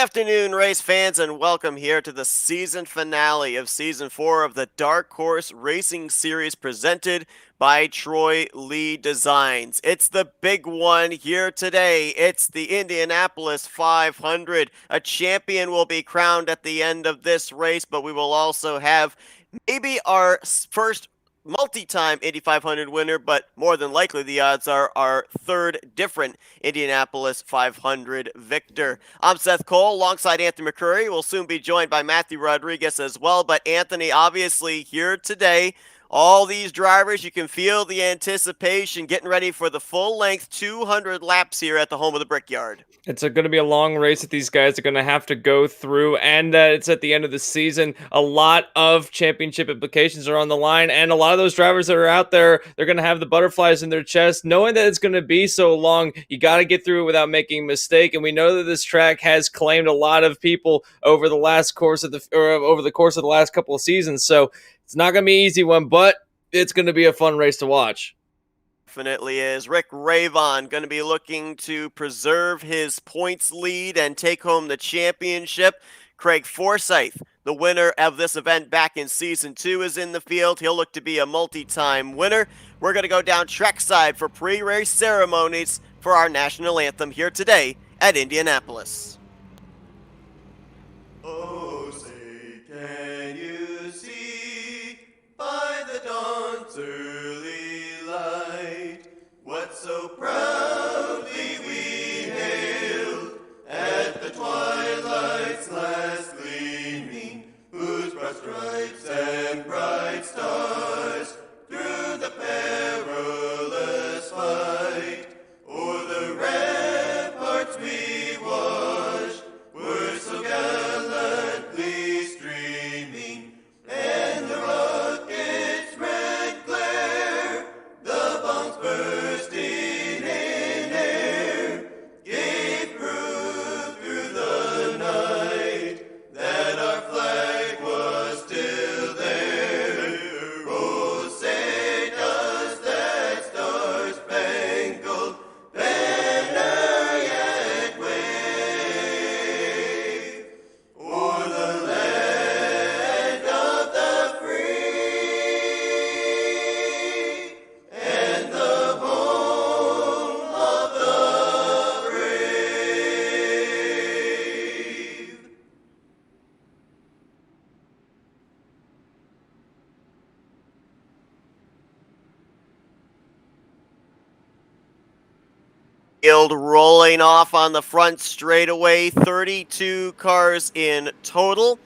afternoon, race fans, and welcome here to the season finale of Season 4 of the Dark Horse Racing Series presented by Troy Lee Designs. It's the big one here today. It's the Indianapolis 500. A champion will be crowned at the end of this race, but we will also have maybe our first multi-time Indy 500 winner, but more than likely the odds are our third different Indianapolis 500 victor. I'm Seth Cole alongside Anthony McCurry. We'll soon be joined by Matthew Rodriguez as well, but Anthony obviously here today. All these drivers, you can feel the anticipation getting ready for the full-length 200 laps here at the home of the Brickyard. It's going to be a long race that these guys are going to have to go through, and it's at the end of the season. A lot of championship implications are on the line, and a lot of those drivers that are out there, they're going to have the butterflies in their chest, knowing that it's going to be so long. You got to get through it without making a mistake, and we know that this track has claimed a lot of people over the course of the last couple of seasons. So it's not going to be an easy one, but it's going to be a fun race to watch. Definitely is. Rick Ravon going to be looking to preserve his points lead and take home the championship. Craig Forsyth, the winner of this event back in Season 2, is in the field. He'll look to be a multi-time winner. We're going to go down trackside for pre-race ceremonies for our national anthem here today at Indianapolis. Oh, say, can you see by the dawn's early light what so proudly we hailed at the twilight's last gleaming, whose broad stripes and bright stars through the perilous fight o'er the ramparts we watched were so gallantly streaming, and the rocket's red glare, the bombs bursting in air, gave proof through the night that our flag was still there. Oh, say does that star-spangled banner yet wave o'er the land of the free and the home of the brave. Field rolling off on the front straightaway, 32 cars in total.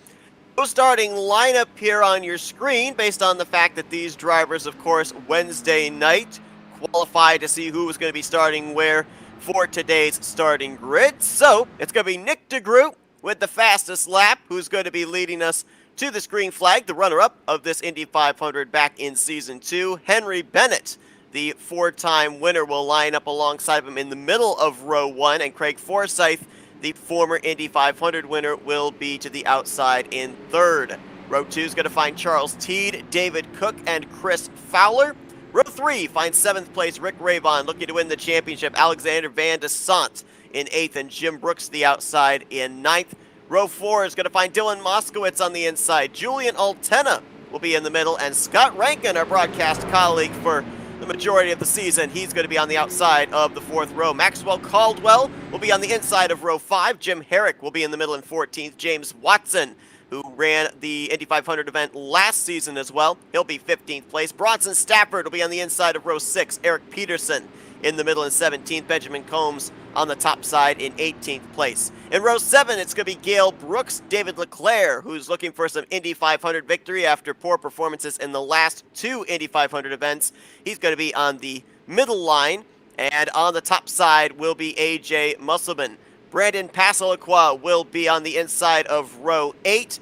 No starting lineup here on your screen based on the fact that these drivers, of course, Wednesday night qualified to see who was going to be starting where for today's starting grid. So it's going to be Nick DeGroot with the fastest lap, who's going to be leading us to the green flag, the runner-up of this Indy 500 back in Season 2. Henry Bennett, the four-time winner, will line up alongside him in the middle of row 1, and Craig Forsyth, the former Indy 500 winner, will be to the outside in third. Row 2 is going to find Charles Teed, David Cook, and Chris Fowler. Row 3 finds 7th place Rick Ravon looking to win the championship, Alexander Van de Sant in 8th, and Jim Brooks the outside in 9th. Row 4 is going to find Dylan Moskowitz on the inside. Julian Altena will be in the middle, and Scott Rankin, our broadcast colleague for the majority of the season, he's going to be on the outside of the 4th row. Maxwell Caldwell will be on the inside of row 5. Jim Herrick will be in the middle in 14th. James Watson, who ran the Indy 500 event last season as well, he'll be 15th place. Bronson Stafford will be on the inside of row 6. Eric Peterson in the middle in 17th. Benjamin Combs on the top side in 18th place. In row 7, it's going to be Gail Brooks, David Leclerc, who's looking for some Indy 500 victory after poor performances in the last 2 Indy 500 events. He's going to be on the middle line, and on the top side will be AJ Musselman. Brandon Passalacqua will be on the inside of row 8,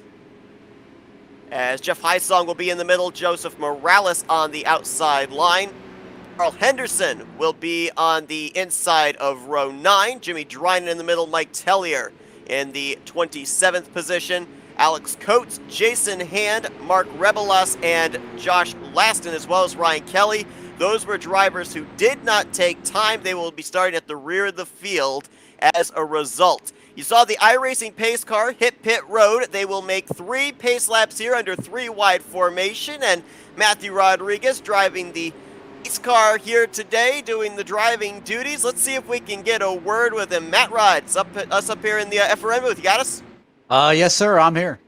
as Jeff Heisong will be in the middle, Joseph Morales on the outside line. Carl Henderson will be on the inside of row 9. Jimmy Dryden in the middle. Mike Tellier in the 27th position. Alex Coates, Jason Hand, Mark Rebelas, and Josh Laston, as well as Ryan Kelly. Those were drivers who did not take time. They will be starting at the rear of the field as a result. You saw the iRacing pace car hit pit road. They will make 3 pace laps here under 3 wide formation, and Matthew Rodriguez driving the pace car here today, doing the driving duties. Let's see if we can get a word with him. Matt Rod's up here in the FRN booth. You got us? Yes, sir. I'm here.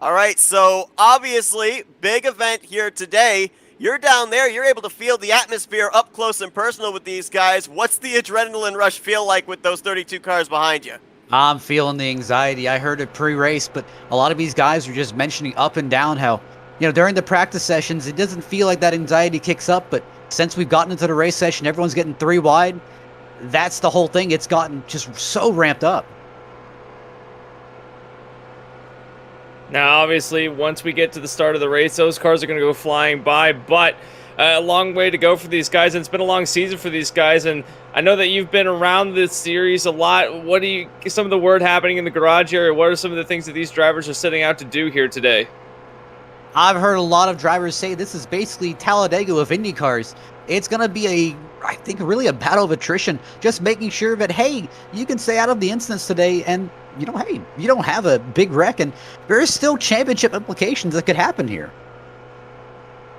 All right, so obviously, big event here today. You're down there. You're able to feel the atmosphere up close and personal with these guys. What's the adrenaline rush feel like with those 32 cars behind you? I'm feeling the anxiety. I heard it pre-race, but a lot of these guys were just mentioning up and down how, during the practice sessions, it doesn't feel like that anxiety kicks up, but since we've gotten into the race session, everyone's getting 3 wide. That's the whole thing. It's gotten just so ramped up. Now, obviously, once we get to the start of the race, those cars are going to go flying by, but a long way to go for these guys, and it's been a long season for these guys, and I know that you've been around this series a lot. What do you, some of the word happening in the garage area, what are some of the things that these drivers are setting out to do here today? I've heard a lot of drivers say this is basically Talladega of Indy cars. It's going to be I think, really a battle of attrition, just making sure that, hey, you can stay out of the incidents today, and, hey, you don't have a big wreck, and there is still championship implications that could happen here.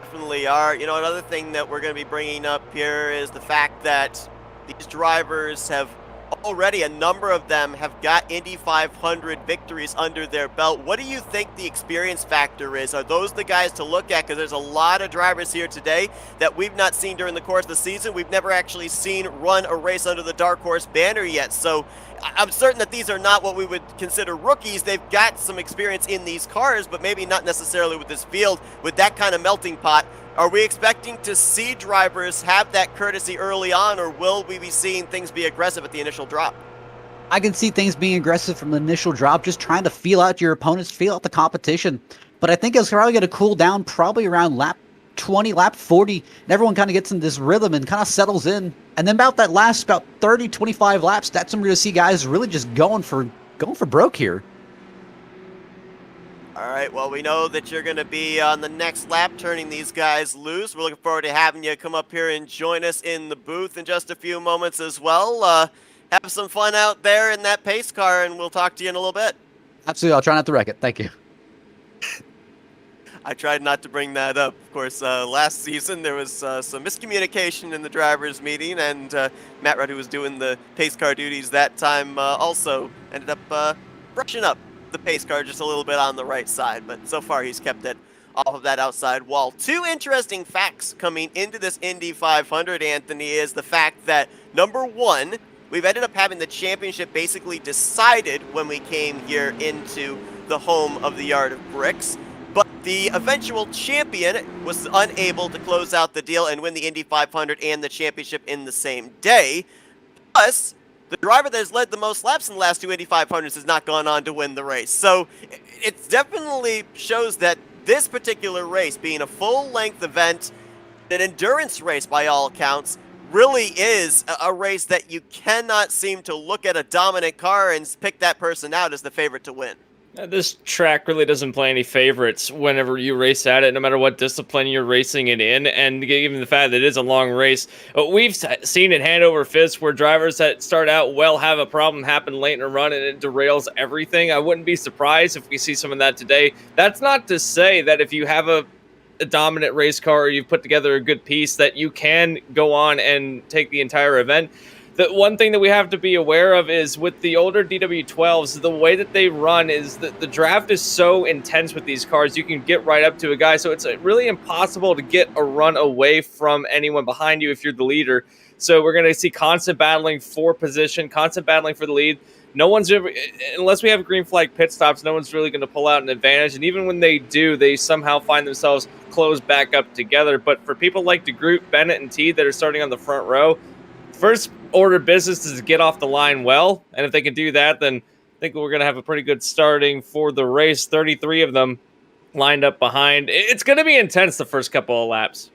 Definitely are. Another thing that we're going to be bringing up here is the fact that these drivers have already, a number of them have got Indy 500 victories under their belt. What do you think the experience factor is? Are those the guys to look at? Because there's a lot of drivers here today that we've not seen during the course of the season. We've never actually seen run a race under the Dark Horse banner yet. So I'm certain that these are not what we would consider rookies. They've got some experience in these cars, but maybe not necessarily with this field, with that kind of melting pot. Are we expecting to see drivers have that courtesy early on, or will we be seeing things be aggressive at the initial drop? I can see things being aggressive from the initial drop, just trying to feel out your opponents, feel out the competition. But I think it's probably going to cool down probably around lap 20, lap 40, and everyone kind of gets in this rhythm and kind of settles in. And then about that last, about 30, 25 laps, that's when we're going to see guys really just going for broke here. All right, well, we know that you're going to be on the next lap turning these guys loose. We're looking forward to having you come up here and join us in the booth in just a few moments as well. Have some fun out there in that pace car, and we'll talk to you in a little bit. Absolutely. I'll try not to wreck it. Thank you. I tried not to bring that up. Of course, last season there was some miscommunication in the drivers' meeting, and Matt Rudd, who was doing the pace car duties that time, also ended up brushing up the pace car just a little bit on the right side, but so far he's kept it off of that outside wall. Two interesting facts coming into this Indy 500, Anthony, is the fact that, number one, we've ended up having the championship basically decided when we came here into the home of the Yard of Bricks, but the eventual champion was unable to close out the deal and win the Indy 500 and the championship in the same day. Plus, the driver that has led the most laps in the last two Indy 500s has not gone on to win the race. So it definitely shows that this particular race, being a full-length event, an endurance race by all accounts, really is a race that you cannot seem to look at a dominant car and pick that person out as the favorite to win. This track really doesn't play any favorites whenever you race at it, no matter what discipline you're racing it in, and given the fact that it is a long race. We've seen it hand over fist where drivers that start out well have a problem happen late in a run and it derails everything. I wouldn't be surprised if we see some of that today. That's not to say that if you have a dominant race car or you've put together a good piece that you can go on and take the entire event. The one thing that we have to be aware of is with the older DW12s, the way that they run is that the draft is so intense with these cars. You can get right up to a guy, so it's really impossible to get a run away from anyone behind you if you're the leader. So we're going to see constant battling for position, constant battling for the lead. No one's ever, unless we have green flag pit stops, no one's really going to pull out an advantage. And even when they do, they somehow find themselves closed back up together. But for people like DeGroot, Bennett, and T that are starting on the front row, first order of business is to get off the line well, and if they can do that, then I think we're going to have a pretty good starting for the race. 33 of them lined up behind. It's going to be intense the first couple of laps.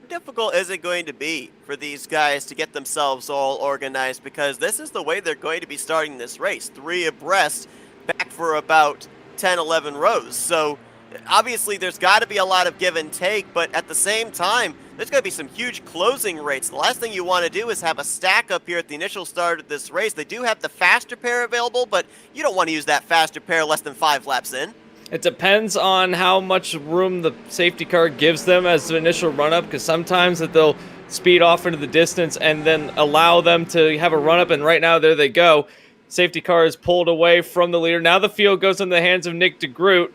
How difficult is it going to be for these guys to get themselves all organized, because this is the way they're going to be starting this race, 3 abreast, back for about 10, 11 rows. So obviously there's got to be a lot of give and take, but at the same time, there's going to be some huge closing rates. The last thing you want to do is have a stack up here at the initial start of this race. They do have the faster pair available, but you don't want to use that faster pair less than 5 laps in. It depends on how much room the safety car gives them as the initial run-up, because sometimes that they'll speed off into the distance and then allow them to have a run-up, and right now, there they go. Safety car is pulled away from the leader. Now the field goes in the hands of Nick DeGroot,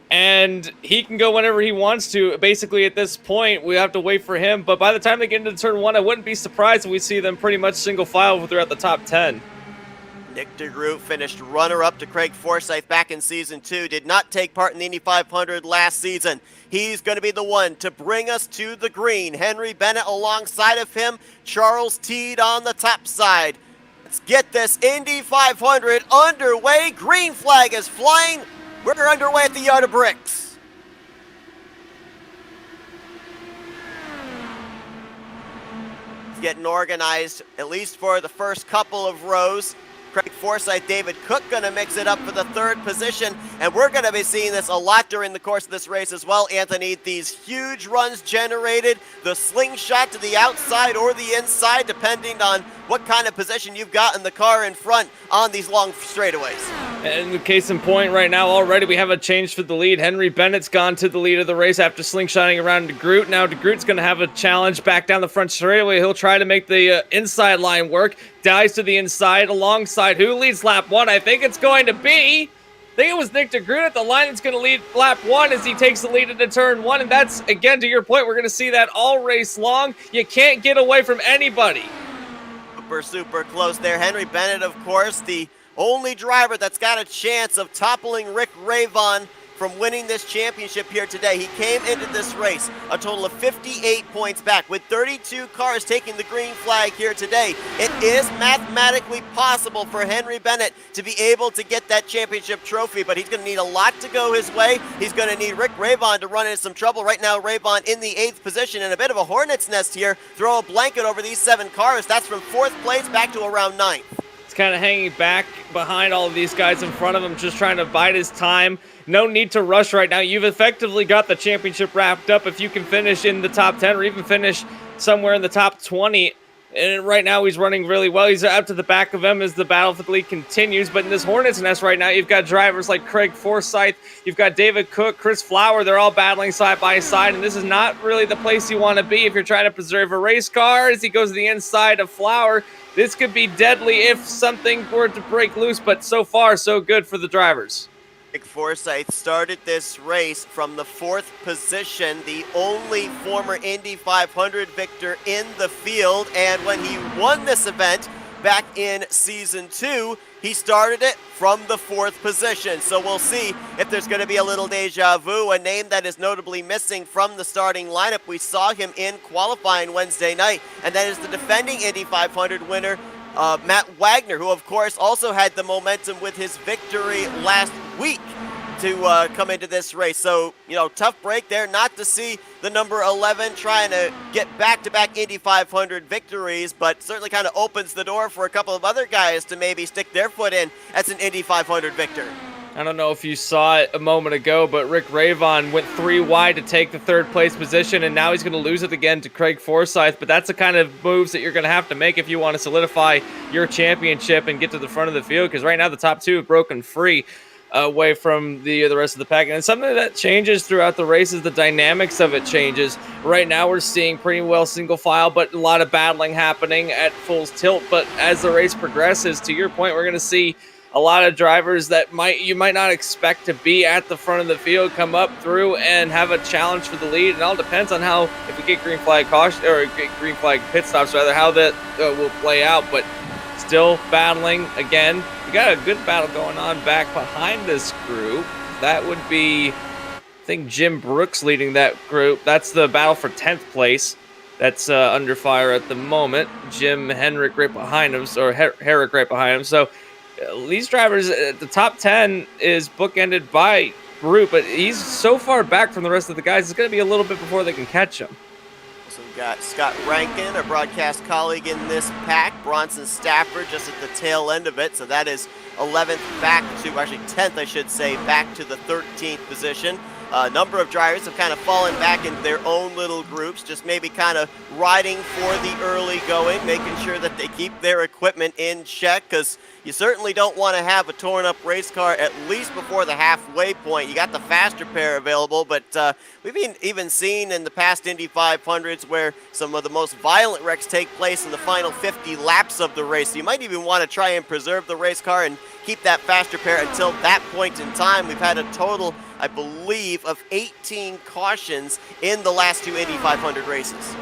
and he can go whenever he wants to. Basically, at this point, we have to wait for him, but by the time they get into turn 1, I wouldn't be surprised if we see them pretty much single file throughout the top 10. Nick DeGroot finished runner-up to Craig Forsyth back in Season 2, did not take part in the Indy 500 last season. He's going to be the one to bring us to the green. Henry Bennett alongside of him, Charles Teed on the top side. Let's get this Indy 500 underway. Green flag is flying. We're underway at the Yard of Bricks. It's getting organized, at least for the first couple of rows. Craig Forsyth, David Cook going to mix it up for the 3rd position, and we're going to be seeing this a lot during the course of this race as well, Anthony. These huge runs generated, the slingshot to the outside or the inside, depending on what kind of position you've got in the car in front on these long straightaways. And the case in point right now, already we have a change for the lead. Henry Bennett's gone to the lead of the race after slingshotting around DeGroot. Now DeGroot's going to have a challenge back down the front straightaway. He'll try to make the inside line work. Dives to the inside alongside who leads lap 1? I think it's going to be... I think it was Nick DeGroot at the line that's going to lead lap 1 as he takes the lead into turn 1. And that's, again, to your point, we're going to see that all race long. You can't get away from anybody. Super close there. Henry Bennett, of course, the only driver that's got a chance of toppling Rick Ravon from winning this championship here today. He came into this race a total of 58 points back with 32 cars taking the green flag here today. It is mathematically possible for Henry Bennett to be able to get that championship trophy, but he's going to need a lot to go his way. He's going to need Rick Ravon to run into some trouble. Right now, Ravon in the 8th position in a bit of a hornet's nest here. Throw a blanket over these 7 cars. That's from 4th place back to around 9th. Kind of hanging back behind all of these guys in front of him, just trying to bide his time. No need to rush right now. You've effectively got the championship wrapped up if you can finish in the top 10 or even finish somewhere in the top 20. And right now he's running really well. He's out to the back of him as the battle for the lead continues. But in this hornet's nest right now, you've got drivers like Craig Forsyth, you've got David Cook, Chris Flower. They're all battling side by side, and this is not really the place you want to be if you're trying to preserve a race car. As he goes to the inside of Flower, this could be deadly if something were to break loose, but so far, so good for the drivers. Craig Forsyth started this race from the 4th position, the only former Indy 500 victor in the field, and when he won this event back in Season 2, he started it from the 4th position. So we'll see if there's going to be a little deja vu, a name that is notably missing from the starting lineup. We saw him in qualifying Wednesday night, and that is the defending Indy 500 winner, Matt Wagner, who of course also had the momentum with his victory last week to come into this race. So, tough break there not to see the number 11 trying to get back-to-back Indy 500 victories, but certainly kind of opens the door for a couple of other guys to maybe stick their foot in as an Indy 500 victor. I don't know if you saw it a moment ago, but Rick Ravon went 3 wide to take the 3rd place position, and now he's going to lose it again to Craig Forsyth. But that's the kind of moves that you're going to have to make if you want to solidify your championship and get to the front of the field, because right now the top 2 have broken free away from the rest of the pack. And something that changes throughout the race is the dynamics of it changes. Right now we're seeing pretty well single file, but a lot of battling happening at full tilt. But as the race progresses, to your point, we're going to see a lot of drivers that you might not expect to be at the front of the field come up through and have a challenge for the lead. It all depends on how, if we get green flag caution or get green flag pit stops, rather, how that will play out. But still battling again. We got a good battle going on back behind this group. That would be, I think, Jim Brooks leading that group. That's the battle for 10th place. That's under fire at the moment. Jim Henrik right behind him, or Herrick right behind him. So these drivers, the top 10 is bookended by group, but he's so far back from the rest of the guys, it's going to be a little bit before they can catch him. So we've got Scott Rankin, our broadcast colleague in this pack. Bronson Stafford just at the tail end of it. So that is 11th back to, actually 10th, I should say, back to the 13th position. A number of drivers have kind of fallen back into their own little groups, just maybe kind of riding for the early going, making sure that they keep their equipment in check, because you certainly don't want to have a torn up race car at least before the halfway point. You got the faster pair available, but we've even seen in the past Indy 500s where some of the most violent wrecks take place in the final 50 laps of the race. So you might even want to try and preserve the race car and keep that faster pair until that point in time. We've had a total, I believe, of 18 cautions in the last two Indy 500 races.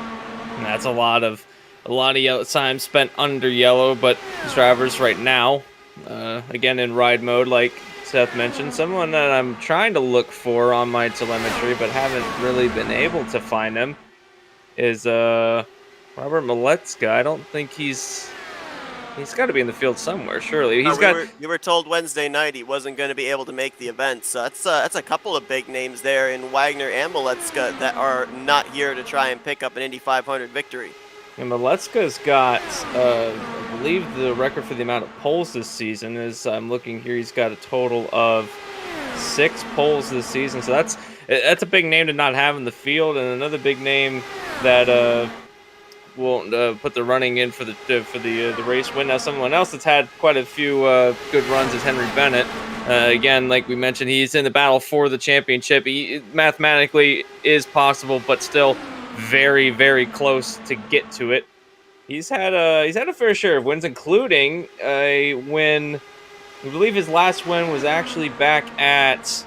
And that's a lot of yellow time spent under yellow, but these drivers right now, again in ride mode, like Seth mentioned, someone that I'm trying to look for on my telemetry but haven't really been able to find him is Robert Milecka. I don't think he's got to be in the field somewhere, surely. You were told Wednesday night he wasn't going to be able to make the event, so that's a couple of big names there in Wagner and Milecka that are not here to try and pick up an Indy 500 victory. And Milecka's got, I believe, the record for the amount of poles this season. As I'm looking here, he's got a total of 6 poles this season. So that's a big name to not have in the field, and another big name that won't put the running in for the race win. Now, someone else that's had quite a few good runs is Henry Bennett. Again, like we mentioned, he's in the battle for the championship. He mathematically is possible, but still very, very close to get to it. He's had a fair share of wins, including a win. I believe his last win was actually back at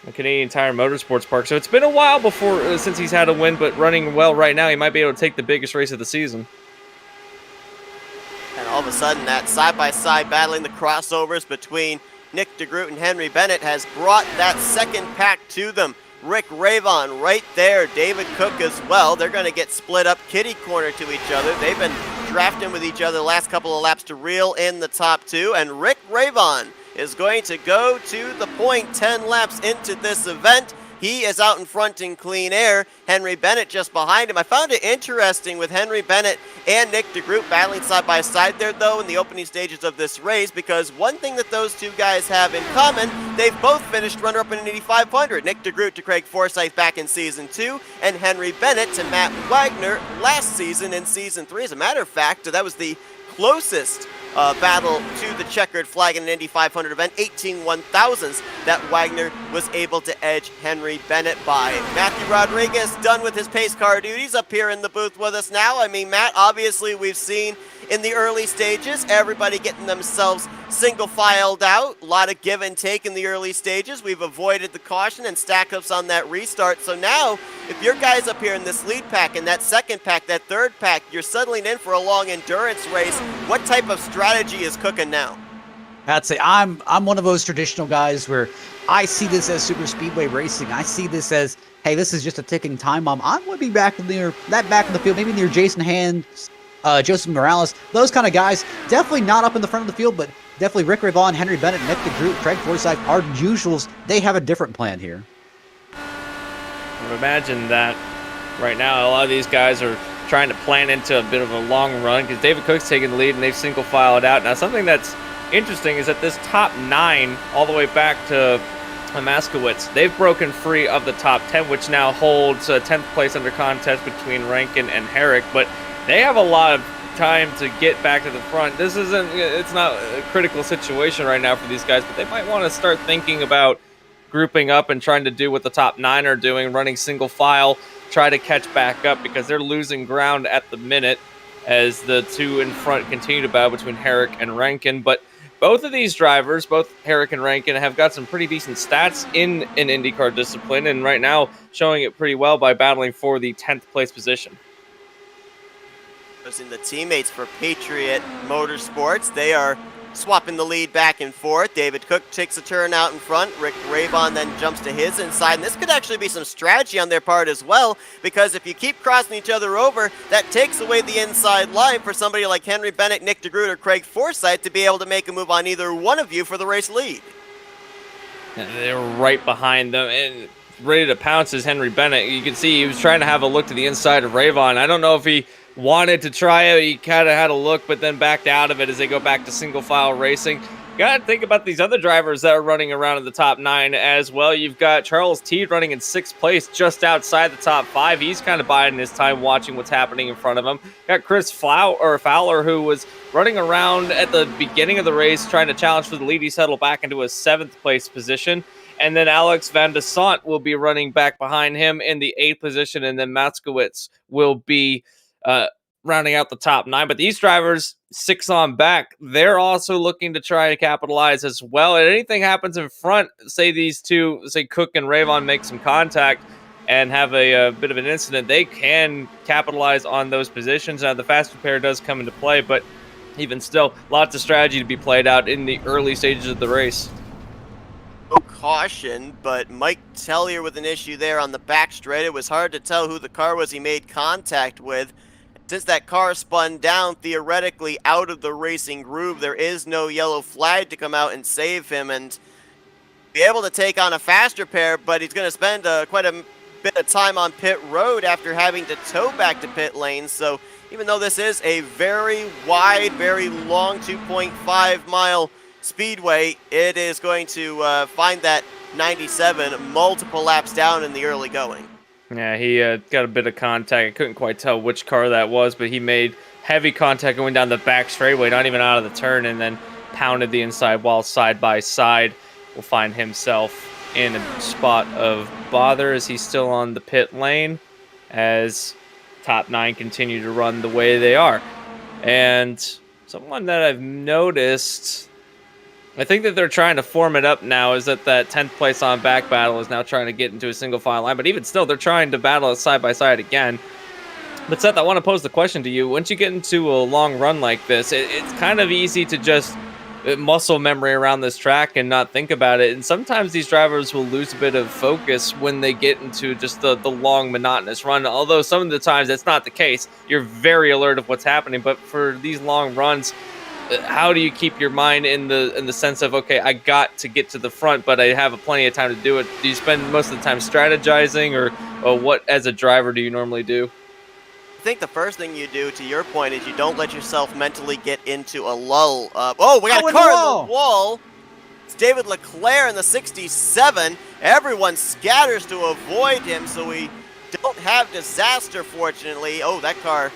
the Canadian Tire Motorsports Park. So it's been a while since he's had a win, but running well right now, he might be able to take the biggest race of the season. And all of a sudden, that side-by-side battling, the crossovers between Nick DeGroot and Henry Bennett has brought that second pack to them. Rick Ravon right there, David Cook as well. They're going to get split up kitty corner to each other. They've been drafting with each other the last couple of laps to reel in the top two, and Rick Ravon is going to go to the point 10 laps into this event. He is out in front in clean air. Henry Bennett just behind him. I found it interesting with Henry Bennett and Nick DeGroot battling side by side there, though, in the opening stages of this race, because one thing that those two guys have in common, they've both finished runner-up in an Indy 500. Nick DeGroot to Craig Forsyth back in Season 2, and Henry Bennett to Matt Wagner last season in Season 3. As a matter of fact, that was the closest battle to the checkered flag in an Indy 500 event, 18 1,000ths that Wagner was able to edge Henry Bennett by. Matthew Rodriguez done with his pace car duties up here in the booth with us now. I mean, Matt, obviously we've seen in the early stages everybody getting themselves single filed out. A lot of give and take in the early stages. We've avoided the caution and stack ups on that restart. So now, if your guys up here in this lead pack and that second pack, that third pack, you're settling in for a long endurance race. What type of strategy is cooking now? I'd say I'm one of those traditional guys where I see this as super speedway racing. I see this as, hey, this is just a ticking time bomb. I would be back in the field, maybe near Jason Hand, Joseph Morales, those kind of guys. Definitely not up in the front of the field, but definitely Rick Ravon, Henry Bennett, Nick DeGroot, Craig Forsyth are usuals. They have a different plan here. Imagine that right now a lot of these guys are trying to plan into a bit of a long run because David Cook's taking the lead and they've single filed out. Now, something that's interesting is that this top 9 all the way back to Maskowitz, they've broken free of the top 10, which now holds 10th place under contest between Rankin and Herrick, but they have a lot of time to get back to the front. It's not a critical situation right now for these guys, but they might want to start thinking about grouping up and trying to do what the top 9 are doing, running single file, try to catch back up because they're losing ground at the minute as the two in front continue to battle between Herrick and Rankin. But both of these drivers, both Herrick and Rankin, have got some pretty decent stats in an IndyCar discipline, and right now showing it pretty well by battling for the 10th place position. In the teammates for Patriot Motorsports, they are swapping the lead back and forth. David Cook takes a turn out in front. Rick Ravon then jumps to his inside. And this could actually be some strategy on their part as well, because if you keep crossing each other over, that takes away the inside line for somebody like Henry Bennett, Nick DeGroot, or Craig Forsyth to be able to make a move on either one of you for the race lead. And they're right behind them and ready to pounce is Henry Bennett. You can see he was trying to have a look to the inside of Ravon. I don't know if he wanted to try it. He kind of had a look, but then backed out of it as they go back to single file racing. gotta think about these other drivers that are running around in the top 9 as well. You've got Charles T running in 6th place, just outside the top 5. He's kind of biding his time watching what's happening in front of him. Got Chris Fowler, who was running around at the beginning of the race trying to challenge for the lead. He settled back into a 7th place position. And then Alex Van de Sant will be running back behind him in the 8th position. And then Matskowitz will be rounding out the top 9. But these drivers, 6 on back, they're also looking to try to capitalize as well. And anything happens in front, say these two, say Cook and Ravon make some contact and have a bit of an incident, they can capitalize on those positions. Now, the fast repair does come into play, but even still, lots of strategy to be played out in the early stages of the race. No caution, but Mike Tellier with an issue there on the back straight. It was hard to tell who the car was he made contact with. Since that car spun down theoretically out of the racing groove, there is no yellow flag to come out and save him and be able to take on a faster pair, but he's going to spend quite a bit of time on pit road after having to tow back to pit lane. So even though this is a very wide, very long 2.5 mile speedway, it is going to find that 97 multiple laps down in the early going. Yeah, he got a bit of contact. I couldn't quite tell which car that was, but he made heavy contact going down the back straightaway, not even out of the turn, and then pounded the inside wall side by side. Will find himself in a spot of bother as he's still on the pit lane as top 9 continue to run the way they are. And someone that I've noticed, I think that they're trying to form it up now, is that 10th place on back battle is now trying to get into a single file line. But even still, they're trying to battle it side by side again. But Seth, I want to pose the question to you. Once you get into a long run like this, it's kind of easy to just muscle memory around this track and not think about it. And sometimes these drivers will lose a bit of focus when they get into just the long, monotonous run. Although some of the times that's not the case. You're very alert of what's happening. But for these long runs, how do you keep your mind in the sense of, okay, I got to get to the front, but I have plenty of time to do it? Do you spend most of the time strategizing, or what as a driver do you normally do? I think the first thing you do, to your point, is you don't let yourself mentally get into a lull. Oh, we got a car in the wall. It's David Leclerc in the 67. Everyone scatters to avoid him, so we don't have disaster, fortunately. Oh, that car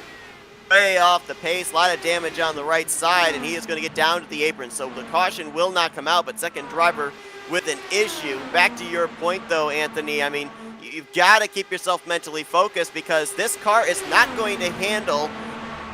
way off the pace, a lot of damage on the right side, and he is going to get down to the apron. So the caution will not come out, but second driver with an issue. Back to your point, though, Anthony, I mean, you've got to keep yourself mentally focused because this car is not going to handle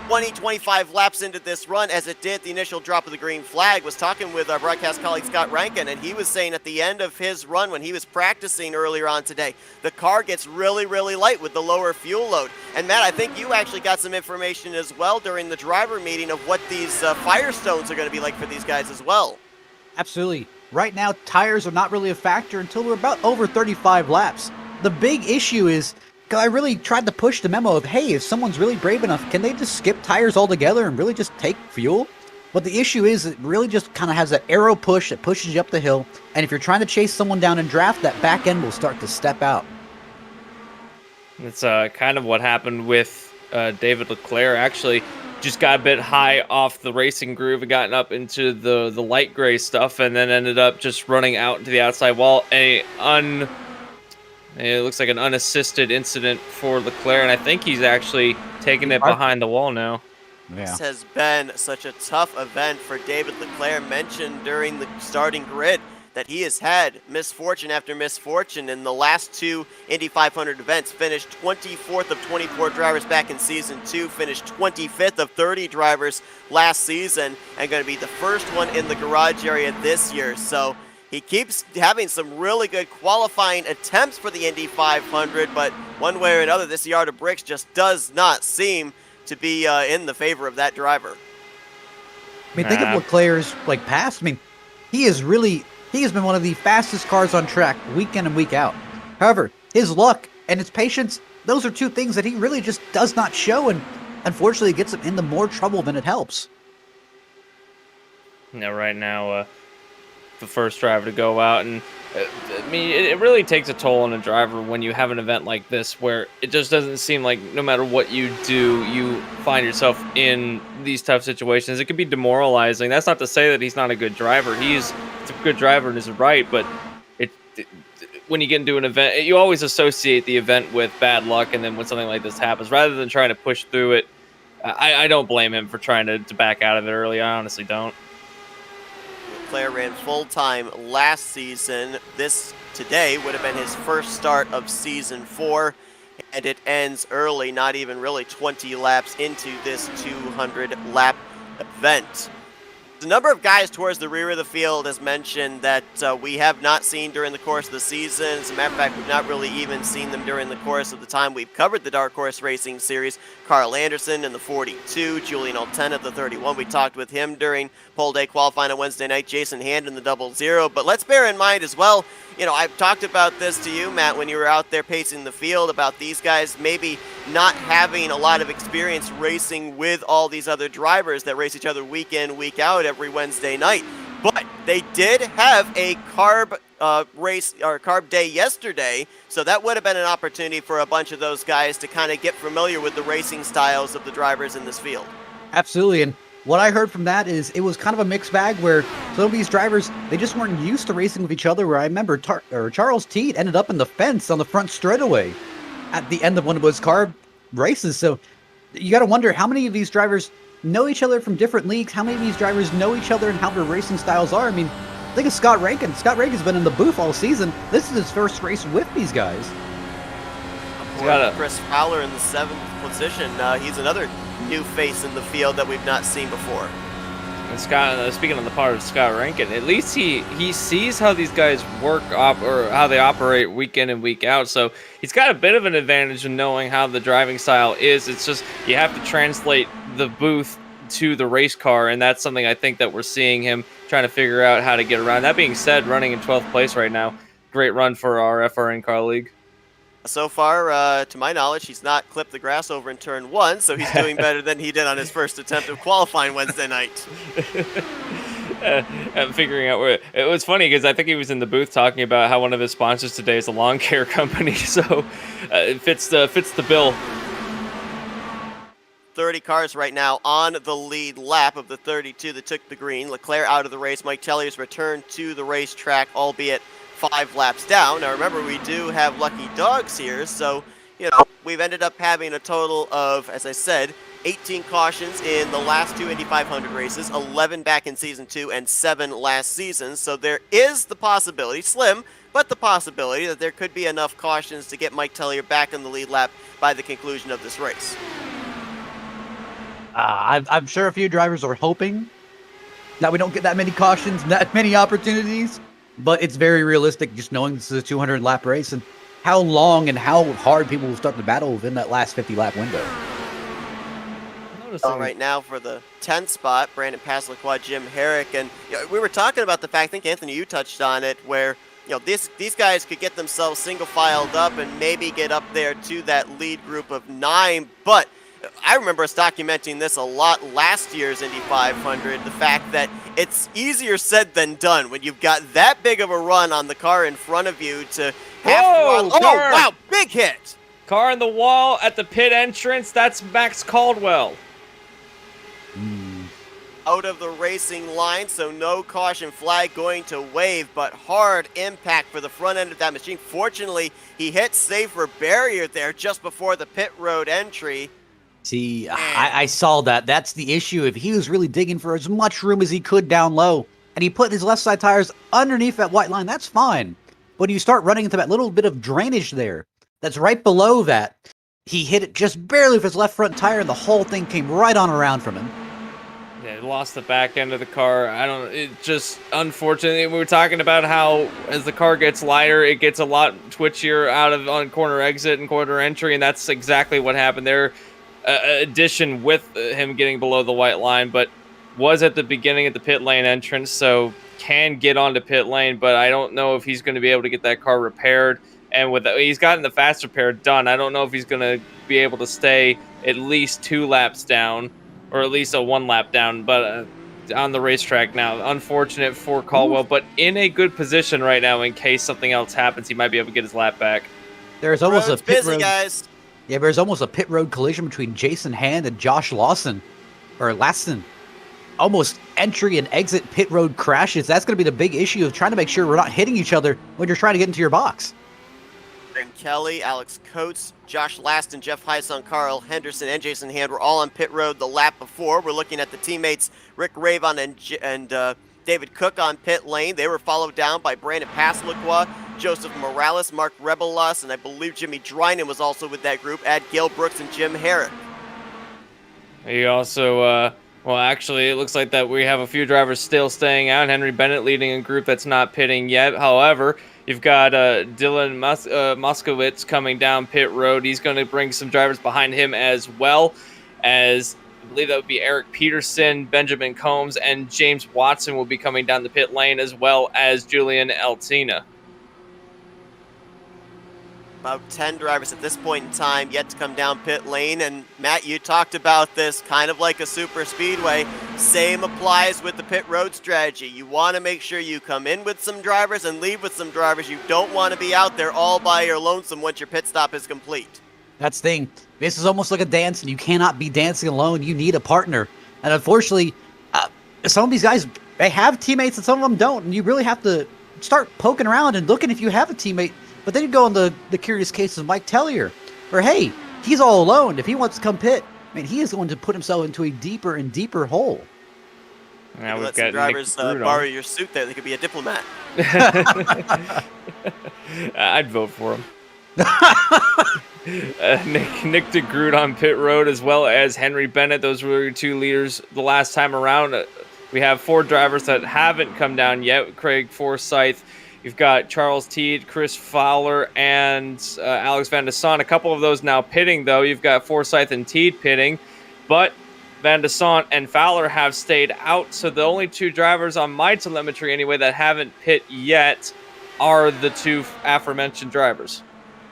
20-25 laps into this run as it did the initial drop of the green flag. Was talking with our broadcast colleague Scott Rankin, and he was saying at the end of his run when he was practicing earlier on today, the car gets really, really light with the lower fuel load. And Matt, I think you actually got some information as well during the driver meeting of what these Firestones are going to be like for these guys as well. Absolutely. Right now, tires are not really a factor until we're about over 35 laps. The big issue is, I really tried to push the memo of, hey, if someone's really brave enough, can they just skip tires altogether and really just take fuel? But the issue is it really just kind of has an arrow push that pushes you up the hill. And if you're trying to chase someone down in draft, that back end will start to step out. It's kind of what happened with David Leclerc. Actually, just got a bit high off the racing groove and gotten up into the light gray stuff, and then ended up just running out into the outside wall. It looks like an unassisted incident for Leclerc, and I think he's actually taking it behind the wall now. Yeah. This has been such a tough event for David Leclerc. Mentioned during the starting grid that he has had misfortune after misfortune in the last 2 Indy 500 events. Finished 24th of 24 drivers back in Season 2, finished 25th of 30 drivers last season, and going to be the first one in the garage area this year. So he keeps having some really good qualifying attempts for the Indy 500, but one way or another, this yard of bricks just does not seem to be in the favor of that driver. I mean, think of Leclerc's past. I mean, he has been one of the fastest cars on track week in and week out. However, his luck and his patience, those are two things that he really just does not show, and unfortunately it gets him into more trouble than it helps. Now, right now, the first driver to go out, and I mean, it really takes a toll on a driver when you have an event like this where it just doesn't seem like no matter what you do, you find yourself in these tough situations. It can be demoralizing. That's not to say that he's not a good driver. He's a good driver and is right, but it when you get into an event, you always associate the event with bad luck, and then when something like this happens, rather than trying to push through it, I don't blame him for trying to back out of it early. I honestly don't. Leclerc ran full-time last season. This today would have been his first start of season 4, and it ends early, not even really 20 laps into this 200-lap event. The number of guys towards the rear of the field, as mentioned, that we have not seen during the course of the season. As a matter of fact, we've not really even seen them during the course of the time we've covered the Dark Horse Racing Series. Carl Anderson in the 42, Julian Altena the 31. We talked with him during pole day qualifying on Wednesday night. Jason Hand in the 00. But let's bear in mind as well, you know, I've talked about this to you, Matt, when you were out there pacing the field, about these guys maybe not having a lot of experience racing with all these other drivers that race each other week in, week out every Wednesday night. But they did have a carb race or carb day yesterday, so that would have been an opportunity for a bunch of those guys to kind of get familiar with the racing styles of the drivers in this field. Absolutely, and what I heard from that is it was kind of a mixed bag where some of these drivers, they just weren't used to racing with each other, where I remember Charles Teed ended up in the fence on the front straightaway at the end of one of his carb races. So you got to wonder how many of these drivers know each other from different leagues, how many of these drivers know each other and how their racing styles are. I mean, think of Scott Rankin. Scott Rankin's been in the booth all season. This is his first race with these guys. Chris Fowler in the 7th position. He's another new face in the field that we've not seen before. And Scott, speaking on the part of Scott Rankin, at least he sees how these guys work or how they operate week in and week out. So he's got a bit of an advantage in knowing how the driving style is. It's just you have to translate the booth to the race car, and that's something I think that we're seeing him trying to figure out how to get around. That being said, running in 12th place right now, great run for our FRN car league. So far, to my knowledge, he's not clipped the grass over in turn 1, so he's doing better than he did on his first attempt of qualifying Wednesday night. I'm figuring out where it was funny because I think he was in the booth talking about how one of his sponsors today is a lawn care company, so it fits the bill. 30 cars right now on the lead lap of the 32 that took the green. Leclerc out of the race. Mike Tellier's returned to the racetrack, albeit 5 laps down. Now remember, we do have lucky dogs here, so you know we've ended up having a total of, as I said, 18 cautions in the last 2 Indy 500 races, 11 back in season 2 and 7 last season. So there is the possibility, slim, but the possibility that there could be enough cautions to get Mike Tellier back in the lead lap by the conclusion of this race. I'm sure a few drivers are hoping that we don't get that many cautions, that many opportunities. But it's very realistic just knowing this is a 200-lap race and how long and how hard people will start the battle within that last 50-lap window. Well, right now for the 10th spot, Brandon Pasliquat, Jim Herrick, and you know, we were talking about the fact, I think Anthony, you touched on it, where you know these guys could get themselves single-filed up and maybe get up there to that lead group of 9, but I remember us documenting this a lot last year's Indy 500, the fact that it's easier said than done when you've got that big of a run on the car in front of you to have Whoa, oh, wow, big hit. Car in the wall at the pit entrance, that's Max Caldwell. Out of the racing line, so no caution flag going to wave, but hard impact for the front end of that machine. Fortunately, he hit safer barrier there just before the pit road entry. See, I saw that. That's the issue. If he was really digging for as much room as he could down low, and he put his left side tires underneath that white line, that's fine. But when you start running into that little bit of drainage there, that's right below that, he hit it just barely with his left front tire, and the whole thing came right on around from him. Yeah, he lost the back end of the car. It just, unfortunately, we were talking about how as the car gets lighter, it gets a lot twitchier on corner exit and corner entry, and that's exactly what happened there. Addition with him getting below the white line, but was at the beginning at the pit lane entrance, so can get onto pit lane, but I don't know if he's going to be able to get that car repaired. And he's gotten the fast repair done. I don't know if he's going to be able to stay at least 2 laps down, or at least a 1 lap down. But on the racetrack now. Unfortunate for Caldwell, but in a good position right now in case something else happens. He might be able to get his lap back. There's almost Road's a pit busy, road. guys. Yeah, there's almost a pit road collision between Jason Hand and Josh Lawson, or Lasson. Almost entry and exit pit road crashes. That's going to be the big issue of trying to make sure we're not hitting each other when you're trying to get into your box. And Kelly, Alex Coates, Josh Laston, Jeff Heisen, Carl Henderson, and Jason Hand were all on pit road the lap before. We're looking at the teammates Rick Ravon and David Cook on pit lane. They were followed down by Brandon Pasliqua, Joseph Morales, Mark Rebelas, and I believe Jimmy Drynan was also with that group. Add Gil Brooks and Jim Herrick. He also, well, actually, it looks like that we have a few drivers still staying out. Henry Bennett leading a group that's not pitting yet. However, you've got Dylan Moskowitz coming down pit road. He's going to bring some drivers behind him as well as, I believe that would be Eric Peterson, Benjamin Combs, and James Watson will be coming down the pit lane, as well as Julian Altina. About 10 drivers at this point in time yet to come down pit lane. And Matt, you talked about this kind of like a super speedway. Same applies with the pit road strategy. You want to make sure you come in with some drivers and leave with some drivers. You don't want to be out there all by your lonesome once your pit stop is complete. That's the thing. This is almost like a dance, and you cannot be dancing alone. You need a partner. And unfortunately, some of these guys, they have teammates and some of them don't. And you really have to start poking around and looking if you have a teammate. But then you go on the curious case of Mike Tellier, where, hey, he's all alone. If he wants to come pit, I mean, he is going to put himself into a deeper and deeper hole. Now we've let got some drivers Nick borrow your suit there. They could be a diplomat. I'd vote for him. Nick DeGroot on pit road, as well as Henry Bennett. Those were your two leaders the last time around. We have 4 drivers that haven't come down yet. Craig Forsyth. You've got Charles Teed, Chris Fowler, and Alex Van de Sant. A couple of those now pitting, though. You've got Forsyth and Teed pitting, but Van de Sant and Fowler have stayed out. So the only 2 drivers on my telemetry, anyway, that haven't pit yet are the 2 aforementioned drivers.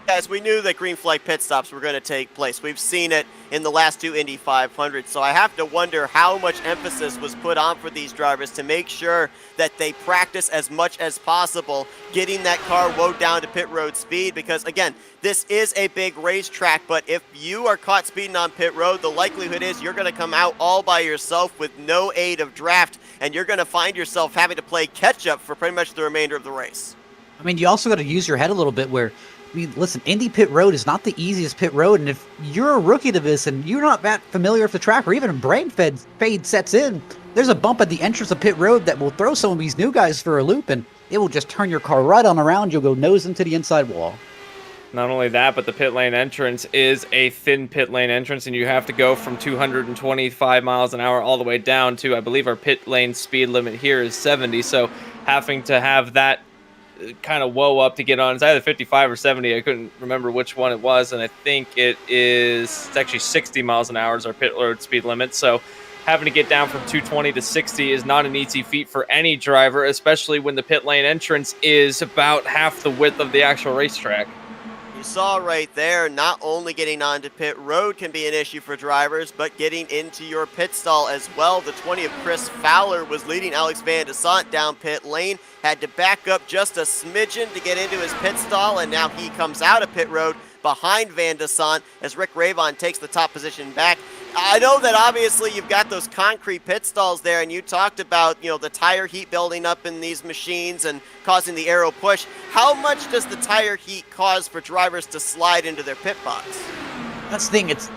Guys, we knew that green flag pit stops were going to take place. We've seen it in the last 2 Indy 500s, so I have to wonder how much emphasis was put on for these drivers to make sure that they practice as much as possible getting that car woed down to pit road speed, because, again, this is a big racetrack, but if you are caught speeding on pit road, the likelihood is you're going to come out all by yourself with no aid of draft, and you're going to find yourself having to play catch-up for pretty much the remainder of the race. I mean, you also got to use your head a little bit where, I mean, listen, Indy pit road is not the easiest pit road, and if you're a rookie to this and you're not that familiar with the track, or even a brain fade sets in, there's a bump at the entrance of pit road that will throw some of these new guys for a loop, and it will just turn your car right on around. You'll go nose into the inside wall. Not only that, but the pit lane entrance is a thin pit lane entrance, and you have to go from 225 miles an hour all the way down to, I believe our pit lane speed limit here is 70, so having to have that kind of whoa up to get on. It's either 55 or 70. I couldn't remember which one it was, and I think it's actually 60 miles an hour is our pit road speed limit. So having to get down from 220 to 60 is not an easy feat for any driver, especially when the pit lane entrance is about half the width of the actual racetrack. You saw right there, not only getting onto pit road can be an issue for drivers, but getting into your pit stall as well. The 20 of Chris Fowler was leading Alex Van de Sant down pit lane, had to back up just a smidgen to get into his pit stall, and now he comes out of pit road behind Van de Sant as Rick Ravon takes the top position back. I know that obviously you've got those concrete pit stalls there, and you talked about, the tire heat building up in these machines and causing the aero push. How much does the tire heat cause for drivers to slide into their pit box? That's the thing. It's,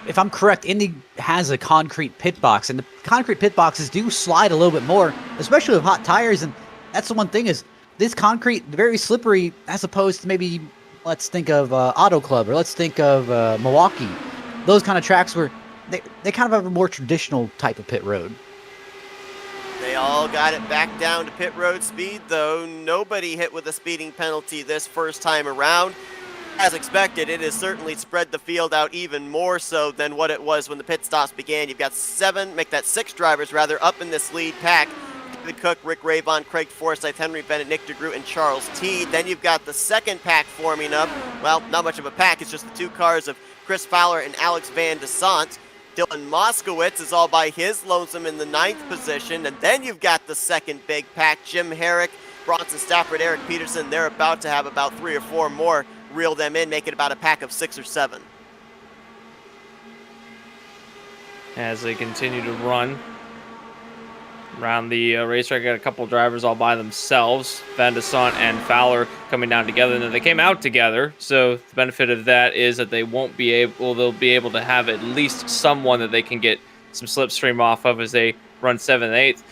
if I'm correct, Indy has a concrete pit box, and the concrete pit boxes do slide a little bit more, especially with hot tires. And that's the one thing is this concrete very slippery, as opposed to maybe let's think of Auto Club, or let's think of Milwaukee. Those kind of tracks where they kind of have a more traditional type of pit road. They all got it back down to pit road speed, though nobody hit with a speeding penalty this first time around. As expected, it has certainly spread the field out even more so than what it was when the pit stops began. You've got 6 drivers up in this lead pack. David Cook, Rick Ravon, Craig Forsyth, Henry Bennett, Nick DeGroot, and Charles Teed. Then you've got the second pack forming up. Well, not much of a pack. It's just the 2 cars of Chris Fowler and Alex Van de Sant. Dylan Moskowitz is all by his lonesome in the 9th position. And then you've got the second big pack, Jim Herrick, Bronson Stafford, Eric Peterson. They're about to have about 3 or 4 more reel them in, make it about a pack of 6 or 7. As they continue to run around the racetrack, got a couple drivers all by themselves. Van de Sant and Fowler coming down together, and they came out together. So the benefit of that is that they'll be able to have at least someone that they can get some slipstream off of as they run 7th, 8th.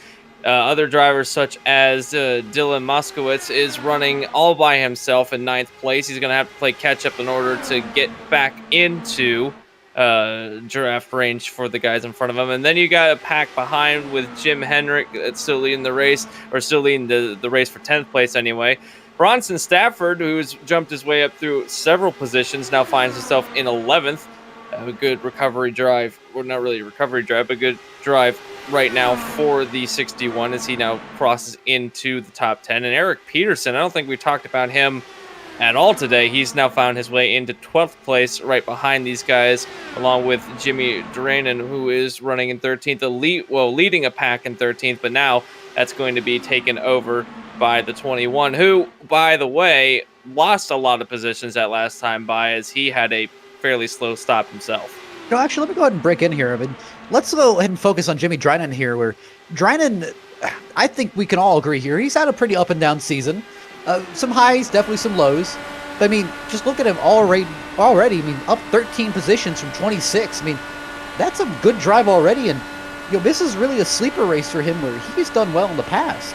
Other drivers such as Dylan Moskowitz is running all by himself in 9th place. He's going to have to play catch up in order to get back into draft range for the guys in front of him. And then you got a pack behind with Jim Henrik that's still leading the race, or still leading the race for 10th place anyway. Bronson Stafford, who's jumped his way up through several positions, now finds himself in 11th. A good recovery drive, well, not really a recovery drive, but a good drive right now for the 61 as he now crosses into the top 10. And Eric Peterson, I don't think we talked about him at all today. He's now found his way into 12th place right behind these guys, along with Jimmy Duranen, who is running in 13th, leading a pack in 13th, but now that's going to be taken over by the 21, who, by the way, lost a lot of positions that last time by, as he had a fairly slow stop himself. No, actually, let me go ahead and break in here. I mean, let's go ahead and focus on Jimmy Duranen here, where Duranen, I think we can all agree here, he's had a pretty up and down season. Some highs, definitely some lows. But I mean, just look at him already. I mean, up 13 positions from 26. I mean, that's a good drive already. And this is really a sleeper race for him, where he's done well in the past.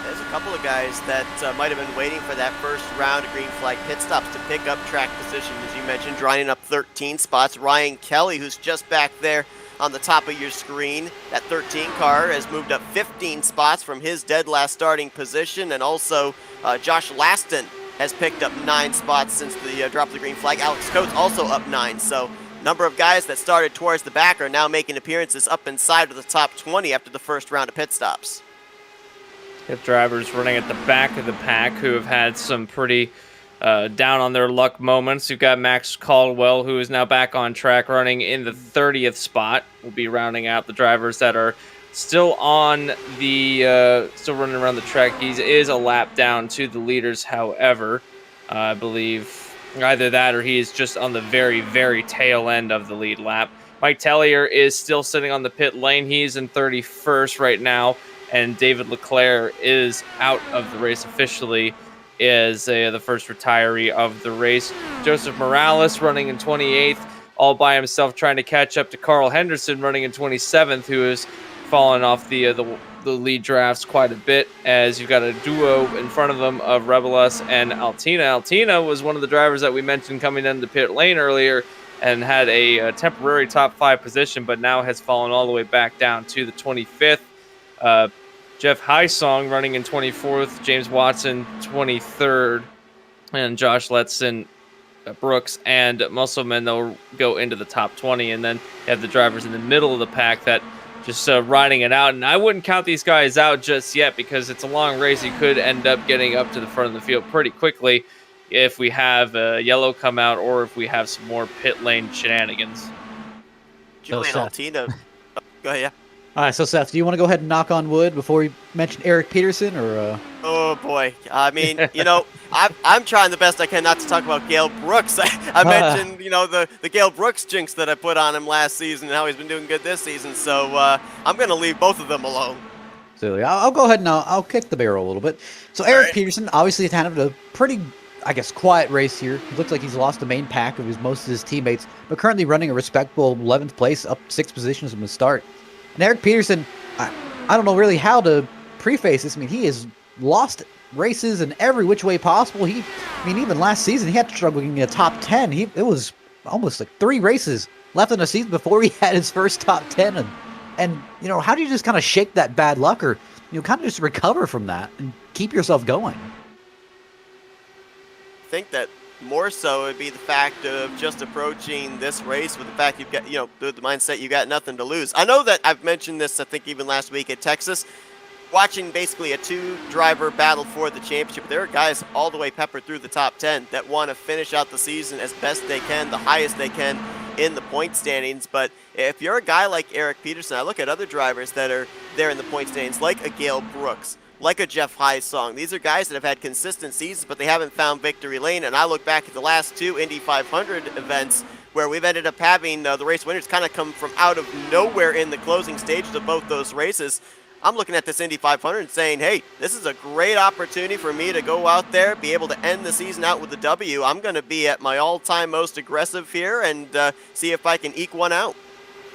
There's a couple of guys that might have been waiting for that first round of green flag pit stops to pick up track position, as you mentioned, drawing up 13 spots. Ryan Kelly, who's just back there on the top of your screen. That 13 car has moved up 15 spots from his dead last starting position, and also Josh Laston has picked up 9 spots since the drop of the green flag. Alex Coates also up 9, so number of guys that started towards the back are now making appearances up inside of the top 20 after the first round of pit stops. Have drivers running at the back of the pack who have had some pretty down on their luck moments. You've got Max Caldwell, who is now back on track, running in the 30th spot. We'll be rounding out the drivers that are still on the still running around the track. He is a lap down to the leaders, however. I believe either that or he is just on the very, very tail end of the lead lap. Mike Tellier is still sitting on the pit lane. He's in 31st right now, and David Leclerc is out of the race officially, is the first retiree of the race. Joseph Morales running in 28th, all by himself, trying to catch up to Carl Henderson running in 27th, who has fallen off the lead drafts quite a bit, as you've got a duo in front of them of Rebelas and Altina. Altina was one of the drivers that we mentioned coming into pit lane earlier and had a temporary top 5 position, but now has fallen all the way back down to the 25th. Jeff Hysong running in 24th, James Watson 23rd, and Josh Letson, Brooks, and Musselman, they'll go into the top 20. And then you have the drivers in the middle of the pack that just riding it out. And I wouldn't count these guys out just yet, because it's a long race. You could end up getting up to the front of the field pretty quickly if we have yellow come out, or if we have some more pit lane shenanigans. Julian Altina. Go ahead, yeah. All right, so Seth, do you want to go ahead and knock on wood before we mention Eric Peterson, or? Oh boy, I mean, I'm trying the best I can not to talk about Gale Brooks. I mentioned, the Gale Brooks jinx that I put on him last season and how he's been doing good this season. So I'm going to leave both of them alone. Silly. I'll go ahead and I'll kick the barrel a little bit. So Eric Peterson, obviously, had a pretty, quiet race here. It looks like he's lost the main pack of most of his teammates, but currently running a respectable 11th place, up 6 positions from the start. And Eric Peterson, I don't know really how to preface this. I mean, he has lost races in every which way possible. Even last season, he had to struggle getting a top 10. It was almost like 3 races left in the season before he had his first top 10. And how do you just kind of shake that bad luck, or, kind of just recover from that and keep yourself going? I think that more so would be the fact of just approaching this race with the fact you've got, the mindset you got nothing to lose. I know that I've mentioned this, I think, even last week at Texas, watching basically a 2-driver battle for the championship. There are guys all the way peppered through the top 10 that want to finish out the season as best they can, the highest they can, in the point standings. But if you're a guy like Eric Peterson, I look at other drivers that are there in the point standings, like a Gale Brooks, like a Jeff Highsong. These are guys that have had consistent seasons, but they haven't found victory lane. And I look back at the last two Indy 500 events where we've ended up having the race winners kind of come from out of nowhere in the closing stages of both those races. I'm looking at this Indy 500 and saying, hey, this is a great opportunity for me to go out there, be able to end the season out with a W. I'm going to be at my all-time most aggressive here and see if I can eke one out.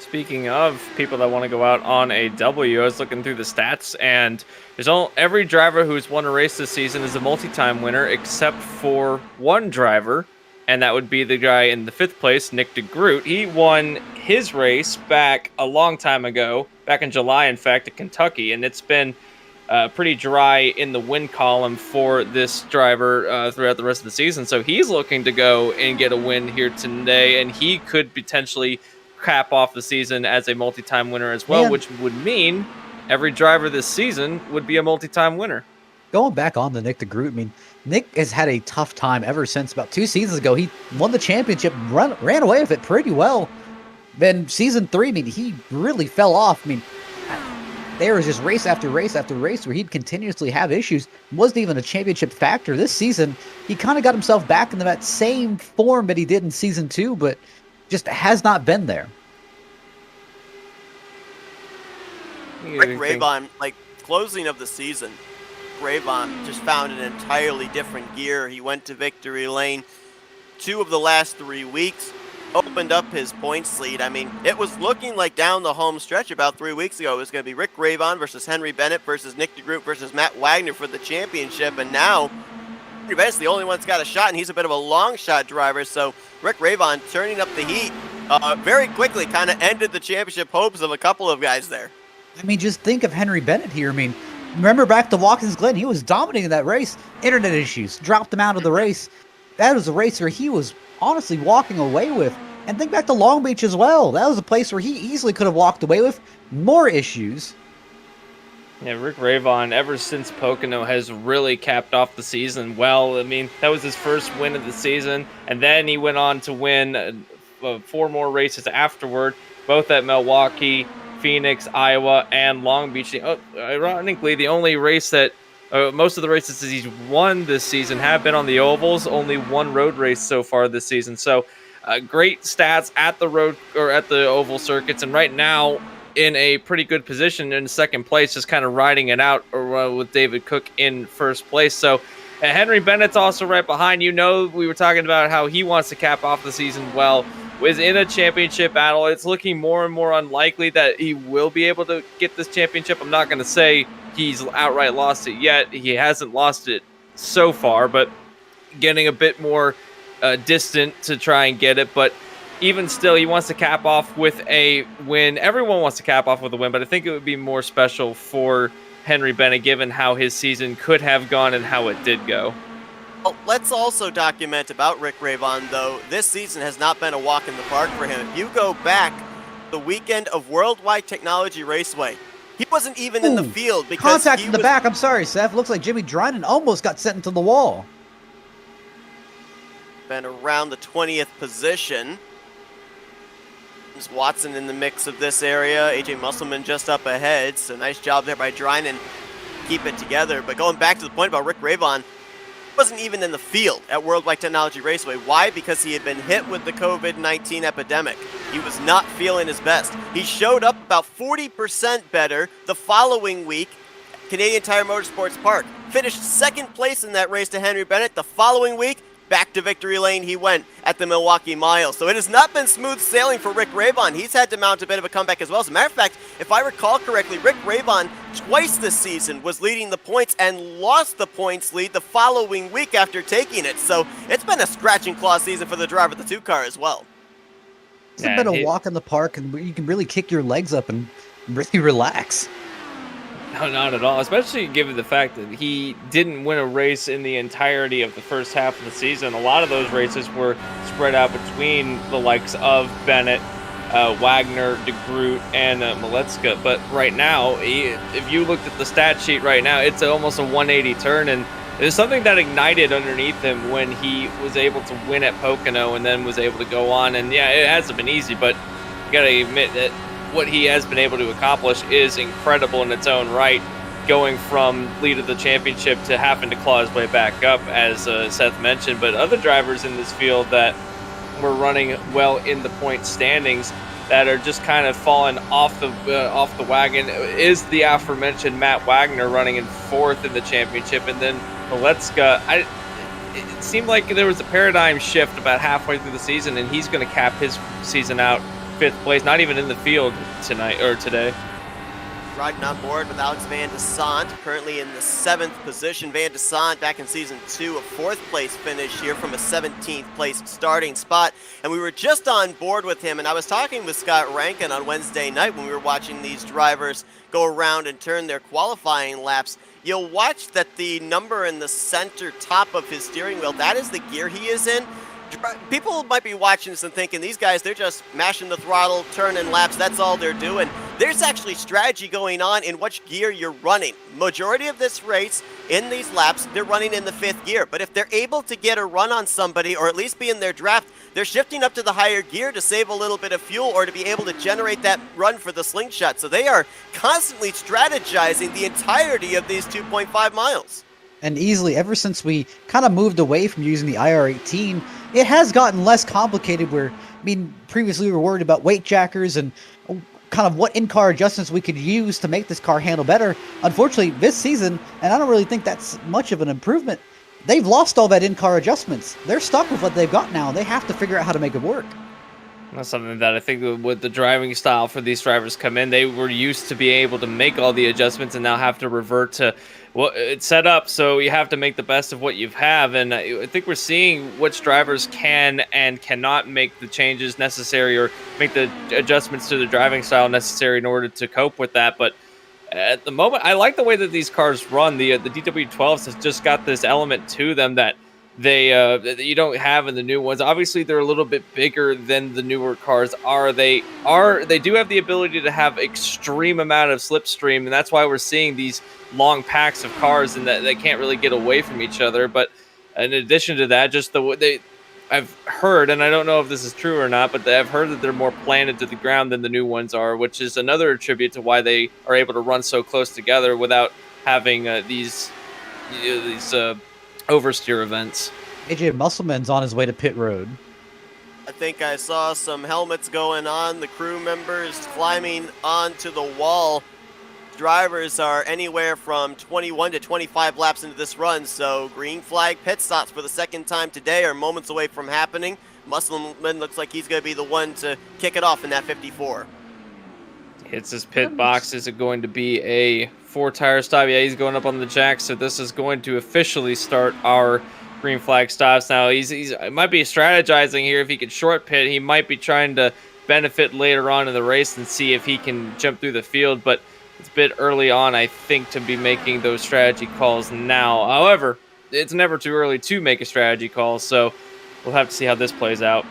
Speaking of people that want to go out on a W, I was looking through the stats, and every driver who's won a race this season is a multi-time winner except for one driver, and that would be the guy in the 5th place, Nick DeGroot. He won his race back a long time ago, back in July, in fact, at Kentucky, and it's been pretty dry in the win column for this driver throughout the rest of the season. So he's looking to go and get a win here today, and he could potentially cap off the season as a multi-time winner as well, which would mean every driver this season would be a multi-time winner. Going back on the Nick DeGroot, I mean, Nick has had a tough time ever since about 2 seasons ago. He won the championship, ran away with it pretty well. Then season 3, I mean, he really fell off. I mean, there was just race after race after race where he'd continuously have issues. Wasn't even a championship factor. This season, he kind of got himself back into that same form that he did in season 2, but just has not been there. Rick Raybon, like, closing of the season, Raybon just found an entirely different gear. He went to victory lane 2 of the last 3 weeks, opened up his points lead. I mean, it was looking like down the home stretch about 3 weeks ago, it was going to be Rick Raybon versus Henry Bennett versus Nick DeGroot versus Matt Wagner for the championship, and now Henry Bennett's the only one that's got a shot, and he's a bit of a long shot driver, so Rick Raybon turning up the heat very quickly kind of ended the championship hopes of a couple of guys there. I mean, just think of Henry Bennett here. I mean, remember back to Watkins Glen, he was dominating that race. Internet issues dropped him out of the race. That was a race where he was honestly walking away with. And think back to Long Beach as well. That was a place where he easily could have walked away with more issues. Yeah, Rick Raybon, ever since Pocono, has really capped off the season well. I mean, that was his first win of the season, and then he went on to win 4 more races afterward, both at Milwaukee, Phoenix, Iowa, and Long Beach. Ironically, the only race that most of the races that he's won this season have been on the ovals. Only 1 road race so far this season. So great stats at the road or at the oval circuits, and right now in a pretty good position in 2nd place, just kind of riding it out with David Cook in 1st place. So Henry Bennett's also right behind. We were talking about how he wants to cap off the season well. Was in a championship battle. It's looking more and more unlikely that he will be able to get this championship. I'm not going to say he's outright lost it yet. He hasn't lost it so far, but getting a bit more distant to try and get it. But even still, he wants to cap off with a win. Everyone wants to cap off with a win, but I think it would be more special for Henry Bennett given how his season could have gone and how it did go. Well, let's also document about Rick Raybon, though. This season has not been a walk in the park for him. If you go back the weekend of Worldwide Technology Raceway, he wasn't even in the field because contact in the back. I'm sorry, Seth. Looks like Jimmy Dryden almost got sent into the wall. Been around the 20th position. There's Watson in the mix of this area. AJ Musselman just up ahead. So nice job there by Dryden. Keep it together. But going back to the point about Rick Raybon, wasn't even in the field at Worldwide Technology Raceway. Why? Because he had been hit with the COVID-19 epidemic. He was not feeling his best. He showed up about 40% better the following week, Canadian Tire Motorsports Park. Finished 2nd place in that race to Henry Bennett. The following week, back to victory lane he went at the Milwaukee Mile. So it has not been smooth sailing for Rick Raybon. He's had to mount a bit of a comeback as well. As a matter of fact, if I recall correctly, Rick Raybon twice this season was leading the points and lost the points lead the following week after taking it. So it's been a scratch and claw season for the driver of the 2 car as well. It's been a walk in the park, and you can really kick your legs up and really relax. No, not at all, especially given the fact that he didn't win a race in the entirety of the first half of the season. A lot of those races were spread out between the likes of Bennett, Wagner, DeGroot, and Maletzka. But right now, if you looked at the stat sheet right now, it's almost a 180 turn, and There's something that ignited underneath him when he was able to win at Pocono and then was able to go on. And yeah, it hasn't been easy, but you got to admit that what he has been able to accomplish is incredible in its own right, going from lead of the championship to having to claw his way back up, as Seth mentioned. But other drivers in this field that were running well in the point standings that are just kind of falling off the wagon is the aforementioned Matt Wagner running in 4th in the championship, and then Maletska. It seemed like there was a paradigm shift about halfway through the season, and he's going to cap his season out 5th place, not even in the field tonight or today. Riding on board with Alex Van de Sant, currently in the 7th position. Van de Sant back in Season 2, a 4th place finish here from a 17th place starting spot. And we were just on board with him, and I was talking with Scott Rankin on Wednesday night when we were watching these drivers go around and turn their qualifying laps. You'll watch that the number in the center top of his steering wheel, that is the gear he is in. People might be watching this and thinking, these guys, they're just mashing the throttle, turning laps, that's all they're doing. There's actually strategy going on in which gear you're running. Majority of this race, in these laps, they're running in the 5th gear. But if they're able to get a run on somebody, or at least be in their draft, they're shifting up to the higher gear to save a little bit of fuel or to be able to generate that run for the slingshot. So they are constantly strategizing the entirety of these 2.5 miles. And easily, ever since we kind of moved away from using the R18, it has gotten less complicated where, I mean, previously we were worried about weight jackers and kind of what in-car adjustments we could use to make this car handle better. Unfortunately, this season, and I don't really think that's much of an improvement, they've lost all that in-car adjustments. They're stuck with what they've got now. They have to figure out how to make it work. That's something that I think with the driving style for these drivers come in, they were used to be able to make all the adjustments and now have to revert to, well, it's set up, so you have to make the best of what you have. And I think we're seeing which drivers can and cannot make the changes necessary or make the adjustments to the driving style necessary in order to cope with that. But at the moment, I like the way that these cars run. The DW12s has just got this element to them that that you don't have in the new ones. Obviously, they're a little bit bigger than the newer cars are. They do have the ability to have extreme amount of slipstream, and that's why we're seeing these long packs of cars and that they can't really get away from each other. But in addition to that, just I've heard, and I don't know if this is true or not, but I've heard that they're more planted to the ground than the new ones are, which is another attribute to why they are able to run so close together without having these oversteer events. AJ Musselman's on his way to pit road. I think I saw some helmets going on, the crew members climbing onto the wall. Drivers are anywhere from 21 to 25 laps into this run, so green flag pit stops for the second time today are moments away from happening. Musselman looks like he's going to be the one to kick it off in that 54. Hits his pit box. Is it going to be a 4-tire stop? Yeah, he's going up on the jack, so this is going to officially start our green flag stops. Now, he might be strategizing here. If he could short pit, he might be trying to benefit later on in the race and see if he can jump through the field, but it's a bit early on, I think, to be making those strategy calls now. However, it's never too early to make a strategy call, so we'll have to see how this plays out.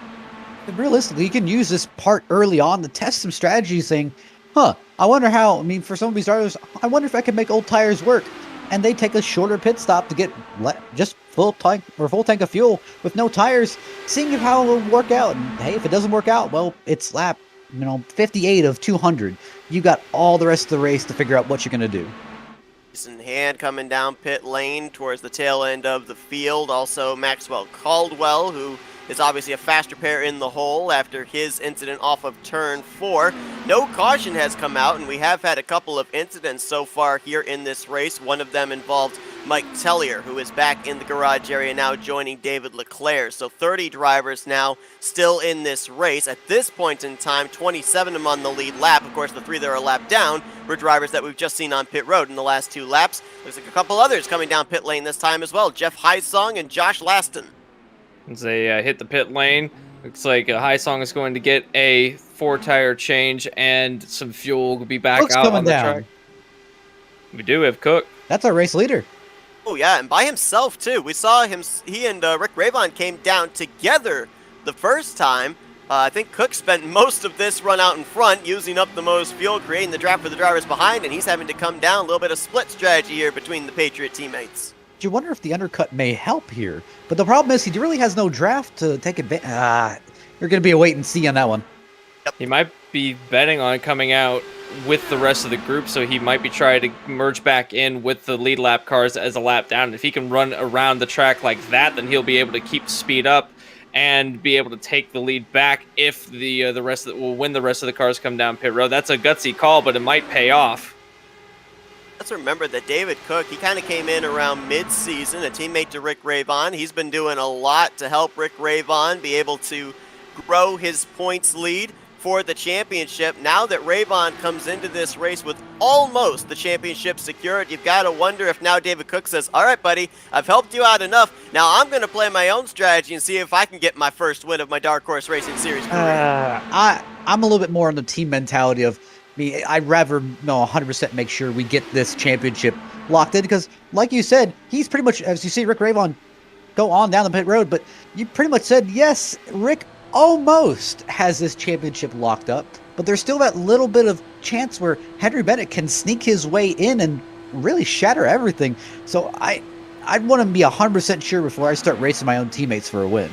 Realistically, you can use this part early on to test some strategy, saying, I wonder how, I mean, for some of these drivers, I wonder if I can make old tires work. And they take a shorter pit stop to get just full tank of fuel with no tires, seeing how it will work out. And hey, if it doesn't work out, well, it's lap 58 of 200. You got all the rest of the race to figure out what you're going to do. In hand coming down pit lane towards the tail end of the field. Also Maxwell Caldwell, who is obviously a faster pair in the hole after his incident off of turn 4. No caution has come out, and we have had a couple of incidents so far here in this race. One of them involved Mike Tellier, who is back in the garage area now joining David Leclerc. So 30 drivers now still in this race. At this point in time, 27 of them on the lead lap. Of course, the 3 that are a lap down were drivers that we've just seen on pit road in the last 2 laps. There's a couple others coming down pit lane this time as well. Jeff Heisong and Josh Laston. As they hit the pit lane, looks like Heisong is going to get a 4-tire change and some fuel will be back Cook's out coming on the down. track. We do have Cook. That's our race leader. Oh yeah, and by himself too. We saw him. He and Rick Ravon came down together the first time. I think Cook spent most of this run out in front, using up the most fuel, creating the draft for the drivers behind, and he's having to come down. A little bit of split strategy here between the Patriot teammates. you wonder if the undercut may help here. But the problem is he really has no draft to take advantage. You're going to be a wait and see on that one. He might be betting on coming out with the rest of the group, so he might be trying to merge back in with the lead lap cars as a lap down. And if he can run around the track like that, then he'll be able to keep speed up and be able to take the lead back if the rest of when the rest of the cars come down pit road. That's a gutsy call, but it might pay off. Let's remember that David Cook, he kind of came in around mid-season, a teammate to Rick Ravon. He's been doing a lot to help Rick Ravon be able to grow his points lead for the championship. Now that Ravon comes into this race with almost the championship secured, you've got to wonder if now David Cook says, all right, buddy, I've helped you out enough. Now I'm going to play my own strategy and see if I can get my first win of my Dark Horse Racing Series career. I'm a little bit more on the team mentality of me. I'd rather 100% make sure we get this championship locked in because, like you said, he's pretty much, as you see Rick Ravon go on down the pit road, but you pretty much said, yes, Rick almost has this championship locked up, but there's still that little bit of chance where Henry Bennett can sneak his way in and really shatter everything. So I'd want to be 100% sure before I start racing my own teammates for a win.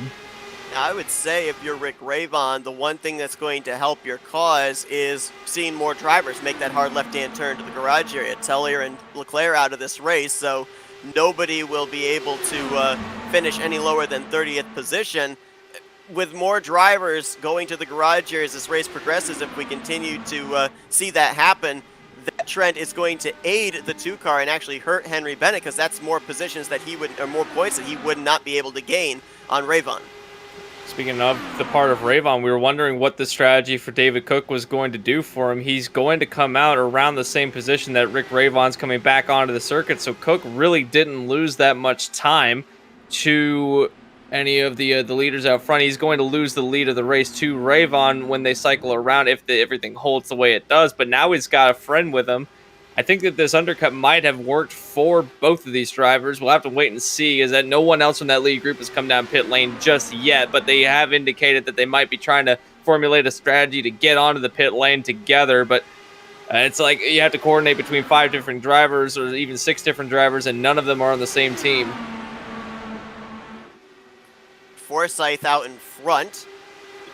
Now, I would say if you're Rick Ravon, the one thing that's going to help your cause is seeing more drivers make that hard left-hand turn to the garage area. Tellier and Leclerc out of this race, so nobody will be able to finish any lower than 30th position. With more drivers going to the garage area as this race progresses, if we continue to see that happen, that trend is going to aid the 2-car and actually hurt Henry Bennett because that's more positions that he would, or more points that he would not be able to gain on Ravon. Speaking of the part of Ravon, we were wondering what the strategy for David Cook was going to do for him. He's going to come out around the same position that Rick Ravon's coming back onto the circuit, so Cook really didn't lose that much time to any of the leaders out front. He's going to lose the lead of the race to Ravon when they cycle around if everything holds the way it does, but now he's got a friend with him. I think that this undercut might have worked for both of these drivers. We'll have to wait and see, is that no one else from that lead group has come down pit lane just yet, but they have indicated that they might be trying to formulate a strategy to get onto the pit lane together, but it's like you have to coordinate between 5 different drivers or even 6 different drivers, and none of them are on the same team. Forsyth out in front.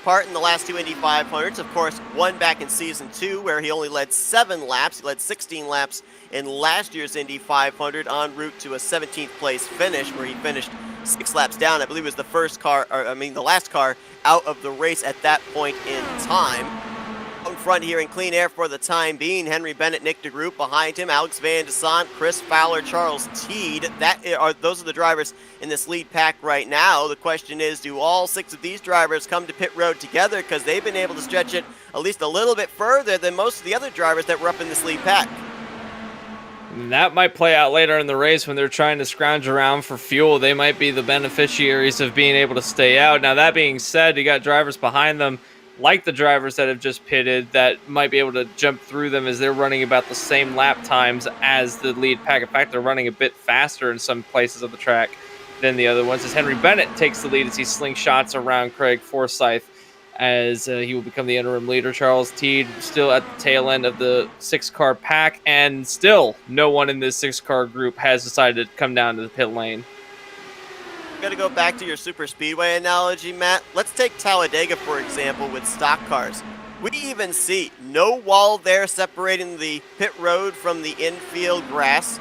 Part in the last 2 Indy 500s, of course, one back in Season 2 where he only led 7 laps. He led 16 laps in last year's Indy 500 en route to a 17th place finish where he finished 6 laps down. I believe it was the last car out of the race at that point in time. Out in front here in clean air for the time being, Henry Bennett, Nick DeGroot behind him, Alex Van Desant, Chris Fowler, Charles Teed. Those are the drivers in this lead pack right now. The question is, do all 6 of these drivers come to pit road together because they've been able to stretch it at least a little bit further than most of the other drivers that were up in this lead pack? And that might play out later in the race when they're trying to scrounge around for fuel. They might be the beneficiaries of being able to stay out. Now, that being said, you got drivers behind them like the drivers that have just pitted that might be able to jump through them as they're running about the same lap times as the lead pack. In fact, they're running a bit faster in some places of the track than the other ones, as Henry Bennett takes the lead as he slingshots around Craig Forsyth as he will become the interim leader. Charles Teed still at the tail end of the 6-car pack, and still no one in this 6-car group has decided to come down to the pit lane. I'm going to go back to your super speedway analogy, Matt. Let's take Talladega, for example, with stock cars. We even see no wall there separating the pit road from the infield grass.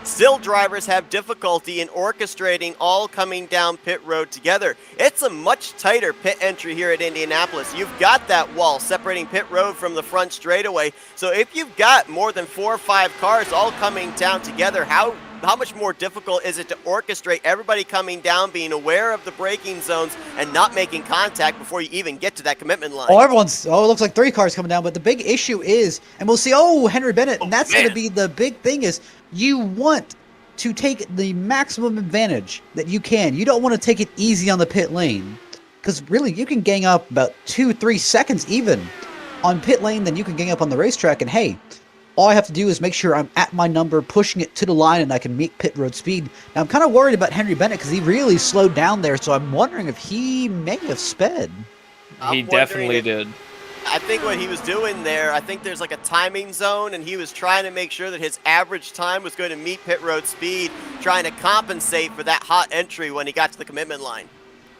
Still, drivers have difficulty in orchestrating all coming down pit road together. It's a much tighter pit entry here at Indianapolis. You've got that wall separating pit road from the front straightaway. So if you've got more than 4 or 5 cars all coming down together, how much more difficult is it to orchestrate everybody coming down, being aware of the braking zones, and not making contact before you even get to that commitment line? It looks like 3 cars coming down, but the big issue is, and we'll see, Henry Bennett, and that's going to be the big thing is, you want to take the maximum advantage that you can. You don't want to take it easy on the pit lane, because really, you can gang up about 2-3 seconds even on pit lane than you can gang up on the racetrack, and hey, all I have to do is make sure I'm at my number, pushing it to the line, and I can meet pit road speed. Now, I'm kind of worried about Henry Bennett because he really slowed down there, so I'm wondering if he may have sped. He definitely did. I think what he was doing there, I think there's like a timing zone, and he was trying to make sure that his average time was going to meet pit road speed, trying to compensate for that hot entry when he got to the commitment line.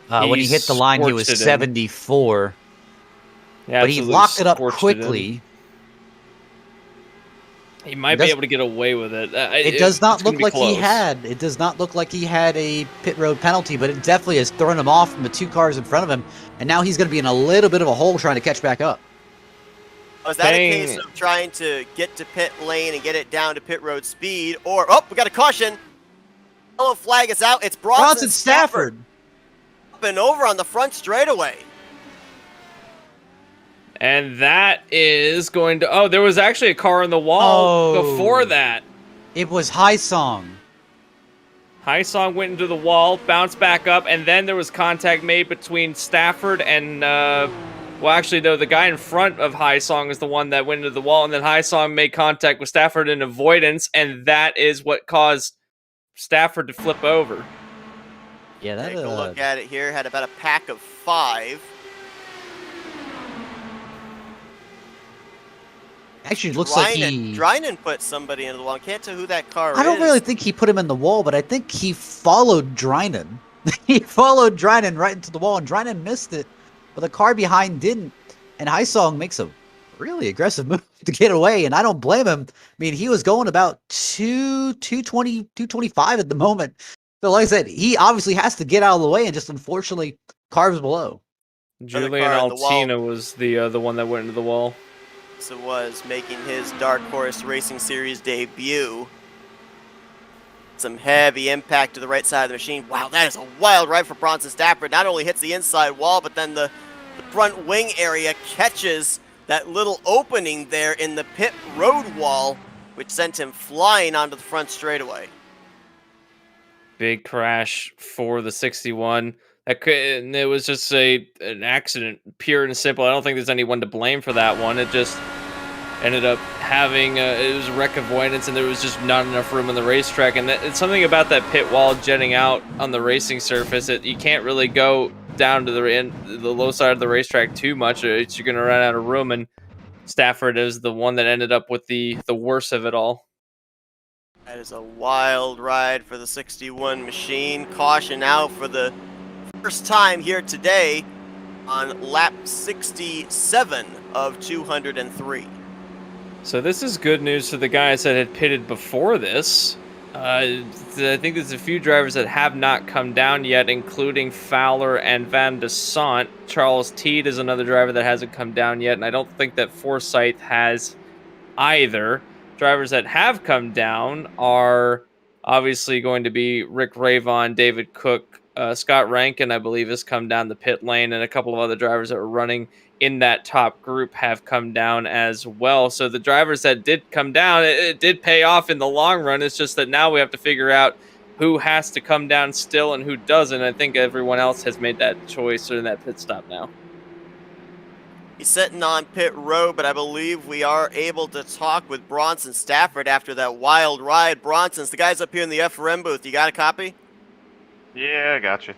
When he hit the line, he was 74. Yeah, but he locked it up quickly. He might be able to get away with it. It does not look like he had. It does not look like he had a pit road penalty, but it definitely has thrown him off from the 2 cars in front of him, and now he's going to be in a little bit of a hole trying to catch back up. Was that a case of trying to get to pit lane and get it down to pit road speed, or oh, we got a caution. Yellow flag is out. It's Bronson Stafford up and over on the front straightaway. And that is going to... Oh, there was actually a car on the wall before that. It was High Song. High Song went into the wall, bounced back up, and then there was contact made between Stafford and... well, actually, though, the guy in front of High Song is the one that went into the wall, and then High Song made contact with Stafford in avoidance, and that is what caused Stafford to flip over. Yeah, that... Take a look at it here. Had about a pack of 5. Actually, it looks like he... Drynan put somebody into the wall. I can't tell who that car is. I don't really think he put him in the wall, but I think he followed Drynan. He followed Drynan right into the wall, and Drynan missed it, but the car behind didn't. And High Song makes a really aggressive move to get away, and I don't blame him. I mean, he was going about 220, 225 at the moment. So like I said, he obviously has to get out of the way, and just unfortunately, cars below. Julian Altina was the one that went into the wall. It was making his Dark Horse Racing Series debut. Some heavy impact to the right side of the machine. Wow, that is a wild ride for Bronson Stafford. Not only hits the inside wall, but then the front wing area catches that little opening there in the pit road wall, which sent him flying onto the front straightaway. Big crash for the 61. It was just an accident, pure and simple. I don't think there's anyone to blame for that one. It just ended up having it was a wreck avoidance, and there was just not enough room on the racetrack. And it's something about that pit wall jetting out on the racing surface that you can't really go down to the low side of the racetrack too much, or you're going to run out of room. And Stafford is the one that ended up with the worst of it all. That is a wild ride for the 61 machine. Caution out for the first time here today on lap 67 of 203. So this is good news for the guys that had pitted before this. I think there's a few drivers that have not come down yet, including Fowler and Van de Sant. Charles Teed is another driver that hasn't come down yet, and I don't think that Forsyth has either. Drivers that have come down are obviously going to be Rick Ravon, David Cook, Scott Rankin, I believe, has come down the pit lane, and a couple of other drivers that were running in that top group have come down as well. So the drivers that did come down, it did pay off in the long run. It's just that now we have to figure out who has to come down still and who doesn't. I think everyone else has made that choice or in that pit stop now. He's sitting on pit road, but I believe we are able to talk with Bronson Stafford after that wild ride. Bronson's the guys up here in the FRM booth. You got a copy? Yeah, I got you.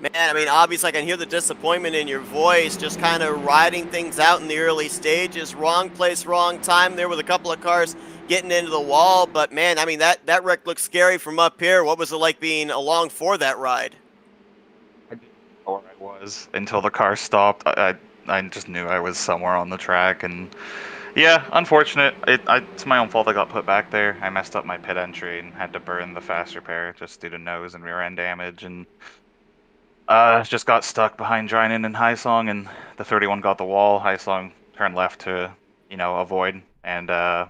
Man, I mean, obviously I can hear the disappointment in your voice, just kind of riding things out in the early stages. Wrong place, wrong time there with a couple of cars getting into the wall. But, man, I mean, that wreck looks scary from up here. What was it like being along for that ride? I didn't know where I was until the car stopped. I just knew I was somewhere on the track. And, yeah, unfortunate. It's my own fault I got put back there. I messed up my pit entry and had to burn the fast repair just due to nose and rear end damage. And just got stuck behind Drynan and High Song, and the 31 got the wall. High Song turned left to, avoid, and I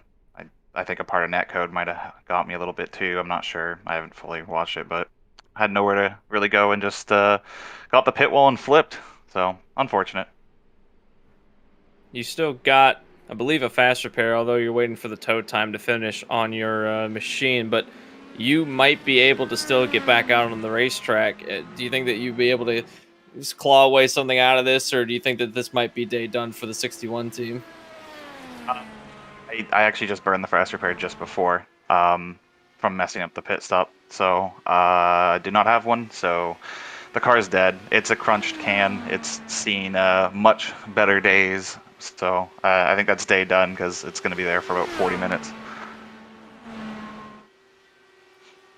think a part of netcode might have got me a little bit too. I'm not sure. I haven't fully watched it, but had nowhere to really go and just got the pit wall and flipped. So, unfortunate. You still got, I believe, a fast repair, although you're waiting for the tow time to finish on your machine, but you might be able to still get back out on the racetrack. Do you think that you'd be able to just claw away something out of this, or do you think that this might be day done for the 61 team? I actually just burned the fast repair just before from messing up the pit stop. So I did not have one, so the car's dead. It's a crunched can. It's seen much better days. So I think that's day done because it's going to be there for about 40 minutes.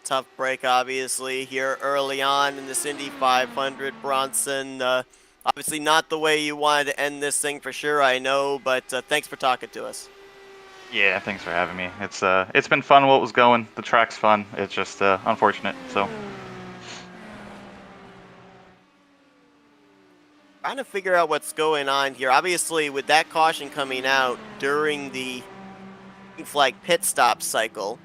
Tough break, obviously, here early on in this Indy 500, Bronson. Obviously not the way you wanted to end this thing for sure, I know, but thanks for talking to us. Yeah, thanks for having me. It's been fun while it was going. The track's fun. It's just unfortunate. So trying to figure out what's going on here. Obviously, with that caution coming out during the green flag pit stop cycle,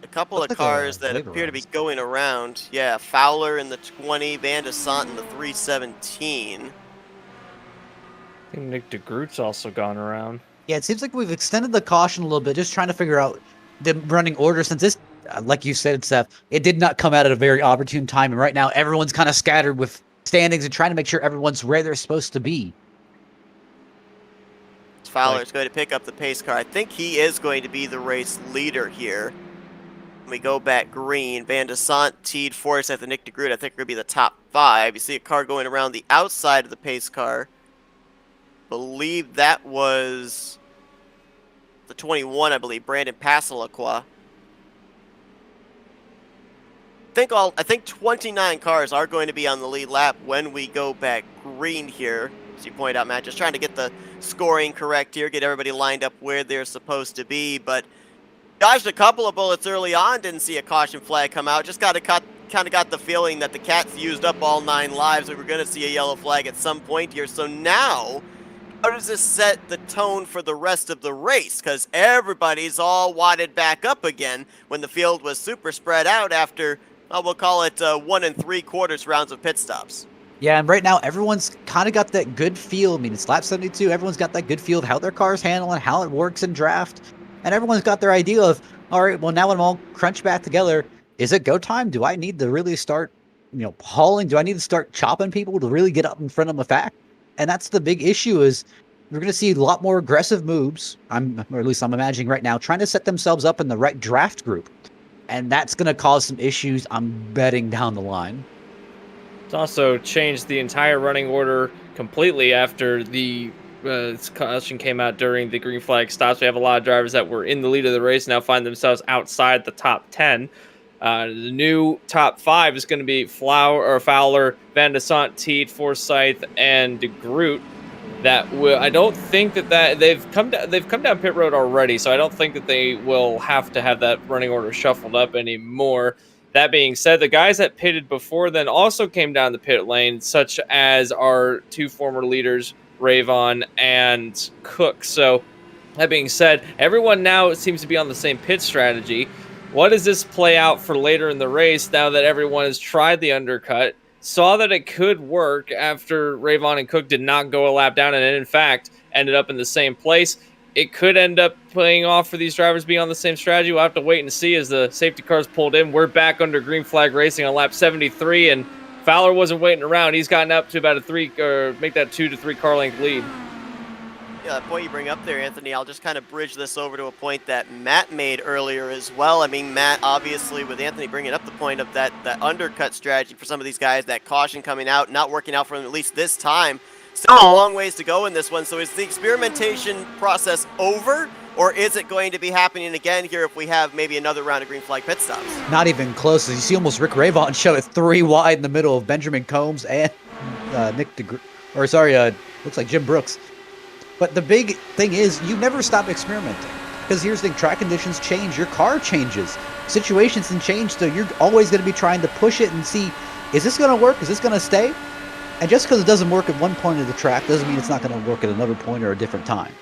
a couple Looks of like a cars that labor appear to be race. going around. Yeah, Fowler in the 20, Van de Sant in the 317. I think Nick DeGroot's also gone around. Yeah, it seems like we've extended the caution a little bit, just trying to figure out the running order since this, like you said, Seth, it did not come out at a very opportune time. And right now, everyone's kind of scattered with standings and trying to make sure everyone's where they're supposed to be. Fowler's going to pick up the pace car. I think he is going to be the race leader here. When we go back green, Van de Sant teed fourth at the Nick DeGroot. I think we're going to be the top 5. You see a car going around the outside of the pace car. Believe that was the 21, I believe, Brandon Passalacqua. I think 29 cars are going to be on the lead lap when we go back green here. As you point out, Matt, just trying to get the scoring correct here, get everybody lined up where they're supposed to be. But dodged a couple of bullets early on, didn't see a caution flag come out. Just kind of got the feeling that the Cats used up all 9 lives. We were going to see a yellow flag at some point here. So now, how does this set the tone for the rest of the race? Because everybody's all wadded back up again when the field was super spread out after, we'll call it 1 3/4 rounds of pit stops. Yeah, and right now, everyone's kind of got that good feel. I mean, it's lap 72. Everyone's got that good feel of how their car's handling, how it works in draft. And everyone's got their idea of, all right, well, now when I'm all crunched back together, is it go time? Do I need to really start, hauling? Do I need to start chopping people to really get up in front of the fact? And that's the big issue is we're going to see a lot more aggressive moves, or at least I'm imagining right now, trying to set themselves up in the right draft group. And that's going to cause some issues, I'm betting, down the line. It's also changed the entire running order completely after the caution came out during the green flag stops. We have a lot of drivers that were in the lead of the race now find themselves outside the top 10. The new top 5 is going to be Fowler, Van de Sant, Teed, Forsyth, and DeGroot. I don't think that they've come down pit road already, so I don't think that they will have to have that running order shuffled up anymore. That being said, the guys that pitted before then also came down the pit lane, such as our 2 former leaders, Ravon and Cook. So that being said, everyone now seems to be on the same pit strategy. What does this play out for later in the race now that everyone has tried the undercut, saw that it could work after Ravon and Cook did not go a lap down and in fact ended up in the same place? It could end up playing off for these drivers being on the same strategy. We'll have to wait and see as the safety cars pulled in. We're back under green flag racing on lap 73, and Fowler wasn't waiting around. He's gotten up to about make that 2 to 3 car length lead. Yeah, that point you bring up there, Anthony, I'll just kind of bridge this over to a point that Matt made earlier as well. I mean, Matt, obviously, with Anthony bringing up the point of that undercut strategy for some of these guys, that caution coming out, not working out for them at least this time. Still a long ways to go in this one. So is the experimentation process over, or is it going to be happening again here if we have maybe another round of green flag pit stops? Not even close. You see almost Rick Ravon show it 3 wide in the middle of Benjamin Combs and Nick DeGroot. Looks like Jim Brooks. But the big thing is you never stop experimenting. Because here's the thing, track conditions change, your car changes, situations can change, so you're always going to be trying to push it and see, is this going to work? Is this going to stay? And just because it doesn't work at one point of the track doesn't mean it's not going to work at another point or a different time.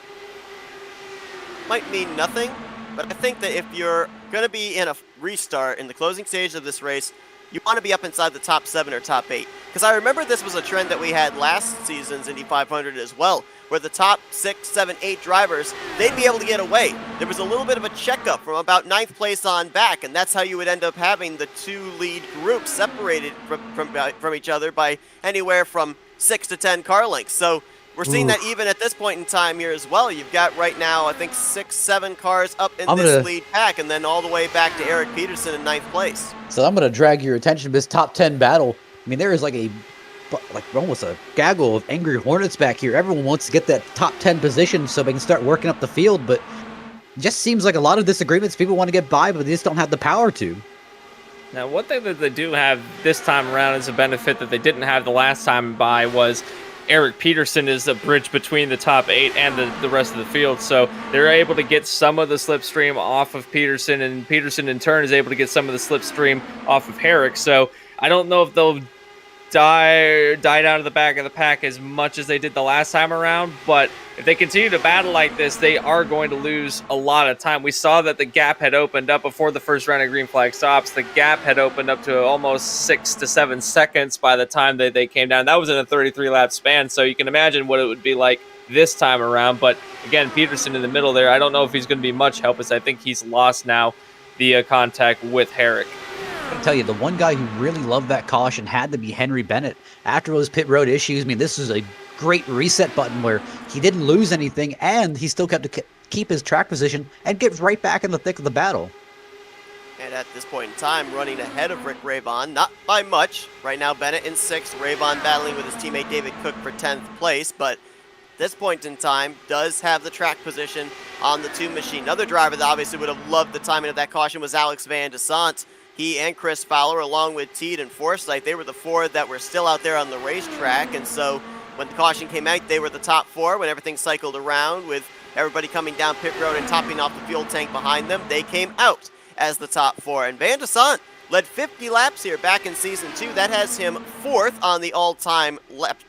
Might mean nothing, but I think that if you're going to be in a restart in the closing stage of this race, you want to be up inside the top 7 or top 8. Because I remember this was a trend that we had last season's Indy 500 as well, where the top 6, 7, 8 drivers, they'd be able to get away. There was a little bit of a checkup from about 9th place on back, and that's how you would end up having the 2 lead groups separated from each other by anywhere from 6 to 10 car lengths. So we're seeing that even at this point in time here as well. You've got right now, I think, 6, 7 cars up in this lead pack, and then all the way back to Eric Peterson in 9th place. So I'm going to drag your attention to this top 10 battle I mean, there is like almost a gaggle of angry hornets back here. Everyone wants to get that top 10 position so they can start working up the field, but it just seems like a lot of disagreements. People want to get by, but they just don't have the power to. Now, one thing that they do have this time around is a benefit that they didn't have the last time by was Eric Peterson is a bridge between the top 8 and the rest of the field. So they're able to get some of the slipstream off of Peterson, and Peterson in turn is able to get some of the slipstream off of Herrick. So I don't know if they'll die down to the back of the pack as much as they did the last time around, but if they continue to battle like this, they are going to lose a lot of time. We saw that the gap had opened up before the first round of green flag stops. The gap had opened up to almost 6 to 7 seconds by the time they came down. That was in a 33 lap span, so you can imagine what it would be like this time around. But again, Peterson in the middle there, I don't know if he's going to be much help, as I think he's lost now the contact with Herrick. I tell you, the one guy who really loved that caution had to be Henry Bennett. After those pit road issues, I mean, this is a great reset button where he didn't lose anything and he still kept to keep his track position and get right back in the thick of the battle. And at this point in time, running ahead of Rick Ravon, not by much. Right now, Bennett in 6th, Ravon battling with his teammate David Cook for 10th place, but this point in time does have the track position on the 2 machine. Another driver that obviously would have loved the timing of that caution was Alex Van de Sant. He and Chris Fowler, along with Teed and Forsythe, they were the 4 that were still out there on the racetrack. And so when the caution came out, they were the top 4. When everything cycled around with everybody coming down pit road and topping off the fuel tank behind them, they came out as the top 4. And Van de Sant led 50 laps here back in Season 2. That has him 4th on the all-time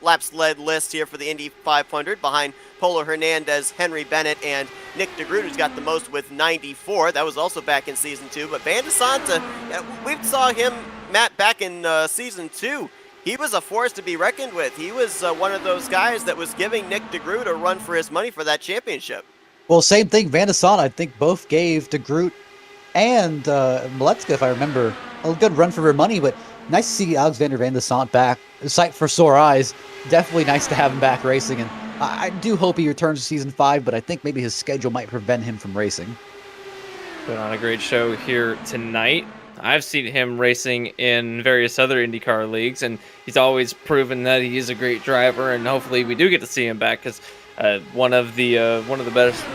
laps led list here for the Indy 500 behind Polo Hernandez, Henry Bennett, and Nick DeGroot, who's got the most with 94. That was also back in Season 2. But Van de Sant, we saw him, Matt, back in Season 2. He was a force to be reckoned with. He was one of those guys that was giving Nick DeGroot a run for his money for that championship. Well, same thing. Van de Sant, I think, both gave DeGroot and Maletzka, if I remember, a good run for their money. But nice to see Alexander Van de Sant back. A sight for sore eyes. Definitely nice to have him back racing. And I do hope he returns to Season 5, but I think maybe his schedule might prevent him from racing. Put on a great show here tonight. I've seen him racing in various other IndyCar leagues, and he's always proven that he is a great driver, and hopefully we do get to see him back, because one of the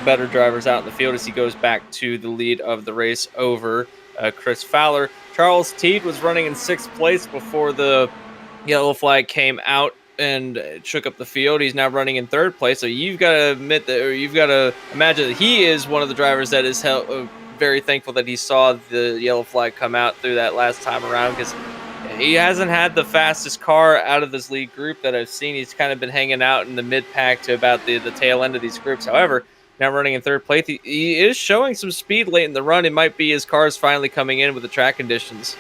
better drivers out in the field as he goes back to the lead of the race over Chris Fowler. Charles Teed was running in 6th place before the yellow flag came out and shook up the field. He's now running in 3rd place, so you've got to admit that, or you've got to imagine that he is one of the drivers that is very thankful that he saw the yellow flag come out through that last time around, because he hasn't had the fastest car out of this lead group that I've seen. He's kind of been hanging out in the mid-pack to about the tail end of these groups. However, now running in 3rd place, he is showing some speed late in the run. It might be his car's finally coming in with the track conditions.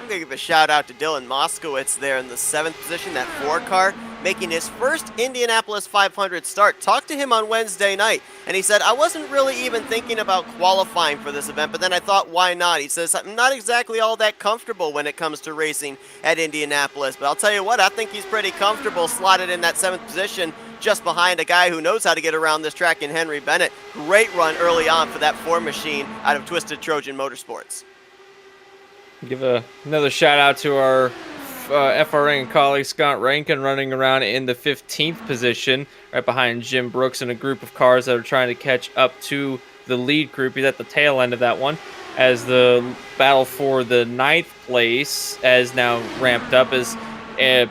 I'm going to give a shout out to Dylan Moskowitz there in the 7th position, that 4 car, making his first Indianapolis 500 start. Talked to him on Wednesday night, and he said, I wasn't really even thinking about qualifying for this event, but then I thought, why not? He says, I'm not exactly all that comfortable when it comes to racing at Indianapolis, but I'll tell you what, I think he's pretty comfortable slotted in that 7th position, just behind a guy who knows how to get around this track in Henry Bennett. Great run early on for that 4 machine out of Twisted Trojan Motorsports. Give another shout out to our FRN colleague Scott Rankin, running around in the 15th position, right behind Jim Brooks and a group of cars that are trying to catch up to the lead group. He's at the tail end of that one, as the battle for the 9th place has now ramped up, as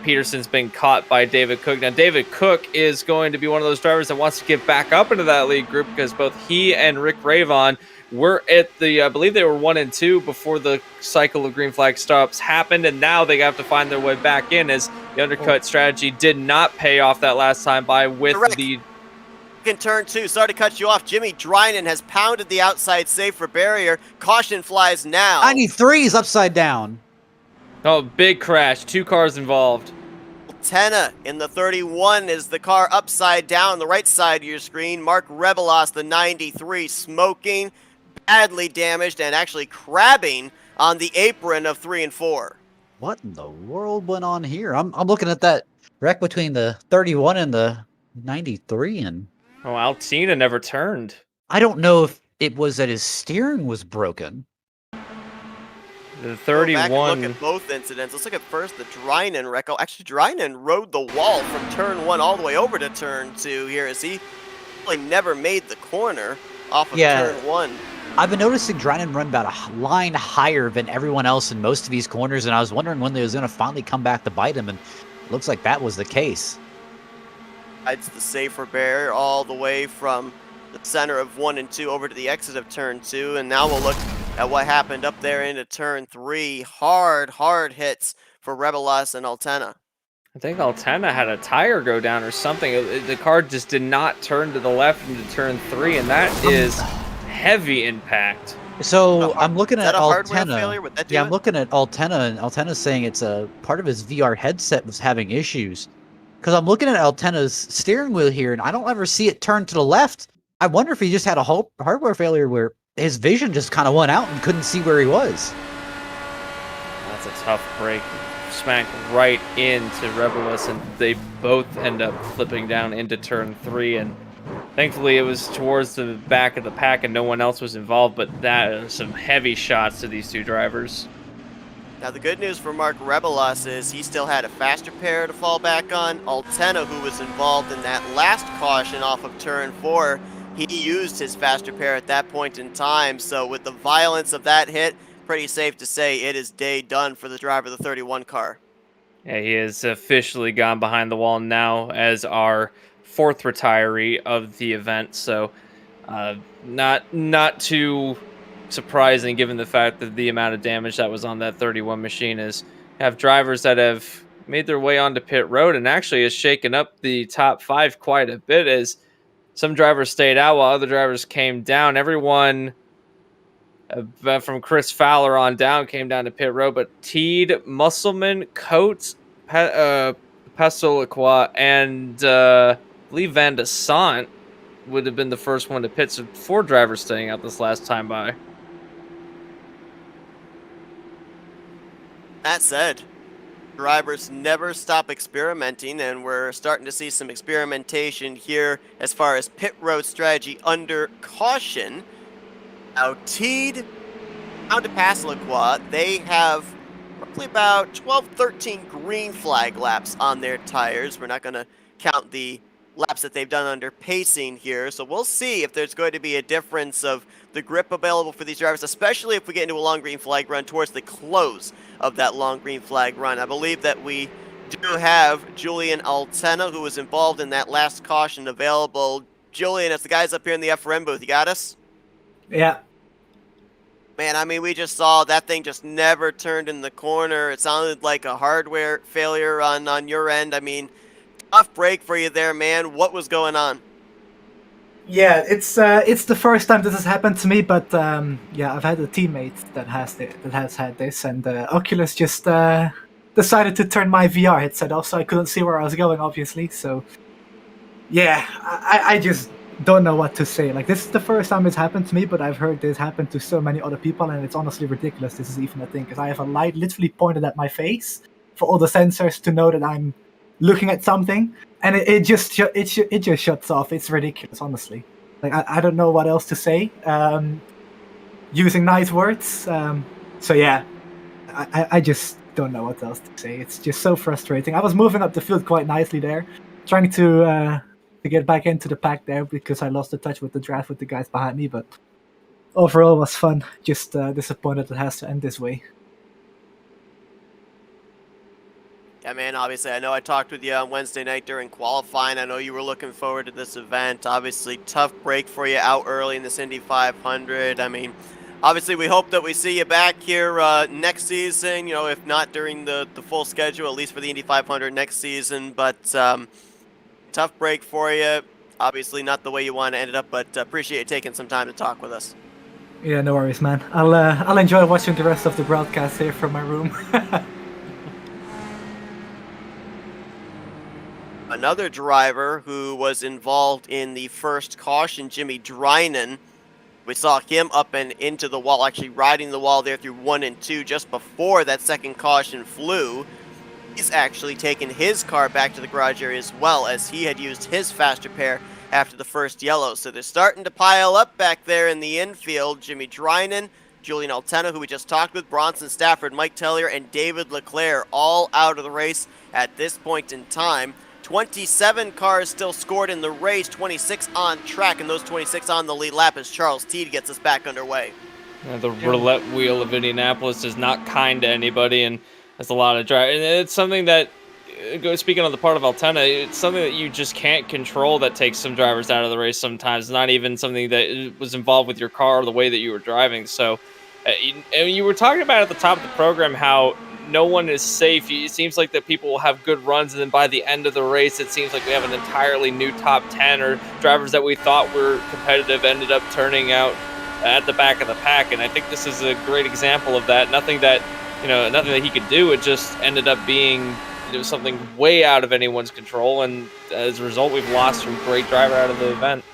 Peterson's been caught by David Cook. Now, David Cook is going to be one of those drivers that wants to get back up into that lead group, because both he and Rick Ravon were at the, I believe they were 1 and 2 before the cycle of green flag stops happened, and now they have to find their way back in, as the undercut strategy did not pay off that last time by with Correct. the... In turn 2, sorry to cut you off, Jimmy Drynan has pounded the outside safer barrier. Caution flies now. 93 is upside down. Oh, big crash. 2 cars involved. Tenna in the 31 is the car upside down on the right side of your screen. Mark Rebelos, the 93, smoking, badly damaged, and actually crabbing on the apron of 3 and 4. What in the world went on here? I'm looking at that wreck between the 31 and the 93, and Oh, Altina never turned. I don't know if it was that his steering was broken. The Go back and look 31. at both incidents. Let's look at first the Drynen wreck. Oh, actually, Drynen rode the wall from turn 1 all the way over to turn 2 here as he really never made the corner off of turn 1. I've been noticing Drynen run about a line higher than everyone else in most of these corners, and I was wondering when they was going to finally come back to bite him, and it looks like that was the case. It's the safer barrier all the way from the center of 1 and 2 over to the exit of turn 2, and now we'll look at what happened up there into turn 3. Hard hits for Rebelas and Altena. I think Altena had a tire go down or something. The car just did not turn to the left into turn 3, and that is heavy impact. So I'm looking at a hardware Altena. failure? Would that do Yeah, I'm it? looking at Altena, and Altena's saying it's a part of his VR headset was having issues. Because I'm looking at Altena's steering wheel here, and I don't ever see it turn to the left. I wonder if he just had a hardware failure where his vision just kind of went out and couldn't see where he was. That's a tough break. Smacked right into Rebelas, and they both end up flipping down into turn 3. And thankfully, it was towards the back of the pack, and no one else was involved. But that is some heavy shots to these two drivers. Now the good news for Mark Rebelas is he still had a faster pair to fall back on. Altena, who was involved in that last caution off of turn 4, he used his faster pair at that point in time. So with the violence of that hit, pretty safe to say it is day done for the driver of the 31 car. Yeah, he has officially gone behind the wall now as our 4th retiree of the event. So not too surprising given the fact that the amount of damage that was on that 31 machine is have drivers that have made their way onto pit road and actually has shaken up the top 5 quite a bit as some drivers stayed out while other drivers came down. Everyone from Chris Fowler on down came down to pit road, but Teed, Musselman, Coates, Pasoliqua, and Lee Van de Sant would have been the first one to pit. So 4 drivers staying out this last time by. That said, drivers never stop experimenting, and we're starting to see some experimentation here as far as pit road strategy under caution. Now, Teed down to Pasoliqua, they have roughly about 12, 13 green flag laps on their tires. We're not going to count the laps that they've done under pacing here, so we'll see if there's going to be a difference of the grip available for these drivers, especially if we get into a long green flag run towards the close of that long green flag run. I believe that we do have Julian Altena, who was involved in that last caution, available. Julian, it's the guys up here in the FRM booth. You got us? Yeah. Man, I mean, we just saw that thing just never turned in the corner. It sounded like a hardware failure on your end. I mean, tough break for you there, man. What was going on? Yeah, it's the first time this has happened to me, but yeah, I've had a teammate that has had this, and Oculus just decided to turn my VR headset off, so I couldn't see where I was going, obviously. So yeah, I just don't know what to say. Like, this is the first time it's happened to me, but I've heard this happen to so many other people, and it's honestly ridiculous. This is even a thing because I have a light literally pointed at my face for all the sensors to know that I'm looking at something, and it just shuts off. It's ridiculous, honestly. Like, I don't know what else to say. Using nice words. So yeah, I just don't know what else to say. It's just so frustrating. I was moving up the field quite nicely there, trying to get back into the pack there because I lost the touch with the draft with the guys behind me. But overall, it was fun. Just disappointed it has to end this way. Yeah, man, obviously, I know I talked with you on Wednesday night during qualifying. I know you were looking forward to this event. Obviously, tough break for you out early in this Indy 500. I mean, obviously, we hope that we see you back here next season, you know, if not during the full schedule, at least for the Indy 500 next season. But tough break for you. Obviously, not the way you want to end it up, but appreciate you taking some time to talk with us. Yeah, no worries, man. I'll enjoy watching the rest of the broadcast here from my room. Another driver who was involved in the first caution, Jimmy Drynen. We saw him up and into the wall, actually riding the wall there through 1 and 2 just before that second caution flew. He's actually taken his car back to the garage area as well, as he had used his faster pair after the first yellow. So they're starting to pile up back there in the infield. Jimmy Drynen Julian Altena, who we just talked with, Bronson Stafford, Mike Tellier, and David Leclerc all out of the race at this point in time. 27 cars still scored in the race, 26 on track, and those 26 on the lead lap as Charles Teed gets us back underway. The roulette wheel of Indianapolis is not kind to anybody, and there's a lot of drive. And it's something that, speaking on the part of Altena, it's something that you just can't control that takes some drivers out of the race sometimes. Not even something that was involved with your car or the way that you were driving. So you were talking about at the top of the program how no one is safe. It seems like that people will have good runs, and then by the end of the race, it seems like we have an entirely new top 10, or drivers that we thought were competitive ended up turning out at the back of the pack. And I think this is a great example of that. Nothing that he could do. It just ended up being something way out of anyone's control, and as a result, we've lost a great driver out of the event.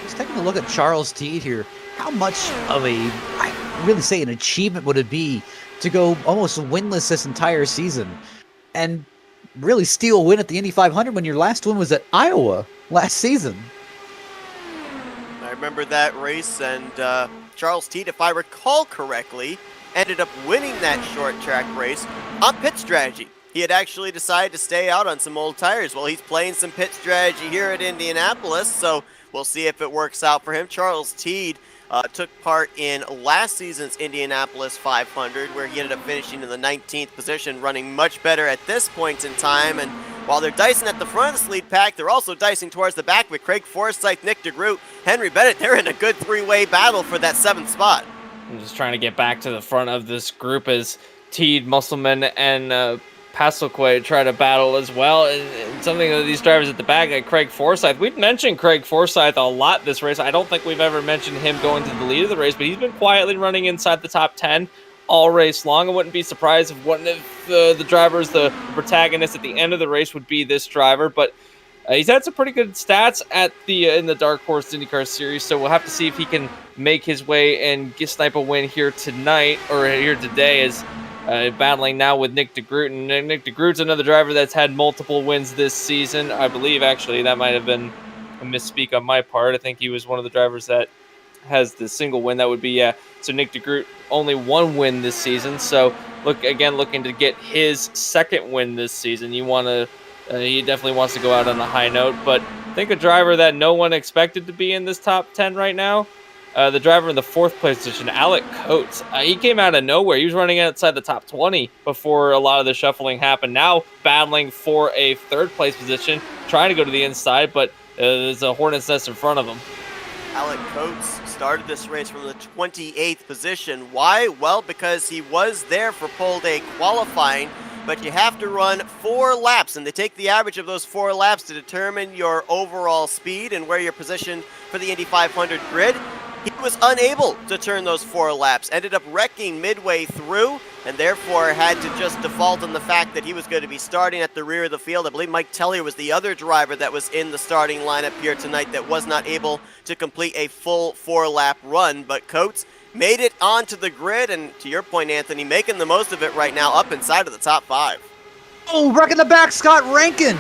Just taking a look at Charles Teed here, how much of I really say an achievement would it be to go almost winless this entire season and really steal a win at the Indy 500 when your last win was at Iowa last season? I remember that race, and Charles Teed, if I recall correctly, ended up winning that short track race on pit strategy. He had actually decided to stay out on some old tires. Well, he's playing some pit strategy here at Indianapolis, so we'll see if it works out for him. Charles Teed took part in last season's Indianapolis 500, where he ended up finishing in the 19th position, running much better at this point in time. And while they're dicing at the front of this lead pack, they're also dicing towards the back with Craig Forsyth, Nick DeGroot, Henry Bennett. They're in a good three-way battle for that 7th spot. I'm just trying to get back to the front of this group as Teed, Musselman, and Pastelquay try to battle as well. And something that these drivers at the back, like Craig Forsyth, we've mentioned Craig Forsyth a lot this race. I don't think we've ever mentioned him going to the lead of the race, but he's been quietly running inside the top 10 all race long. I wouldn't be surprised if one of the drivers, the protagonists at the end of the race, would be this driver. But he's had some pretty good stats at in the Dark Horse IndyCar Series, so we'll have to see if he can make his way and snipe a win here tonight, or here today, as battling now with Nick DeGroot. And Nick DeGroot's another driver that's had multiple wins this season. I believe, actually, that might have been a misspeak on my part. I think he was one of the drivers that has the single win. That would be, so Nick DeGroot only one win this season. So, looking to get his second win this season. He definitely wants to go out on a high note. But I think a driver that no one expected to be in this top 10 right now, the driver in the 4th place position, Alec Coates. He came out of nowhere. He was running outside the top 20 before a lot of the shuffling happened. Now battling for a 3rd place position, trying to go to the inside, but there's a hornet's nest in front of him. Alec Coates started this race from the 28th position. Why? Well, because he was there for pole day qualifying, but you have to run 4 laps, and they take the average of those 4 laps to determine your overall speed and where you're positioned for the Indy 500 grid. He was unable to turn those 4 laps, ended up wrecking midway through, and therefore had to just default on the fact that he was going to be starting at the rear of the field. I believe Mike Tellier was the other driver that was in the starting lineup here tonight that was not able to complete a full 4-lap run, but Coates made it onto the grid, and to your point, Anthony, making the most of it right now, up inside of the top 5. Oh, wrecking the back, Scott Rankin!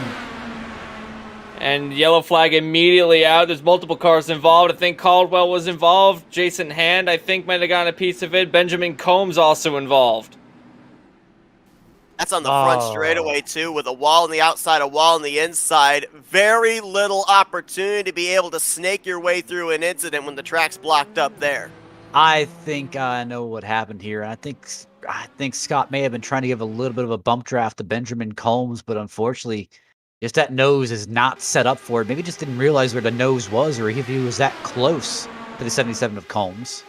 And yellow flag immediately out. There's multiple cars involved. I think Caldwell was involved. Jason Hand, I think, might have gotten a piece of it. Benjamin Combs also involved. That's on the front straightaway, too, with a wall on the outside, a wall on the inside. Very little opportunity to be able to snake your way through an incident when the track's blocked up there. I think I know what happened here. I think Scott may have been trying to give a little bit of a bump draft to Benjamin Combs, but unfortunately, just that nose is not set up for it. Maybe just didn't realize where the nose was, or if he was that close to the 77 of Combs.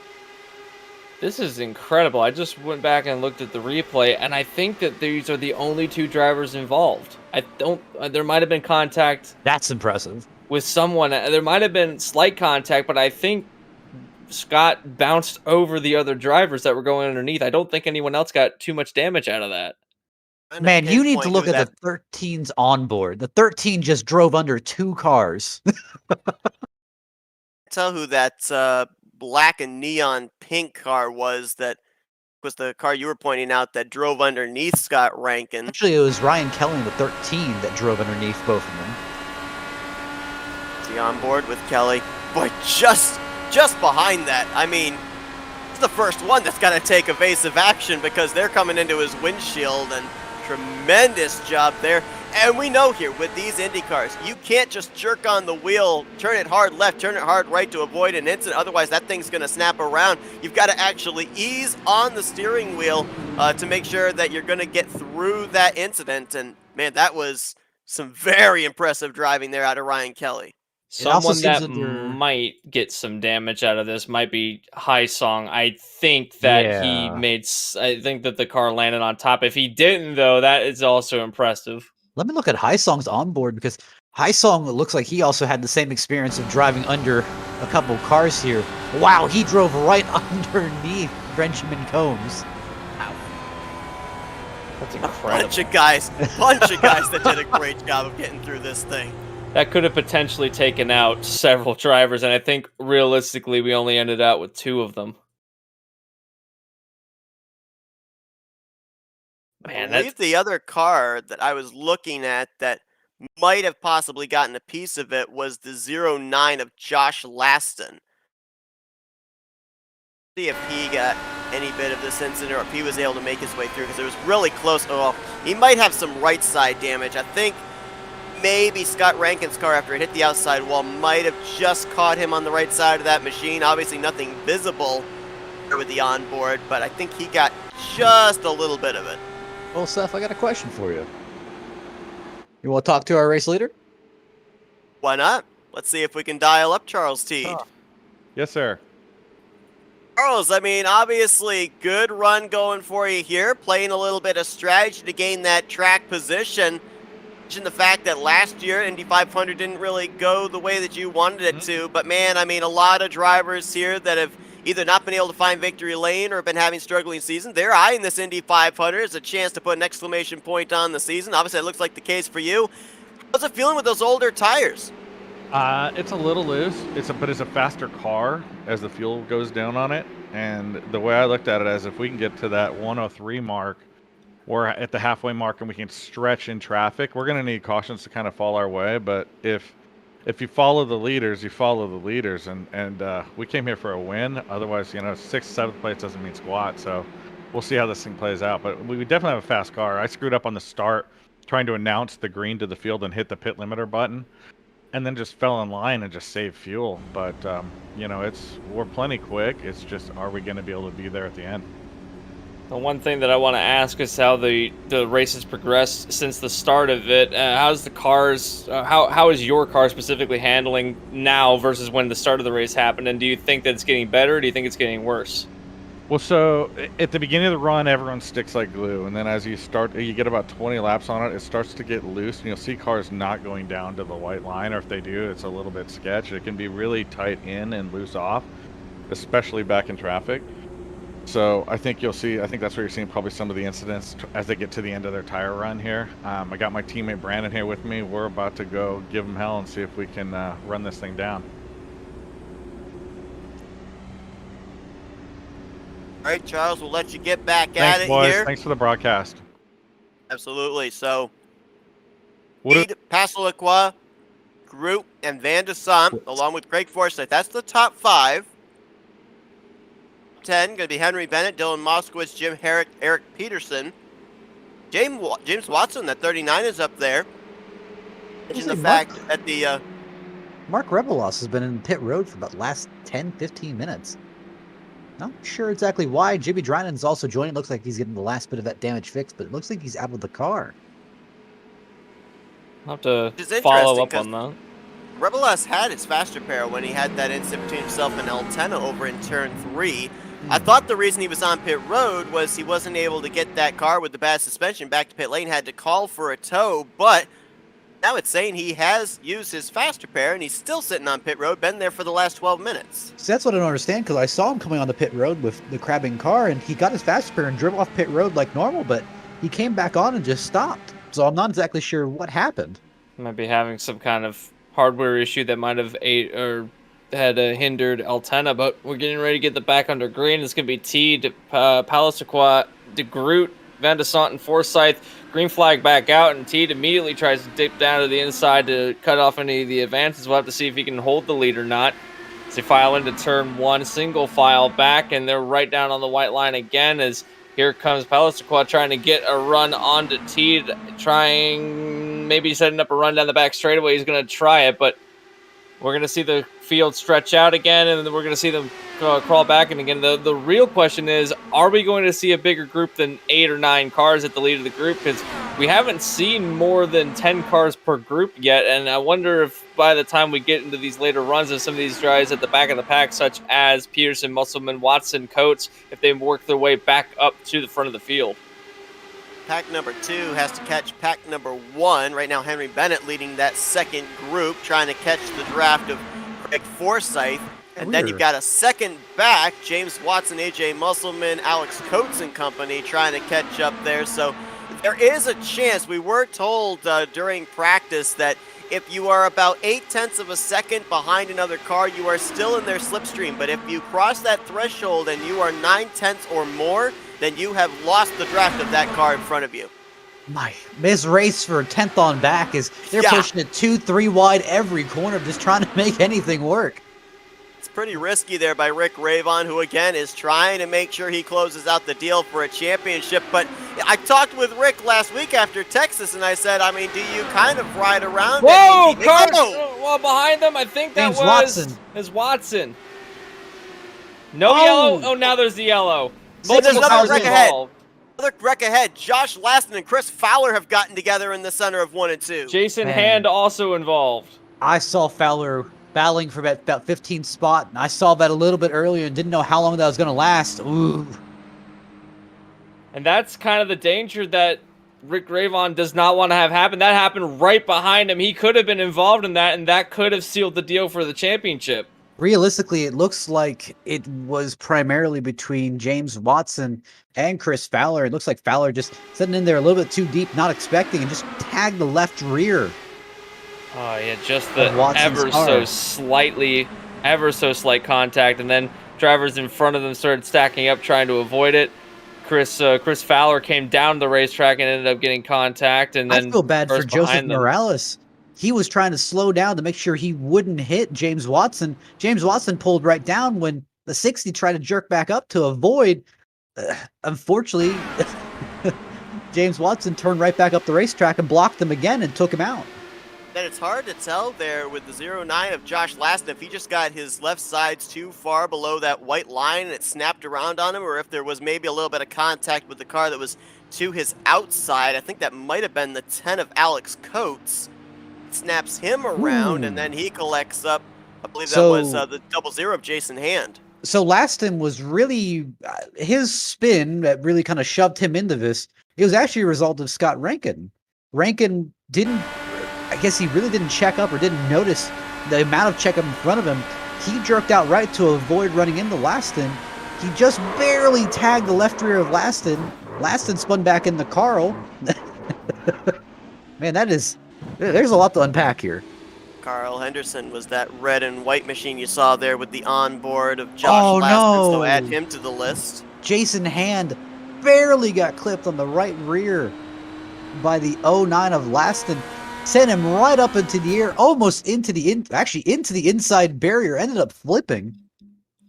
This is incredible. I just went back and looked at the replay, and I think that these are the only 2 drivers involved. There might have been contact. That's impressive. With someone. There might have been slight contact, but I think Scott bounced over the other drivers that were going underneath. I don't think anyone else got too much damage out of that. Man, you need to look at the 13's onboard. The 13 just drove under 2 cars. Tell who that black and neon pink car was. That was the car you were pointing out that drove underneath Scott Rankin. Actually, it was Ryan Kelly in the 13 that drove underneath both of them. Is he on board with Kelly? Boy, just behind that. I mean, It's the first one that's got to take evasive action because they're coming into his windshield, and tremendous job there. And we know here with these Indy cars, you can't just jerk on the wheel, turn it hard left, turn it hard right to avoid an incident. Otherwise, that thing's going to snap around. You've got to actually ease on the steering wheel to make sure that you're going to get through that incident. And man, that was some very impressive driving there out of Ryan Kelly. Someone that might get some damage out of this might be Song. I think that I think that the car landed on top. If he didn't, though, that is also impressive. Let me look at Song's onboard, because Song looks like he also had the same experience of driving under a couple cars here. Wow, he drove right underneath Benjamin Combs. Wow. That's incredible. Bunch of guys that did a great job of getting through this thing. That could have potentially taken out several drivers, and I think realistically we only ended out with 2 of them. Man, I believe the other car that I was looking at that might have possibly gotten a piece of it was the 09 of Josh Laston. See if he got any bit of this incident or if he was able to make his way through, because it was really close. Oh, he might have some right side damage. I think maybe Scott Rankin's car, after it hit the outside wall, might have just caught him on the right side of that machine. Obviously nothing visible with the onboard, but I think he got just a little bit of it. Well, Seth, I got a question for you. You want to talk to our race leader? Why not? Let's see if we can dial up Charles Teed. Yes, sir. Charles, I mean, obviously, good run going for you here, playing a little bit of strategy to gain that track position. The fact that last year Indy 500 didn't really go the way that you wanted it to, but man, I mean, a lot of drivers here that have either not been able to find victory lane or been having struggling seasons, they're eyeing this Indy 500 as a chance to put an exclamation point on the season. Obviously, it looks like the case for you. How's it feeling with those older tires? It's a little loose. But it's a faster car as the fuel goes down on it. And the way I looked at it is, if we can get to that 103 mark, we're at the halfway mark and we can stretch in traffic. We're going to need cautions to kind of fall our way. But if you follow the leaders, you follow the leaders. And we came here for a win. Otherwise, 6th, 7th place doesn't mean squat. So we'll see how this thing plays out. But we definitely have a fast car. I screwed up on the start trying to announce the green to the field and hit the pit limiter button, and then just fell in line and just saved fuel. But we're plenty quick. It's just, are we going to be able to be there at the end? The one thing that I want to ask is how the race has progressed since the start of it. How's the cars? How is your car specifically handling now versus when the start of the race happened? And do you think that it's getting better? Or do you think it's getting worse? Well, so at the beginning of the run, everyone sticks like glue, and then as you get about 20 laps on it, it starts to get loose, and you'll see cars not going down to the white line, or if they do, it's a little bit sketch. It can be really tight in and loose off, especially back in traffic. So I think that's where you're seeing probably some of the incidents as they get to the end of their tire run here. I got my teammate Brandon here with me. We're about to go give him hell and see if we can run this thing down. All right, Charles, we'll let you get back Thanks, at it boys. here. Thanks for the broadcast. Absolutely. So, Teed, Passalacqua, Groot, and Van de Sant, along with Craig Forsyth. That's the top 5. 10 going to be Henry Bennett, Dylan Moskowitz, Jim Herrick, Eric Peterson. James Watson, that 39 is up there. Mention the fact that the Mark Rebelos has been in pit road for about the last 10-15 minutes. Not sure exactly why. Jimmy Drynan's also joining. Looks like he's getting the last bit of that damage fixed, but it looks like he's out of the car. I'll have to follow up on that. Rebelos had his faster pair when he had that incident between himself and Altena over in turn 3. I thought the reason he was on pit road was he wasn't able to get that car with the bad suspension back to pit lane, had to call for a tow, but now it's saying he has used his faster pair and he's still sitting on pit road, been there for the last 12 minutes. So that's what I don't understand, because I saw him coming on the pit road with the crabbing car, and he got his faster pair and drove off pit road like normal, but he came back on and just stopped. So I'm not exactly sure what happened. Might be having some kind of hardware issue that might have hindered Altena, but we're getting ready to get the back under green. It's going to be Teed, Passalacqua, De Groot, Van de Sant, and Forsyth. Green flag back out, and Teed immediately tries to dip down to the inside to cut off any of the advances. We'll have to see if he can hold the lead or not. As they file into turn 1, single file back, and they're right down on the white line again as here comes Palastaquad trying to get a run onto T, maybe setting up a run down the back straightaway. He's going to try it, but we're going to see the field stretch out again, and then we're going to see them crawl back. And again, the real question is, are we going to see a bigger group than 8 or 9 cars at the lead of the group? Because we haven't seen more than 10 cars per group yet, and I wonder if by the time we get into these later runs of some of these guys at the back of the pack, such as Peterson, Musselman, Watson, Coates, if they work their way back up to the front of the field. Pack number 2 has to catch pack number 1. Right now, Henry Bennett leading that second group, trying to catch the draft of Craig Forsyth. And then you've got a second back, James Watson, AJ Musselman, Alex Coates and company trying to catch up there. So there is a chance. We were told during practice that if you are about 0.8 of a second behind another car, you are still in their slipstream. But if you cross that threshold and you are 0.9 or more, then you have lost the draft of that car in front of you. This race for 10th on back is they're pushing it 2-3 wide every corner, just trying to make anything work. It's pretty risky there by Rick Ravon, who again is trying to make sure he closes out the deal for a championship. But I talked with Rick last week after Texas, and I said, I mean, do you kind of ride around? Whoa, Coates! Well, behind them, I think that James was Watson. No yellow. Oh, now there's the yellow. There's another wreck ahead. Another wreck ahead. Josh Laston and Chris Fowler have gotten together in the center of 1 and 2. Jason Hand also involved. I saw Fowler battling for about 15th spot, and I saw that a little bit earlier and didn't know how long that was going to last. Ooh. And that's kind of the danger that Rick Ravon does not want to have happen. That happened right behind him. He could have been involved in that, and that could have sealed the deal for the championship. Realistically, it looks like it was primarily between James Watson and Chris Fowler. It looks like Fowler just sitting in there a little bit too deep, not expecting, and just tagged the left rear. Oh, yeah, just the ever so slight contact, and then drivers in front of them started stacking up trying to avoid it. Chris Fowler came down the racetrack and ended up getting contact, and then I feel bad for Joseph Morales. He was trying to slow down to make sure he wouldn't hit James Watson. James Watson pulled right down when the 60 tried to jerk back up to avoid. Unfortunately, James Watson turned right back up the racetrack and blocked him again and took him out. Then it's hard to tell there with the 0-9 of Josh Laston if he just got his left sides too far below that white line and it snapped around on him, or if there was maybe a little bit of contact with the car that was to his outside. I think that might have been the 10 of Alex Coates. Snaps him around, and then he collects up. I believe that was the 00 of Jason Hand. So Laston was really his spin that really kind of shoved him into this. It was actually a result of Scott Rankin. Rankin didn't, I guess he really didn't check up or didn't notice the amount of checkup in front of him. He jerked out right to avoid running into Laston. He just barely tagged the left rear of Laston. Laston spun back into Carl. Man, there's a lot to unpack here. Carl Henderson was that red and white machine you saw there with the onboard of Josh Laston, so add him to the list. Jason Hand barely got clipped on the right rear by the 09 of Laston. Sent him right up into the air, almost into the inside barrier, ended up flipping.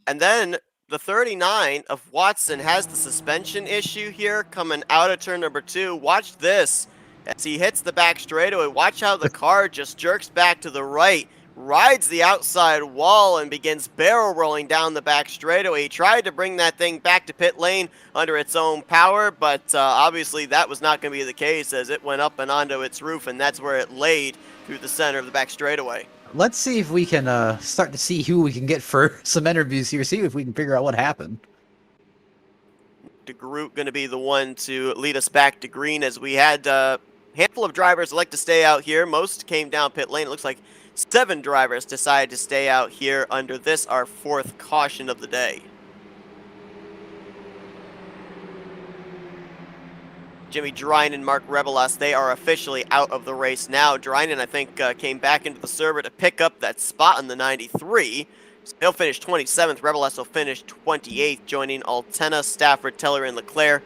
And then the 39 of Watson has the suspension issue here coming out of turn number 2. Watch this. As he hits the back straightaway, watch how the car just jerks back to the right, rides the outside wall, and begins barrel rolling down the back straightaway. He tried to bring that thing back to pit lane under its own power, but obviously that was not going to be the case as it went up and onto its roof, and that's where it laid through the center of the back straightaway. Let's see if we can start to see who we can get for some interviews here, see if we can figure out what happened. DeGroot going to be the one to lead us back to green, as we had handful of drivers like to stay out here. Most came down pit lane. It looks like 7 drivers decided to stay out here under this, our 4th caution of the day. Jimmy Drynan and Mark Rebelas, they are officially out of the race now. Drynan, I think, came back into the server to pick up that spot in the 93. So he'll finish 27th. Rebelas will finish 28th, joining Altena, Stafford, Teller, and Leclerc.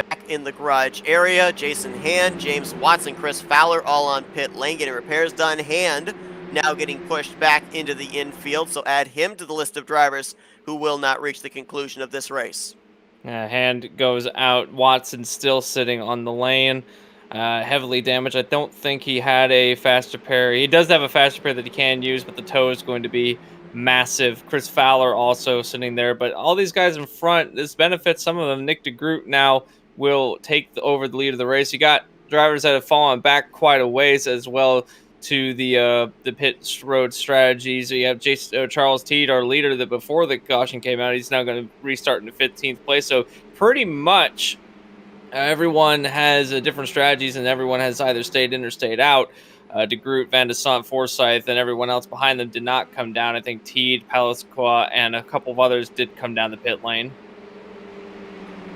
Back in the garage area, Jason Hand, James Watson, Chris Fowler all on pit lane getting repairs done. Hand now getting pushed back into the infield, so add him to the list of drivers who will not reach the conclusion of this race. Hand goes out. Watson still sitting on the lane, heavily damaged. I don't think he had a fast repair. He does have a fast repair that he can use, but the tow is going to be massive. Chris Fowler also sitting there, but all these guys in front, this benefits some of them. Nick DeGroot now will take over the lead of the race. You got drivers that have fallen back quite a ways as well to the pit road strategy. So you have Charles Teed, our leader, that before the caution came out, he's now going to restart into 15th place. So pretty much everyone has different strategies, and everyone has either stayed in or stayed out. DeGroot, Van de Sant, Forsyth, and everyone else behind them did not come down. I think Teed, Palisqua, and a couple of others did come down the pit lane.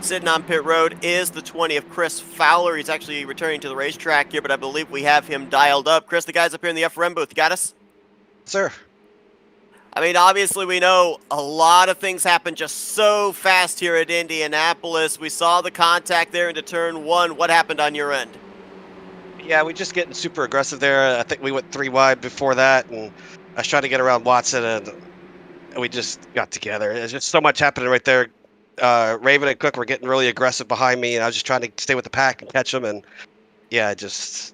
Sitting on pit road is the 20 of Chris Fowler. He's actually returning to the racetrack here, but I believe we have him dialed up. Chris, the guys up here in the FRM booth, you got us? Sir. I mean, obviously we know a lot of things happen just so fast here at Indianapolis. We saw the contact there into turn 1. What happened on your end? Yeah, we just getting super aggressive there. I think we went 3 wide before that, and I was trying to get around Watson, and we just got together. There's just so much happening right there. Raven and Cook were getting really aggressive behind me, and I was just trying to stay with the pack and catch them, and yeah, just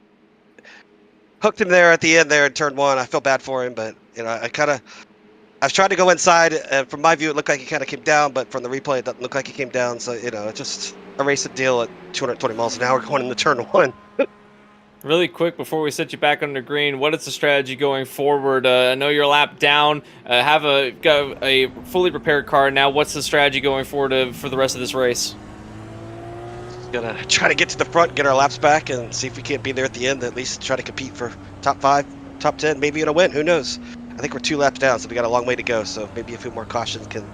hooked him there at the end there in turn 1. I feel bad for him, but you know, I was trying to go inside, and from my view, it looked like he kind of came down, but from the replay, it doesn't look like he came down. So you know, it's just a racing deal at 220 miles an hour going into turn 1. Really quick before we set you back under green, what is the strategy going forward? I know you're a lap down. Got a fully prepared car now. What's the strategy going forward for the rest of this race? Gonna try to get to the front, get our laps back, and see if we can't be there at the end. At least try to compete for top 5, top 10, maybe in a win. Who knows? I think we're 2 laps down, so we got a long way to go. So maybe a few more cautions can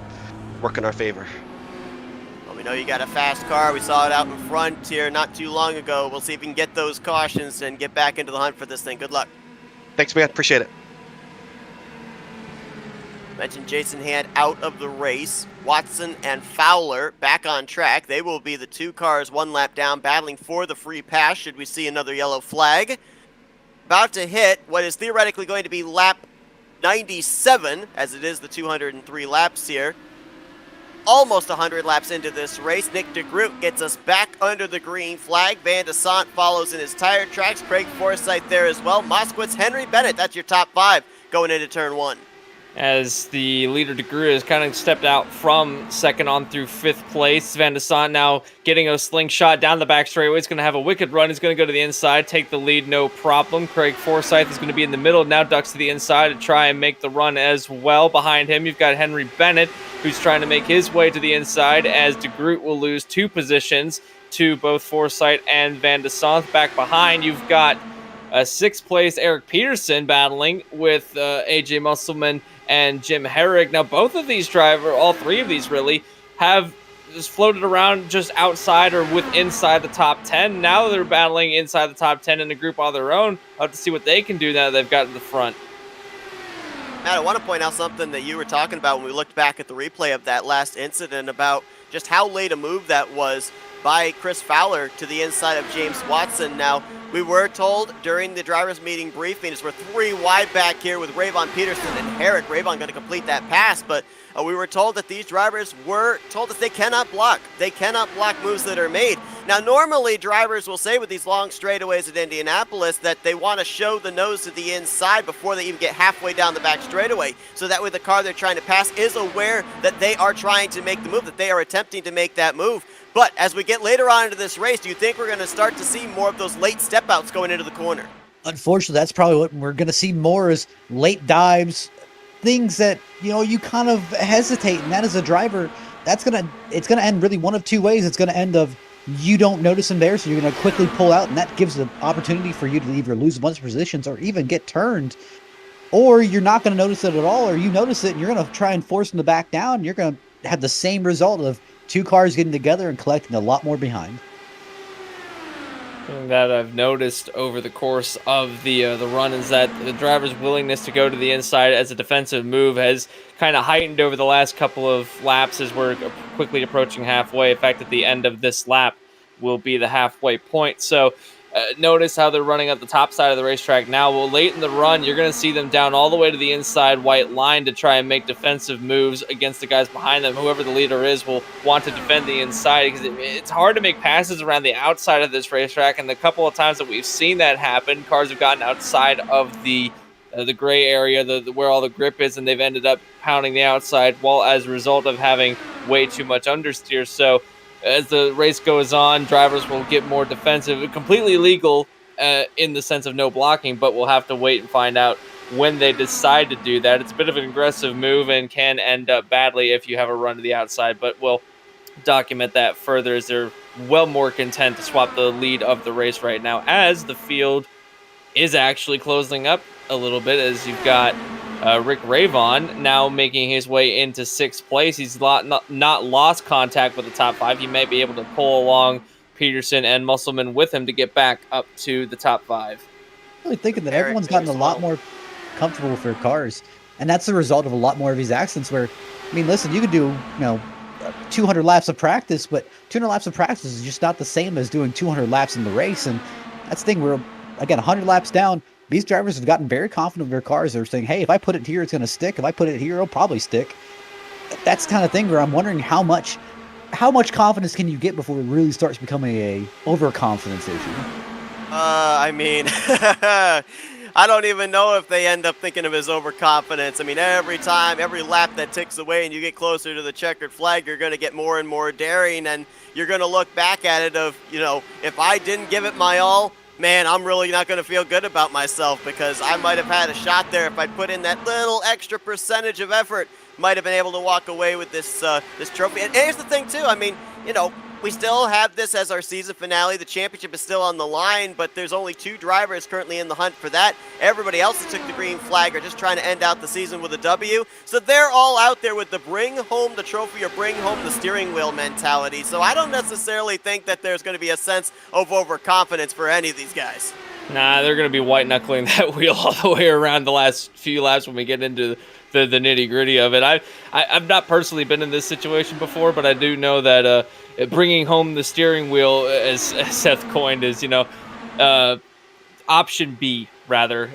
work in our favor. Well, we know you got a fast car. We saw it out in front here not too long ago. We'll see if we can get those cautions and get back into the hunt for this thing. Good luck. Thanks, man. Appreciate it. Mentioned Jason Hand out of the race. Watson and Fowler back on track. They will be the 2 cars 1 lap down, battling for the free pass should we see another yellow flag. About to hit what is theoretically going to be lap 97, as it is the 203 laps here. Almost 100 laps into this race. Nick DeGroot gets us back under the green flag. Van de Sant follows in his tire tracks. Craig Forsyth there as well. Moskowitz, Henry Bennett, that's your top 5 going into turn 1. As the leader DeGroot has kind of stepped out from 2nd on through 5th place. Van de Sant now getting a slingshot down the back straightaway. He's going to have a wicked run. He's going to go to the inside, take the lead, no problem. Craig Forsyth is going to be in the middle, now ducks to the inside to try and make the run as well. Behind him, you've got Henry Bennett, who's trying to make his way to the inside, as DeGroot will lose 2 positions to both Forsyth and Van de Sant. Back behind, you've got 6th place Eric Peterson battling with AJ Musselman and Jim Herrig. Now, both of these drivers, all 3 of these really, have just floated around just outside or inside the top 10. Now they're battling inside the top 10 in a group on their own. I'll have to see what they can do now that they've got to the front. Matt, I want to point out something that you were talking about when we looked back at the replay of that last incident about just how late a move that was by Chris Fowler to the inside of James Watson. Now, we were told during the drivers' meeting briefing, as we're 3 wide back here with Rayvon Peterson and Herrick. Rayvon going to complete that pass, but we were told that these drivers were told that they cannot block. They cannot block moves that are made. Now, normally drivers will say with these long straightaways at Indianapolis that they want to show the nose to the inside before they even get halfway down the back straightaway, so that way the car they're trying to pass is aware that they are trying to make the move, that they are attempting to make that move. But as we get later on into this race, do you think we're going to start to see more of those late step outs going into the corner? Unfortunately, that's probably what we're going to see more, is late dives, things that, you know, you kind of hesitate. And that as a driver, it's going to end really one of 2 ways. It's going to end of you don't notice him there, so you're going to quickly pull out, and that gives the opportunity for you to either lose a bunch of positions or even get turned. Or you're not going to notice it at all, or you notice it and you're going to try and force him to back down. And you're going to have the same result of 2 cars getting together and collecting a lot more behind. Something that I've noticed over the course of the run is that the driver's willingness to go to the inside as a defensive move has kind of heightened over the last couple of laps as we're quickly approaching halfway. In fact, at the end of this lap will be the halfway point. So Notice how they're running up the top side of the racetrack now. Well, late in the run, you're going to see them down all the way to the inside white line to try and make defensive moves against the guys behind them. Whoever the leader is will want to defend the inside because it's hard to make passes around the outside of this racetrack. And the couple of times that we've seen that happen, cars have gotten outside of the gray area, where all the grip is, and they've ended up pounding the outside, while as a result of having way too much understeer. So as the race goes on, drivers will get more defensive. Completely legal in the sense of no blocking, but we'll have to wait and find out when they decide to do that. It's a bit of an aggressive move and can end up badly if you have a run to the outside, but we'll document that further as they're well more content to swap the lead of the race right now, as the field is actually closing up a little bit, as you've got Rick Ravon now making his way into 6th place. He's not lost contact with the top 5. He may be able to pull along Peterson and Musselman with him to get back up to the top 5. Really thinking that Eric everyone's gotten a lot more comfortable with their cars, and that's the result of a lot more of these accidents. Where, I mean, listen, you could do 200 laps of practice, but 200 laps of practice is just not the same as doing 200 laps in the race, and that's the thing. We're again 100 laps down. These drivers have gotten very confident of their cars. They're saying, hey, if I put it here, it's going to stick. If I put it here, it'll probably stick. That's the kind of thing where I'm wondering how much confidence can you get before it really starts becoming a overconfidence issue? I mean, I don't even know if they end up thinking of as overconfidence. I mean, every lap that ticks away and you get closer to the checkered flag, you're going to get more and more daring, and you're going to look back at it of, if I didn't give it my all, man, I'm really not going to feel good about myself, because I might have had a shot there if I put in that little extra percentage of effort. Might have been able to walk away with this trophy. And here's the thing, too. I mean, we still have this as our season finale. The championship is still on the line, but there's only 2 drivers currently in the hunt for that. Everybody else that took the green flag are just trying to end out the season with a W. So they're all out there with the bring home the trophy or bring home the steering wheel mentality. So I don't necessarily think that there's going to be a sense of overconfidence for any of these guys. Nah, they're going to be white-knuckling that wheel all the way around the last few laps when we get into the nitty-gritty of it. I've not personally been in this situation before, but I do know that bringing home the steering wheel, as Seth coined, is, option B, rather.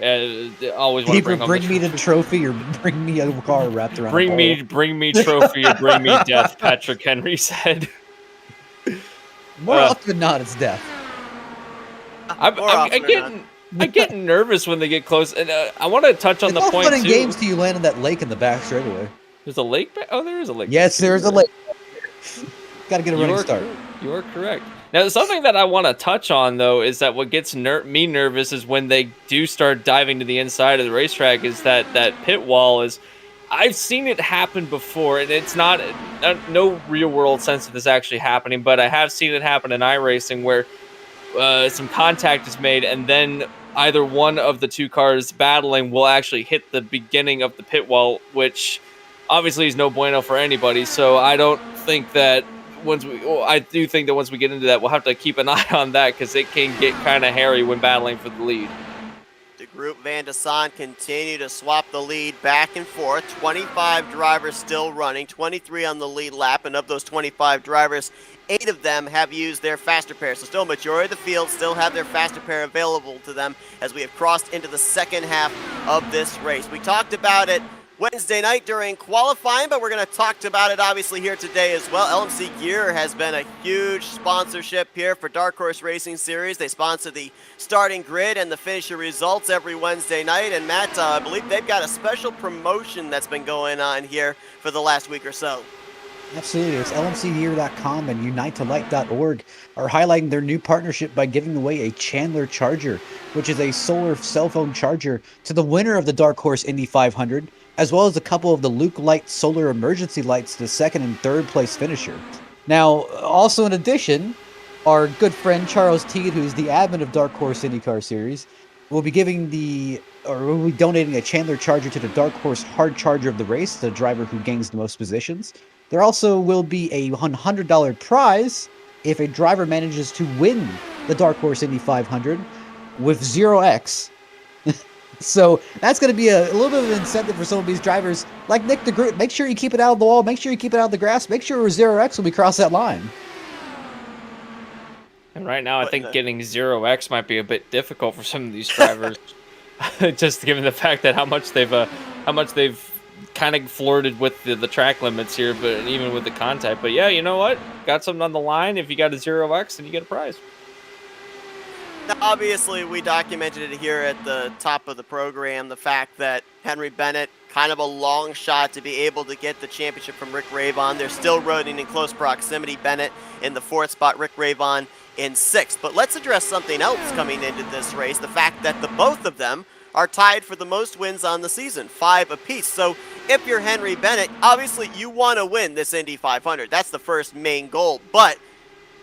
Always want to bring me the trophy or bring me a car wrapped around bring me trophy or bring me death, Patrick Henry said. More often than not, it's death. I'm getting nervous when they get close, and I want to touch on the point fun in too. games till you land in that lake in the back straightaway. There's a lake. Oh, there is a lake. Yes, there's a lake. Got to get a running start. You are correct. Now, something that I want to touch on, though, is that what gets me nervous is when they do start diving to the inside of the racetrack. Is that pit wall is. I've seen it happen before, and it's not no real world sense of this actually happening, but I have seen it happen in iRacing where some contact is made, and then either one of the 2 cars battling will actually hit the beginning of the pit wall, which obviously is no bueno for anybody. So I don't think that I do think that once we get into that, we'll have to keep an eye on that, because it can get kind of hairy when battling for the lead. The Group Van de Son continue to swap the lead back and forth. 25 drivers still running, 23 on the lead lap, and of those 25 drivers, 8 of them have used their faster pair. So still a majority of the field still have their faster pair available to them as we have crossed into the second half of this race. We talked about it Wednesday night during qualifying, but we're going to talk about it obviously here today as well. LMC Gear has been a huge sponsorship here for Dark Horse Racing Series. They sponsor the starting grid and the finisher results every Wednesday night. And Matt, I believe they've got a special promotion that's been going on here for the last week or so. Absolutely. It's lmcgear.com and unitelight.org are highlighting their new partnership by giving away a Chandler Charger, which is a solar cell phone charger, to the winner of the Dark Horse Indy 500, as well as a couple of the Luke Light solar emergency lights to the 2nd and 3rd place finisher. Now, also in addition, our good friend Charles Teague, who's the admin of Dark Horse IndyCar Series, will be donating a Chandler Charger to the Dark Horse Hard Charger of the race, the driver who gains the most positions. There also will be a $100 prize if a driver manages to win the Dark Horse Indy 500 with 0x. So that's going to be a little bit of an incentive for some of these drivers. Like Nick DeGroot, make sure you keep it out of the wall, make sure you keep it out of the grass, make sure we're 0x when we cross that line. And right now, I But think no. getting 0x might be a bit difficult for some of these drivers, just given the fact that how much they've kind of flirted with the track limits here, but even with the contact. But yeah, you know what? Got something on the line. If you got a 0x, then you get a prize. Now, obviously, we documented it here at the top of the program, the fact that Henry Bennett, kind of a long shot to be able to get the championship from Rick Ravon. They're still running in close proximity. Bennett in the 4th spot, Rick Ravon in 6th. But let's address something else coming into this race, the fact that the both of them are tied for the most wins on the season, 5 apiece. So if you're Henry Bennett, obviously you want to win this Indy 500. That's the first main goal. But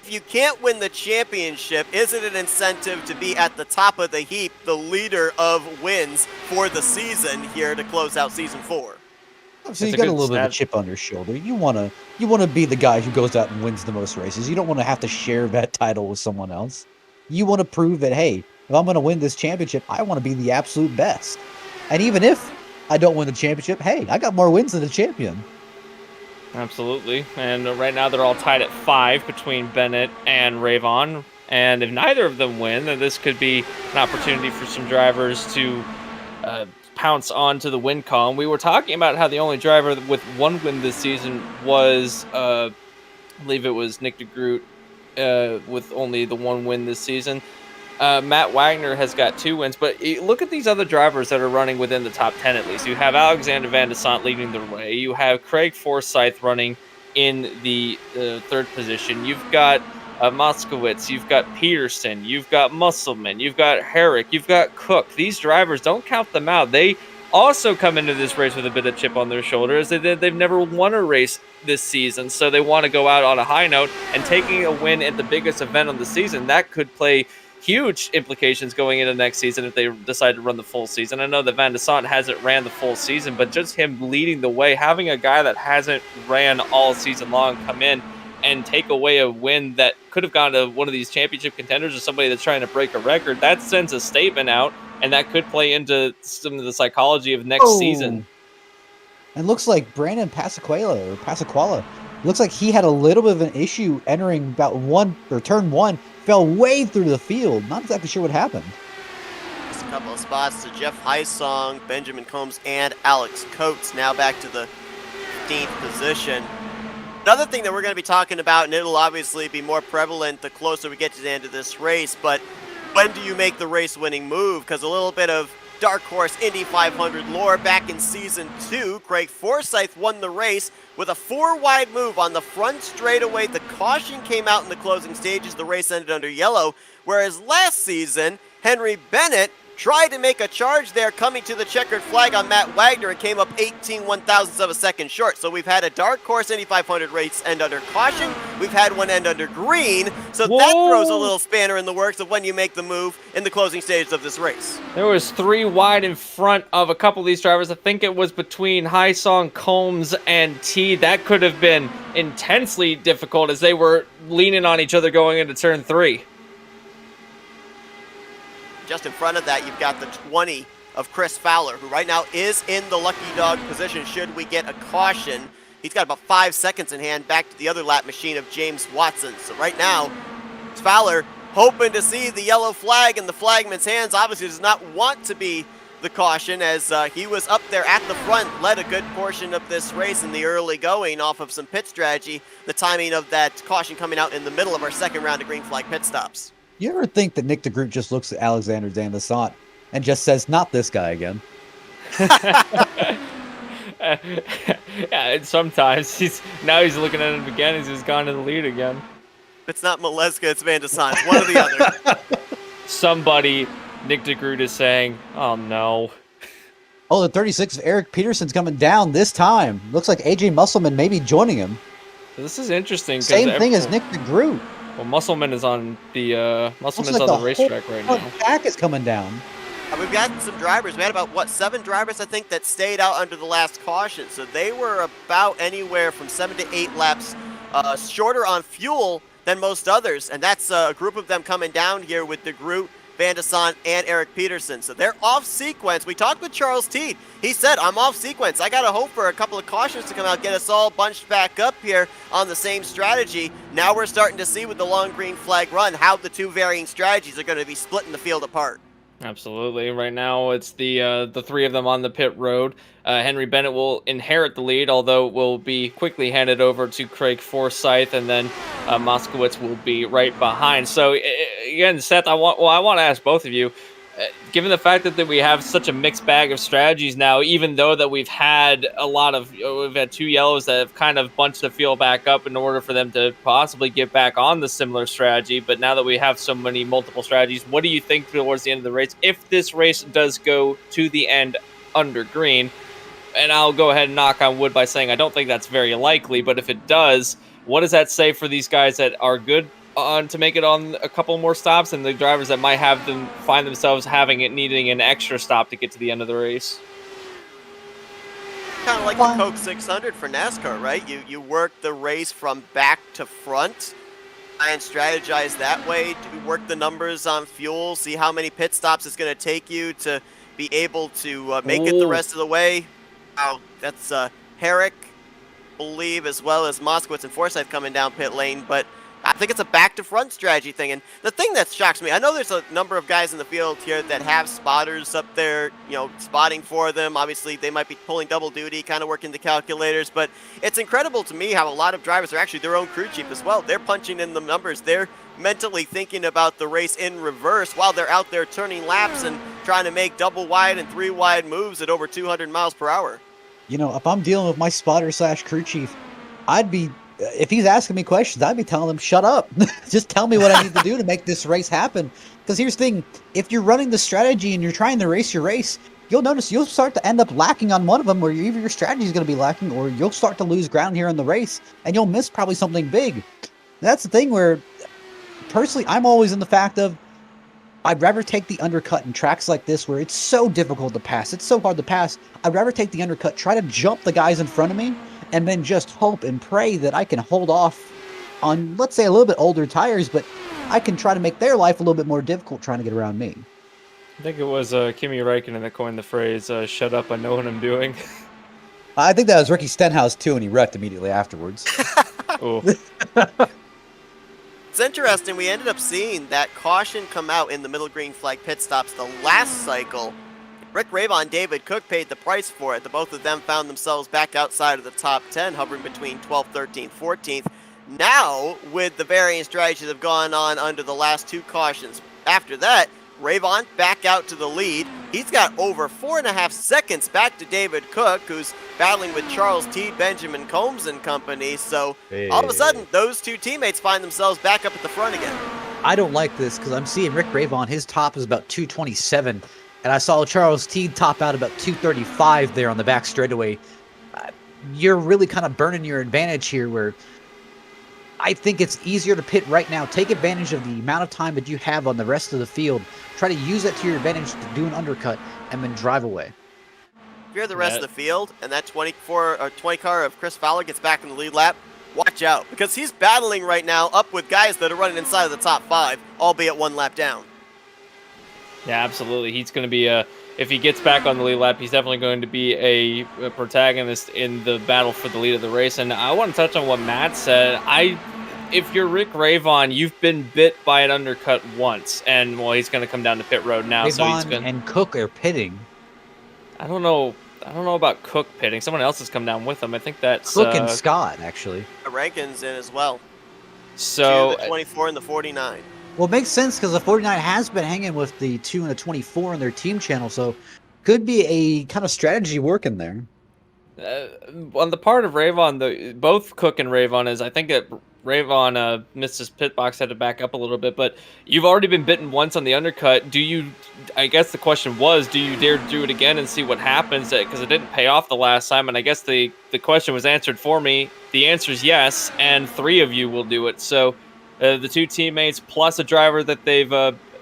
if you can't win the championship, is it an incentive to be at the top of the heap, the leader of wins for the season here to close out season 4? So you got a little bit of a chip on your shoulder. You wanna be the guy who goes out and wins the most races. You don't want to have to share that title with someone else. You want to prove that, hey, if I'm going to win this championship, I want to be the absolute best. And even if I don't win the championship, hey, I got more wins than the champion. Absolutely. And right now they're all tied at 5 between Bennett and Ravon. And if neither of them win, then this could be an opportunity for some drivers to pounce onto the win column. We were talking about how the only driver with 1 win this season was, I believe it was Nick DeGroot with only the 1 win this season. Matt Wagner has got 2 wins, but look at these other drivers that are running within the top 10 at least. You have Alexander Van de Sant leading the way. You have Craig Forsyth running in the 3rd position. You've got Moskowitz. You've got Peterson. You've got Musselman. You've got Herrick. You've got Cook. These drivers, don't count them out. They also come into this race with a bit of chip on their shoulders. They've never won a race this season, so they want to go out on a high note. And taking a win at the biggest event of the season, that could play huge implications going into next season if they decide to run the full season. I know that Van de Sant hasn't ran the full season, but just him leading the way, having a guy that hasn't ran all season long come in and take away a win that could have gone to one of these championship contenders or somebody that's trying to break a record, that sends a statement out, and that could play into some of the psychology of next season. And looks like Brandon Pasquale, looks like he had a little bit of an issue entering about turn 1, fell way through the field. Not exactly sure what happened. Just a couple of spots to Jeff Heisong, Benjamin Combs, and Alex Coates. Now back to the 15th position. Another thing that we're going to be talking about, and it'll obviously be more prevalent the closer we get to the end of this race, but when do you make the race-winning move? Because a little bit of Dark Horse Indy 500 lore. Back in Season 2, Craig Forsyth won the race with a 4-wide move on the front straightaway. The caution came out in the closing stages. The race ended under yellow. Whereas last season, Henry Bennett tried to make a charge there, coming to the checkered flag on Matt Wagner, and came up 18 one-thousandths of a second short. So we've had a Dark Horse Indy 500 race end under caution. We've had one end under green. So that throws a little spanner in the works of when you make the move in the closing stages of this race. There was 3 wide in front of a couple of these drivers. I think it was between Heisong, Combs, and T. That could have been intensely difficult as they were leaning on each other going into turn 3. Just in front of that, you've got the 20 of Chris Fowler, who right now is in the lucky dog position should we get a caution. He's got about 5 seconds in hand back to the other lap machine of James Watson. So right now, Fowler hoping to see the yellow flag in the flagman's hands. Obviously does not want to be the caution, as he was up there at the front, led a good portion of this race in the early going off of some pit strategy. The timing of that caution coming out in the middle of our second round of green flag pit stops. You ever think that Nick DeGroot just looks at Alexander Van de Sant and just says, not this guy again? Yeah, sometimes he's looking at him again. He's just gone to the lead again. If it's not Maleska, it's Van de Sant. It's one or the other. Somebody, Nick DeGroot is saying, oh no. Oh, the 36 of Eric Peterson's coming down this time. Looks like AJ Musselman may be joining him. This is interesting. Same thing as Nick DeGroot. Well, Musselman is on the racetrack right now. The pack is coming down. We've got some drivers. We had about, 7 drivers, I think, that stayed out under the last caution. So they were about anywhere from 7 to 8 laps shorter on fuel than most others. And that's a group of them coming down here with DeGroot, Van de Sant, and Eric Peterson. So they're off sequence. We talked with Charles Teed. He said, I'm off sequence. I got to hope for a couple of cautions to come out, get us all bunched back up here on the same strategy. Now we're starting to see with the long green flag run how the two varying strategies are going to be splitting the field apart. Absolutely. Right now, it's the three of them on the pit road. Henry Bennett will inherit the lead, although it will be quickly handed over to Craig Forsyth, and then Moskowitz will be right behind. So again, Seth, I want to ask both of you, given the fact that we have such a mixed bag of strategies now, even though that we've had two yellows that have kind of bunched the field back up in order for them to possibly get back on the similar strategy. But now that we have so many multiple strategies, what do you think towards the end of the race, if this race does go to the end under green? And I'll go ahead and knock on wood by saying I don't think that's very likely, but if it does, what does that say for these guys that are good on to make it on a couple more stops, and the drivers that might have them find themselves needing an extra stop to get to the end of the race? Kind of like the Coke 600 for NASCAR, right? You work the race from back to front and strategize that way. To work the numbers on fuel, see how many pit stops it's going to take you to be able to make it the rest of the way. Wow, that's Herrick, believe, as well as Moskowitz and Forsyth coming down pit lane, but I think it's a back-to-front strategy thing. And the thing that shocks me, I know there's a number of guys in the field here that have spotters up there, spotting for them. Obviously, they might be pulling double duty, kind of working the calculators. But it's incredible to me how a lot of drivers are actually their own crew chief as well. They're punching in the numbers. They're mentally thinking about the race in reverse while they're out there turning laps and trying to make double wide and three wide moves at over 200 miles per hour. If I'm dealing with my spotter / crew chief, if he's asking me questions, I'd be telling him, shut up. Just tell me what I need to do to make this race happen. Because here's the thing, if you're running the strategy and you're trying to race your race, you'll notice you'll start to end up lacking on one of them, or either your strategy is going to be lacking, or you'll start to lose ground here in the race, and you'll miss probably something big. That's the thing where, personally, I'm always in the fact of, I'd rather take the undercut in tracks like this where it's so difficult to pass. It's so hard to pass. I'd rather take the undercut, try to jump the guys in front of me, and then just hope and pray that I can hold off on, let's say, a little bit older tires, but I can try to make their life a little bit more difficult trying to get around me. I think it was Kimi Räikkönen that coined the phrase, shut up, I know what I'm doing. I think that was Ricky Stenhouse, too, and he wrecked immediately afterwards. It's interesting, we ended up seeing that caution come out in the middle green flag pit stops the last cycle. Rick Ravon and David Cook paid the price for it. The both of them found themselves back outside of the top 10, hovering between 12th, 13th, 14th. Now, with the varying strategies that have gone on under the last two cautions, after that, Ravon back out to the lead. He's got over 4.5 seconds back to David Cook, who's battling with Charles Teed, Benjamin Combs and company. So all of a sudden, those two teammates find themselves back up at the front again. I don't like this because I'm seeing Rick Ravon, his top is about 227, and I saw Charles Teed top out about 235 there on the back straightaway. You're really kind of burning your advantage here, where I think it's easier to pit right now. Take advantage of the amount of time that you have on the rest of the field. Try to use that to your advantage to do an undercut and then drive away. If you're the rest of the field and that 20 car of Chris Fowler gets back in the lead lap, watch out, because he's battling right now up with guys that are running inside of the top 5, albeit one lap down. Yeah, absolutely. He's going to be if he gets back on the lead lap, he's definitely going to be a protagonist in the battle for the lead of the race. And I want to touch on what Matt said. If you're Rick Ravon, you've been bit by an undercut once, and he's going to come down to pit road now. Ravon so he's going and Cook are pitting. I don't know about Cook pitting. Someone else has come down with him. I think that's Cook and Scott, actually. Rankin's in as well. So the 24 and the 49. Well, it makes sense because the 49 has been hanging with the 2 and the 24 in their team channel, so could be a kind of strategy working there. On the part of Ravon, both Cook and Ravon is, I think that Ravon missed his pit box, had to back up a little bit, but you've already been bitten once on the undercut. I guess the question was, do you dare do it again and see what happens? Because it didn't pay off the last time, and I guess the question was answered for me. The answer is yes, and 3 of you will do it. So the 2 teammates plus a driver that they've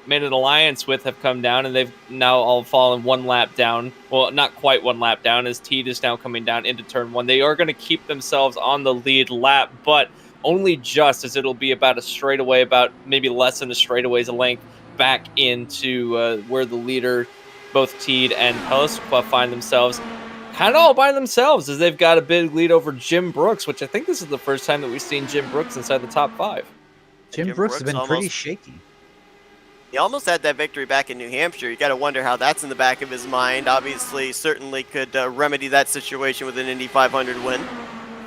made an alliance with have come down, and they've now all fallen 1 lap down. Well, not quite 1 lap down, as Teed is now coming down into turn 1. They are going to keep themselves on the lead lap, but only just, as it'll be about a straightaway, about maybe less than a straightaway's length back into where the leader, both Teed and Pelisqua, find themselves kind of all by themselves, as they've got a big lead over Jim Brooks, which I think this is the first time that we've seen Jim Brooks inside the top 5. Jim Brooks has been pretty shaky. He almost had that victory back in New Hampshire. You got to wonder how that's in the back of his mind. Obviously, certainly could remedy that situation with an Indy 500 win.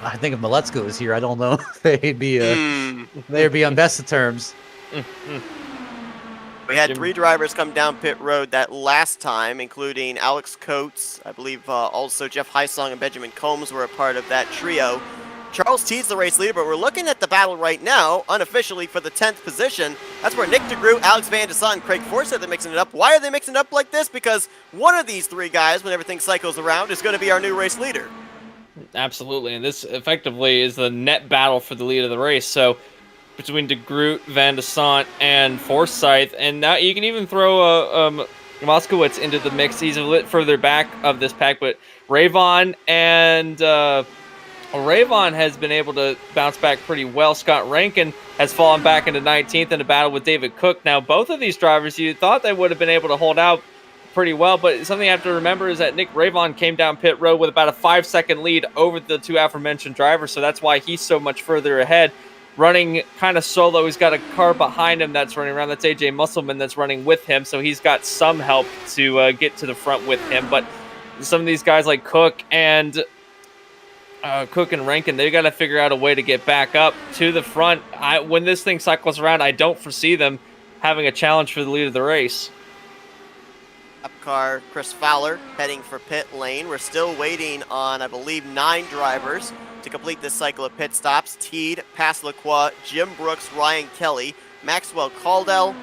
I think if Maletzko was here, I don't know if they'd be they'd be on best of terms. We had 3 drivers come down pit road that last time, including Alex Coates. I believe also Jeff Heisong and Benjamin Combs were a part of that trio. Charles Teed's the race leader, but we're looking at the battle right now, unofficially, for the 10th position. That's where Nick DeGroot, Alex Van de Sande, and Craig Forsyth are mixing it up. Why are they mixing it up like this? Because one of these 3 guys, when everything cycles around, is going to be our new race leader. Absolutely, and this effectively is the net battle for the lead of the race. So between DeGroot, Van de Sande, and Forsyth, and now you can even throw Moskowitz into the mix. He's a little further back of this pack, but Rayvon has been able to bounce back pretty well. Scott Rankin has fallen back into 19th in a battle with David Cook. Now, both of these drivers, you thought they would have been able to hold out pretty well, but something you have to remember is that Nick Rayvon came down pit road with about a 5-second lead over the 2 aforementioned drivers, so that's why he's so much further ahead. Running kind of solo, he's got a car behind him that's running around. That's AJ Musselman that's running with him, so he's got some help to get to the front with him. But some of these guys like Cook and Rankin, they got to figure out a way to get back up to the front. When this thing cycles around, I don't foresee them having a challenge for the lead of the race. Up car Chris Fowler heading for pit lane. We're still waiting on, I believe, 9 drivers to complete this cycle of pit stops. Teed, Passlaqua, Jim Brooks, Ryan Kelly, Caldwell,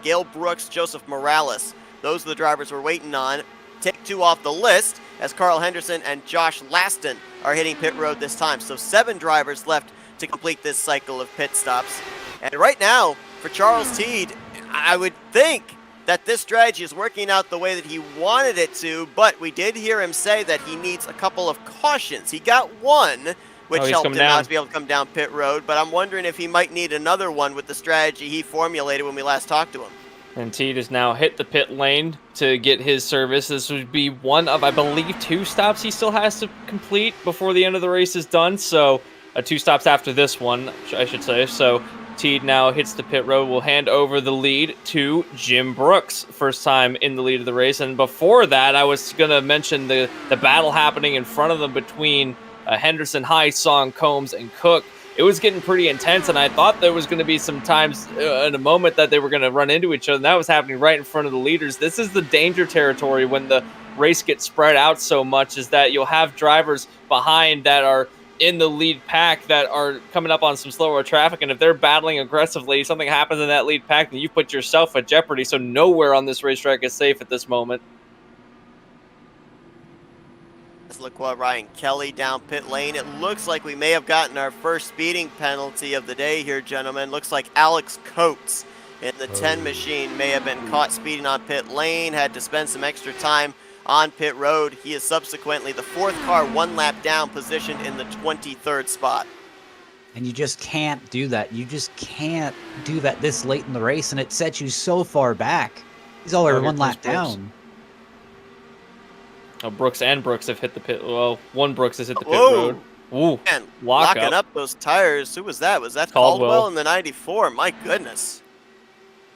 Gail Brooks, Joseph Morales. Those are the drivers we're waiting on. Take 2 off the list, as Carl Henderson and Josh Laston are hitting pit road this time. So 7 drivers left to complete this cycle of pit stops. And right now, for Charles Teed, I would think that this strategy is working out the way that he wanted it to, but we did hear him say that he needs a couple of cautions. He got one, which helped him out to be able to come down pit road, but I'm wondering if he might need another one with the strategy he formulated when we last talked to him. And Teed has now hit the pit lane to get his service. This would be one of, I believe, 2 stops he still has to complete before the end of the race is done. So 2 stops after this one, I should say. So Teed now hits the pit road. Will hand over the lead to Jim Brooks, first time in the lead of the race. And before that, I was going to mention the battle happening in front of them between Henderson, Heisong, Combs, and Cook. It was getting pretty intense, and I thought there was going to be some times in a moment that they were going to run into each other, and that was happening right in front of the leaders. This is the danger territory when the race gets spread out so much, is that you'll have drivers behind that are in the lead pack that are coming up on some slower traffic, and if they're battling aggressively, something happens in that lead pack, then you put yourself at jeopardy. So nowhere on this racetrack is safe at this moment. Look what Ryan Kelly down pit lane. It looks like we may have gotten our first speeding penalty of the day here, gentlemen. Looks like Alex Coates in the 10 machine may have been caught speeding on pit lane, had to spend some extra time on pit road. He is subsequently the 4th car, 1 lap down, positioned in the 23rd spot. And you just can't do that. You just can't do that this late in the race, and it sets you so far back. He's already 1 lap down. Oh, Brooks have hit the pit. Well, one Brooks has hit the pit road. Ooh, man, locking up those tires. Who was that? Was that Caldwell in the 94? My goodness.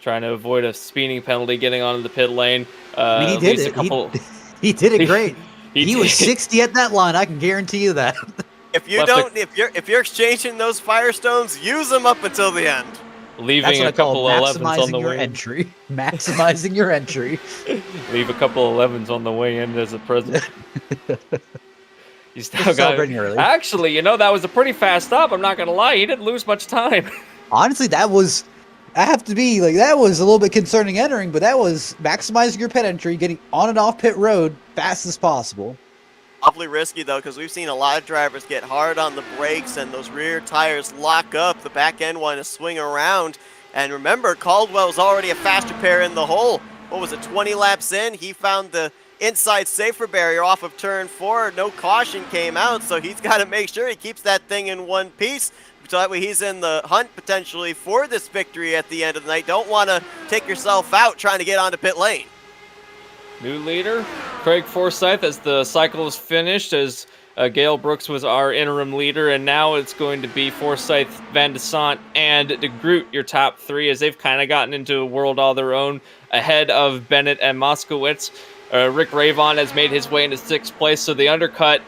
Trying to avoid a speeding penalty, getting onto the pit lane. I mean, he did it. He did it great. He was 60 at that line. I can guarantee you that. If you're exchanging those Firestones, use them up until the end. Leaving a couple of 11s on the way. Maximizing your entry. Leave a couple of 11s on the way in as a present. You still got it. Early. Actually, that was a pretty fast stop. I'm not going to lie. He didn't lose much time. Honestly, that was a little bit concerning entering, but that was maximizing your pit entry, getting on and off pit road fast as possible. Awfully risky, though, because we've seen a lot of drivers get hard on the brakes and those rear tires lock up. The back end want to swing around. And remember, Caldwell's already a faster pair in the hole. What was it, 20 laps in? He found the inside safer barrier off of turn 4. No caution came out, so he's got to make sure he keeps that thing in one piece. So that way he's in the hunt potentially for this victory at the end of the night. Don't want to take yourself out trying to get onto pit lane. New leader, Craig Forsyth, as the cycle is finished, as Gale Brooks was our interim leader, and now it's going to be Forsyth, Van de Sant, and De Groot, your top 3, as they've kind of gotten into a world all their own, ahead of Bennett and Moskowitz. Rick Ravon has made his way into 6th place, so the undercut,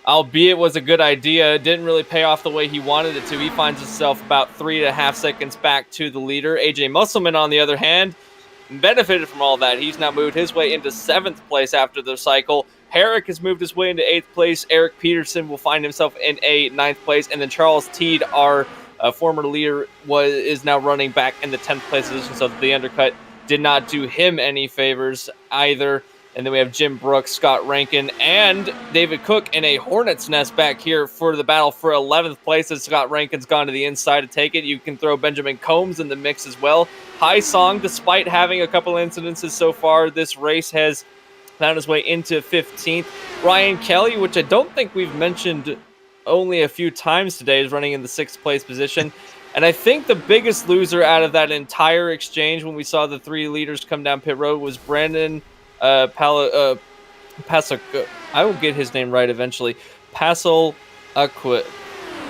albeit was a good idea, didn't really pay off the way he wanted it to. He finds himself about 3.5 seconds back to the leader. AJ Musselman, on the other hand, benefited from all that. He's now moved his way into 7th place after the cycle. Herrick has moved his way into 8th place. Eric Peterson will find himself in a 9th place. And then Charles Teed, our former leader, is now running back in the 10th place position. So the undercut did not do him any favors either. And then we have Jim Brooks, Scott Rankin, and David Cook in a hornet's nest back here for the battle for 11th place, as Scott Rankin's gone to the inside to take it. You can throw Benjamin Combs in the mix as well. High Song, despite having a couple incidences so far, this race has found his way into 15th. Ryan Kelly, which I don't think we've mentioned only a few times today, is running in the 6th place position. And I think the biggest loser out of that entire exchange when we saw the 3 leaders come down pit road was Brandon I will get his name right eventually. Pascal Acquit.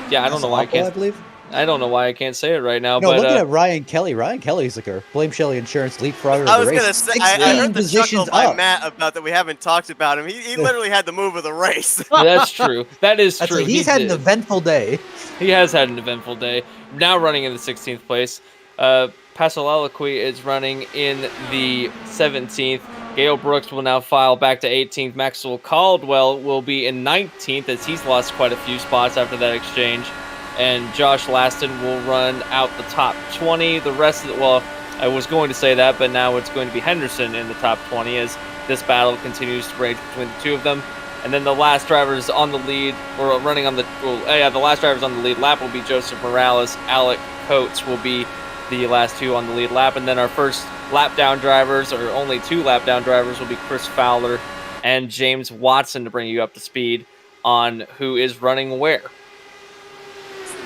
Yeah, I don't know why I can't. I don't know why I can't say it right now. No, but looking at Ryan Kelly. Ryan Kelly's like a Blame Shelly Insurance leapfrogger. I of was the race. going to say, I heard the chuckle by up. Matt about that we haven't talked about him. He literally had the move of the race. That's true. That is true. He's had an eventful day. He has had an eventful day. Now running in the 16th place. Pascal Aliqui is running in the 17th. Gale Brooks will now file back to 18th. Maxwell Caldwell will be in 19th, as he's lost quite a few spots after that exchange. And Josh Laston will run out the top 20. The rest of the, well, I was going to say that, but now it's going to be Henderson in the top 20 as this battle continues to rage between the two of them. And then the last drivers on the lead, or running on the, the last drivers on the lead lap will be Joseph Morales. Alec Coates will be the last 2 on the lead lap. And then our first lap down drivers, or only 2 lap down drivers, will be Chris Fowler and James Watson to bring you up to speed on who is running where.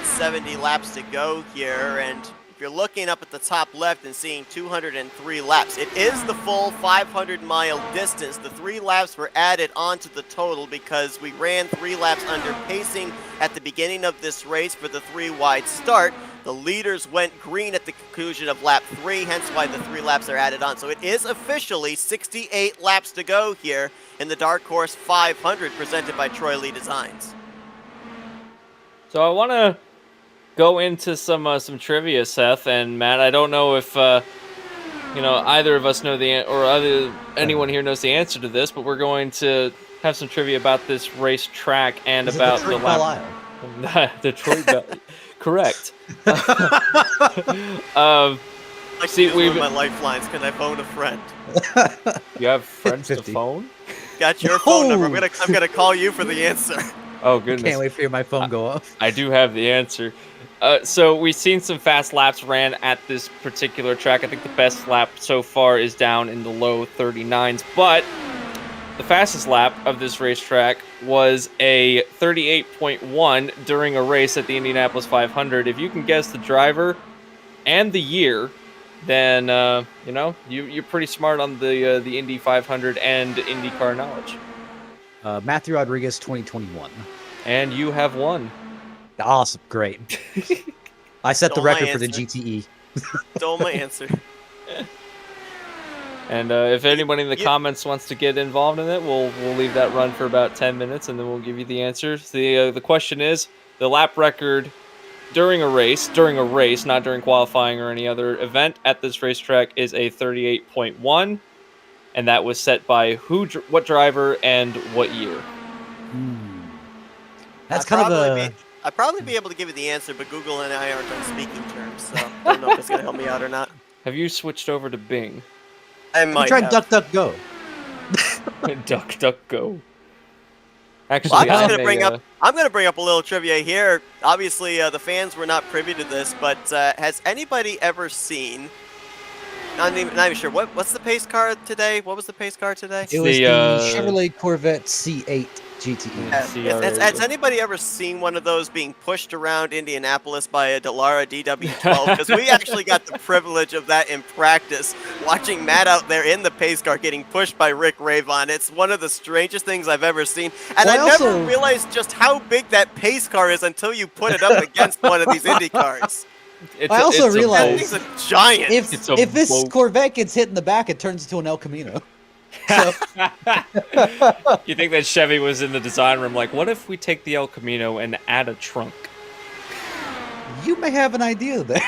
70 laps to go here, and if you're looking up at the top left and seeing 203 laps, it is the full 500-mile distance. The 3 laps were added onto the total because we ran 3 laps under pacing at the beginning of this race for the 3-wide start. The leaders went green at the conclusion of lap 3, hence why the 3 laps are added on. So it is officially 68 laps to go here in the Dark Horse 500 presented by Troy Lee Designs. So I want to go into some trivia, Seth and Matt. I don't know if either of us know anyone here knows the answer to this, but we're going to have some trivia about this racetrack and about the lap. Detroit Bell. Correct. See, my lifelines. Can I phone a friend? You have friends to phone? Got your phone number. I'm gonna call you for the answer. Oh goodness! Can't wait for my phone go off. I do have the answer. So we've seen some fast laps ran at this particular track. I think the best lap so far is down in the low 39s, but the fastest lap of this racetrack was a 38.1 during a race at the Indianapolis 500. If you can guess the driver and the year, then you're pretty smart on the Indy 500 and IndyCar knowledge. Matthew Rodriguez, 2021. And you have won. Awesome, great. I set the record for the GTE. Stole my answer. And if anybody in the comments wants to get involved in it, we'll leave that run for about 10 minutes, and then we'll give you the answers. The question is, the lap record during a race, not during qualifying or any other event at this racetrack, is a 38.1, and that was set by what driver, and what year. That's kind of I'd probably be able to give you the answer, but Google and I aren't on speaking terms, so I don't know if it's going to help me out or not. Have you switched over to Bing? I might tried have. DuckDuckGo. DuckDuckGo. Actually, well, I'm going to bring up a little trivia here. Obviously, the fans were not privy to this, but has anybody ever seen not even sure. What's the pace car today? What was the pace car today? It was the, the Chevrolet Corvette C8 GTE. Has anybody ever seen one of those being pushed around Indianapolis by a Dallara DW12? Because we actually got the privilege of that in practice, watching Matt out there in the pace car getting pushed by Rick Ravon. It's one of the strangest things I've ever seen. And Well, I I never also- realized just how big that pace car is until you put it up against one of these Indy cars. I also That realized- thing's a giant. It's a If this boat. Corvette gets hit in the back, it turns into an El Camino. So, You think that Chevy was in the design room like, what if we take the El Camino and add a trunk? you may have an idea there.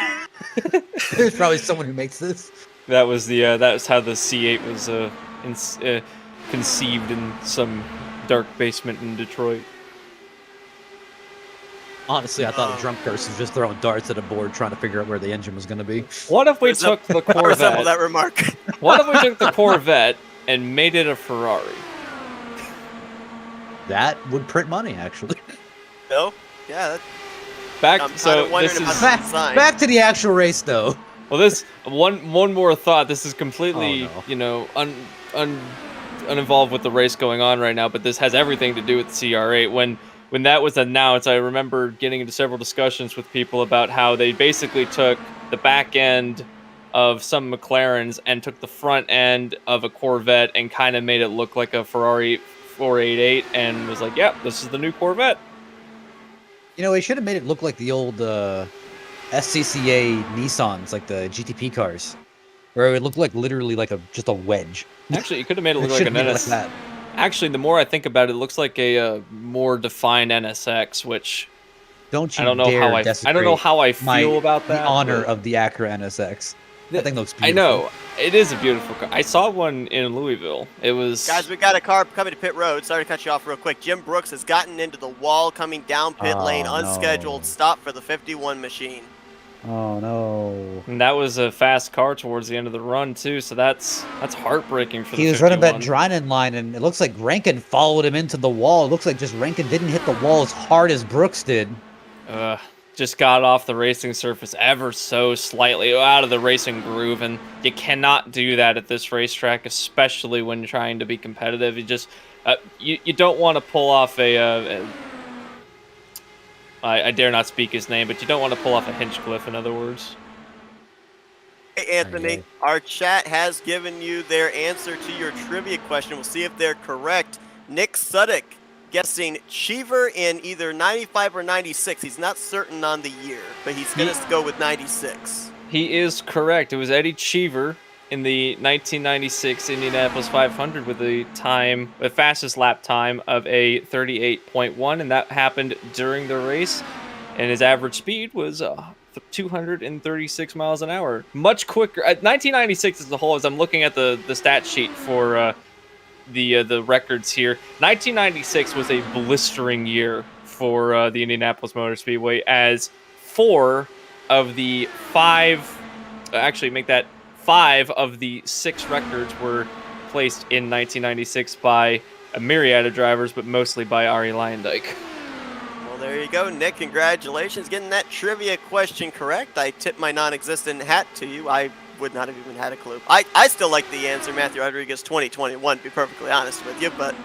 There's probably someone who makes this. That was how the C8 was conceived in some dark basement in Detroit. Honestly, I thought a drunk person was just throwing darts at a board trying to figure out where the engine was going to be. What if we Resemble- took the Resemble Corvette? that remark. What if we took the Corvette and made it a Ferrari? That would print money, actually. No? Yeah, that, Back I'm so kinda wondering this about is that. Design. Back to the actual race, though. well this one more thought. This is completely Oh, no. uninvolved with the race going on right now, but this has everything to do with CR8. When that was announced, I remember getting into several discussions with people about how they basically took the back end of some McLarens and took the front end of a Corvette and kind of made it look like a Ferrari 488 and was like, "Yep, this is the new Corvette." You know, they should have made it look like the old SCCA Nissans, like the GTP cars, where it would look like literally like just a wedge. Actually, you could have made it It look like should've an been NS. that. Actually, the more I think about it, it looks like a more defined NSX, which Don't you I don't know dare how I desecrate don't know how I my- feel about that. the honor but of the Acura NSX. That thing looks beautiful. I know it is a beautiful car. I saw one in Louisville. It was Guys, we got a car coming to pit road. Sorry to cut you off real quick. Jim Brooks has gotten into the wall coming down pit Oh, lane, no. unscheduled stop for the 51 machine. Oh no. and that was a fast car towards the end of the run too. So that's heartbreaking for the He was running that 51. Drinan line, and it looks like Rankin followed him into the wall. It looks like just Rankin didn't hit the wall as hard as Brooks did. Just got off the racing surface ever so slightly out of the racing groove, and you cannot do that at this racetrack, especially when trying to be competitive. You just you don't want to pull off I dare not speak his name, but you don't want to pull off a Hinchcliffe, in other words. Hey, Anthony, Aye. our chat has given you their answer to your trivia question. We'll see if they're correct. Nick Suddick guessing Cheever in either 95 or 96. He's not certain on the year, but he's going to go with 96. He is correct. It was Eddie Cheever in the 1996 Indianapolis 500 with the fastest lap time of a 38.1, and that happened during the race. And his average speed was 236 miles an hour, much quicker. 1996 as a whole, as I'm looking at the stat sheet for the records here, 1996 was a blistering year for the Indianapolis Motor Speedway, as 5 of the 6 records were placed in 1996 by a myriad of drivers, but mostly by Ari Leyendyke. Well, there you go, Nick. Congratulations getting that trivia question correct. I tip my non-existent hat to you. I would not have even had a clue. I still like the answer, Matthew Rodriguez 2021, to be perfectly honest with you, but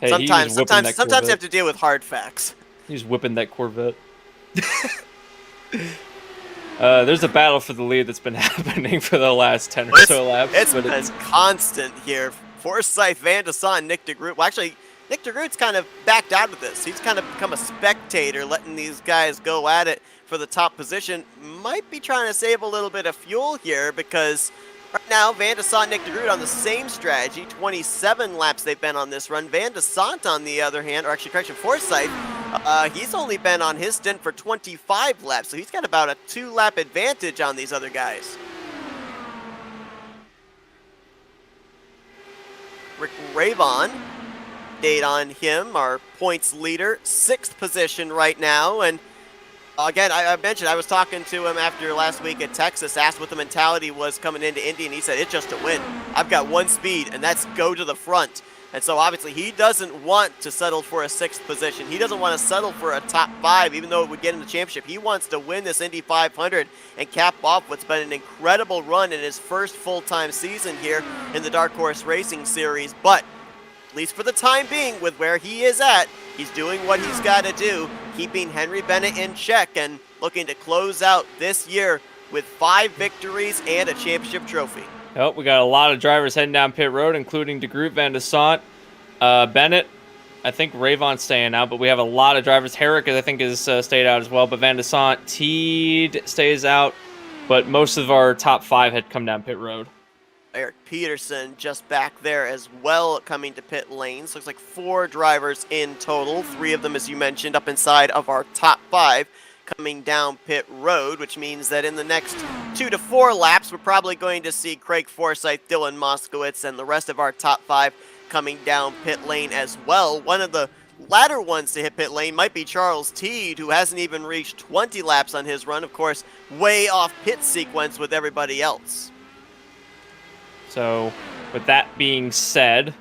Hey, he was sometimes whipping that you have Corvette. to deal with hard facts. He's whipping that Corvette. There's a battle for the lead that's been happening for the last 10 or so laps. It's but been constant here. Forsyth, Van de Sande, Nick DeGroot. Well, actually, Nick DeGroot's kind of backed out of this. He's kind of become a spectator, letting these guys go at it for the top position. Might be trying to save a little bit of fuel here, because right now, Van de Sande, Nick DeGroot on the same strategy. 27 laps they've been on this run. Van de Sande, on the other hand, or actually, correction, Forsyth, he's only been on his stint for 25 laps, so he's got about a 2-lap advantage on these other guys. Rick Ravon, date on him, our points leader, 6th position right now. And again, I mentioned I was talking to him after last week at Texas, asked what the mentality was coming into Indy, and he said, it's just a win. I've got one speed, and that's go to the front. And so obviously he doesn't want to settle for a 6th position. He doesn't want to settle for a top 5, even though it would get him the championship. He wants to win this Indy 500 and cap off what's been an incredible run in his first full-time season here in the Dark Horse Racing Series. But at least for the time being, with where he is at, he's doing what he's got to do, keeping Henry Bennett in check and looking to close out this year with 5 victories and a championship trophy. Oh, we got a lot of drivers heading down pit road, including DeGroot, Van de Sant, Bennett. I think Ravon's staying out, but we have a lot of drivers. Herrick, I think, is stayed out as well, but Van de Sant, Teed stays out, but most of our top 5 had come down pit road. Eric Peterson just back there as well, coming to pit lanes. Looks like 4 drivers in total, 3 of them, as you mentioned, up inside of our top 5. Coming down pit road, which means that in the next 2 to 4 laps, we're probably going to see Craig Forsyth, Dylan Moskowitz, and the rest of our top 5 coming down pit lane as well. One of the latter ones to hit pit lane might be Charles Teed, who hasn't even reached 20 laps on his run. Of course, way off pit sequence with everybody else. So, with that being said,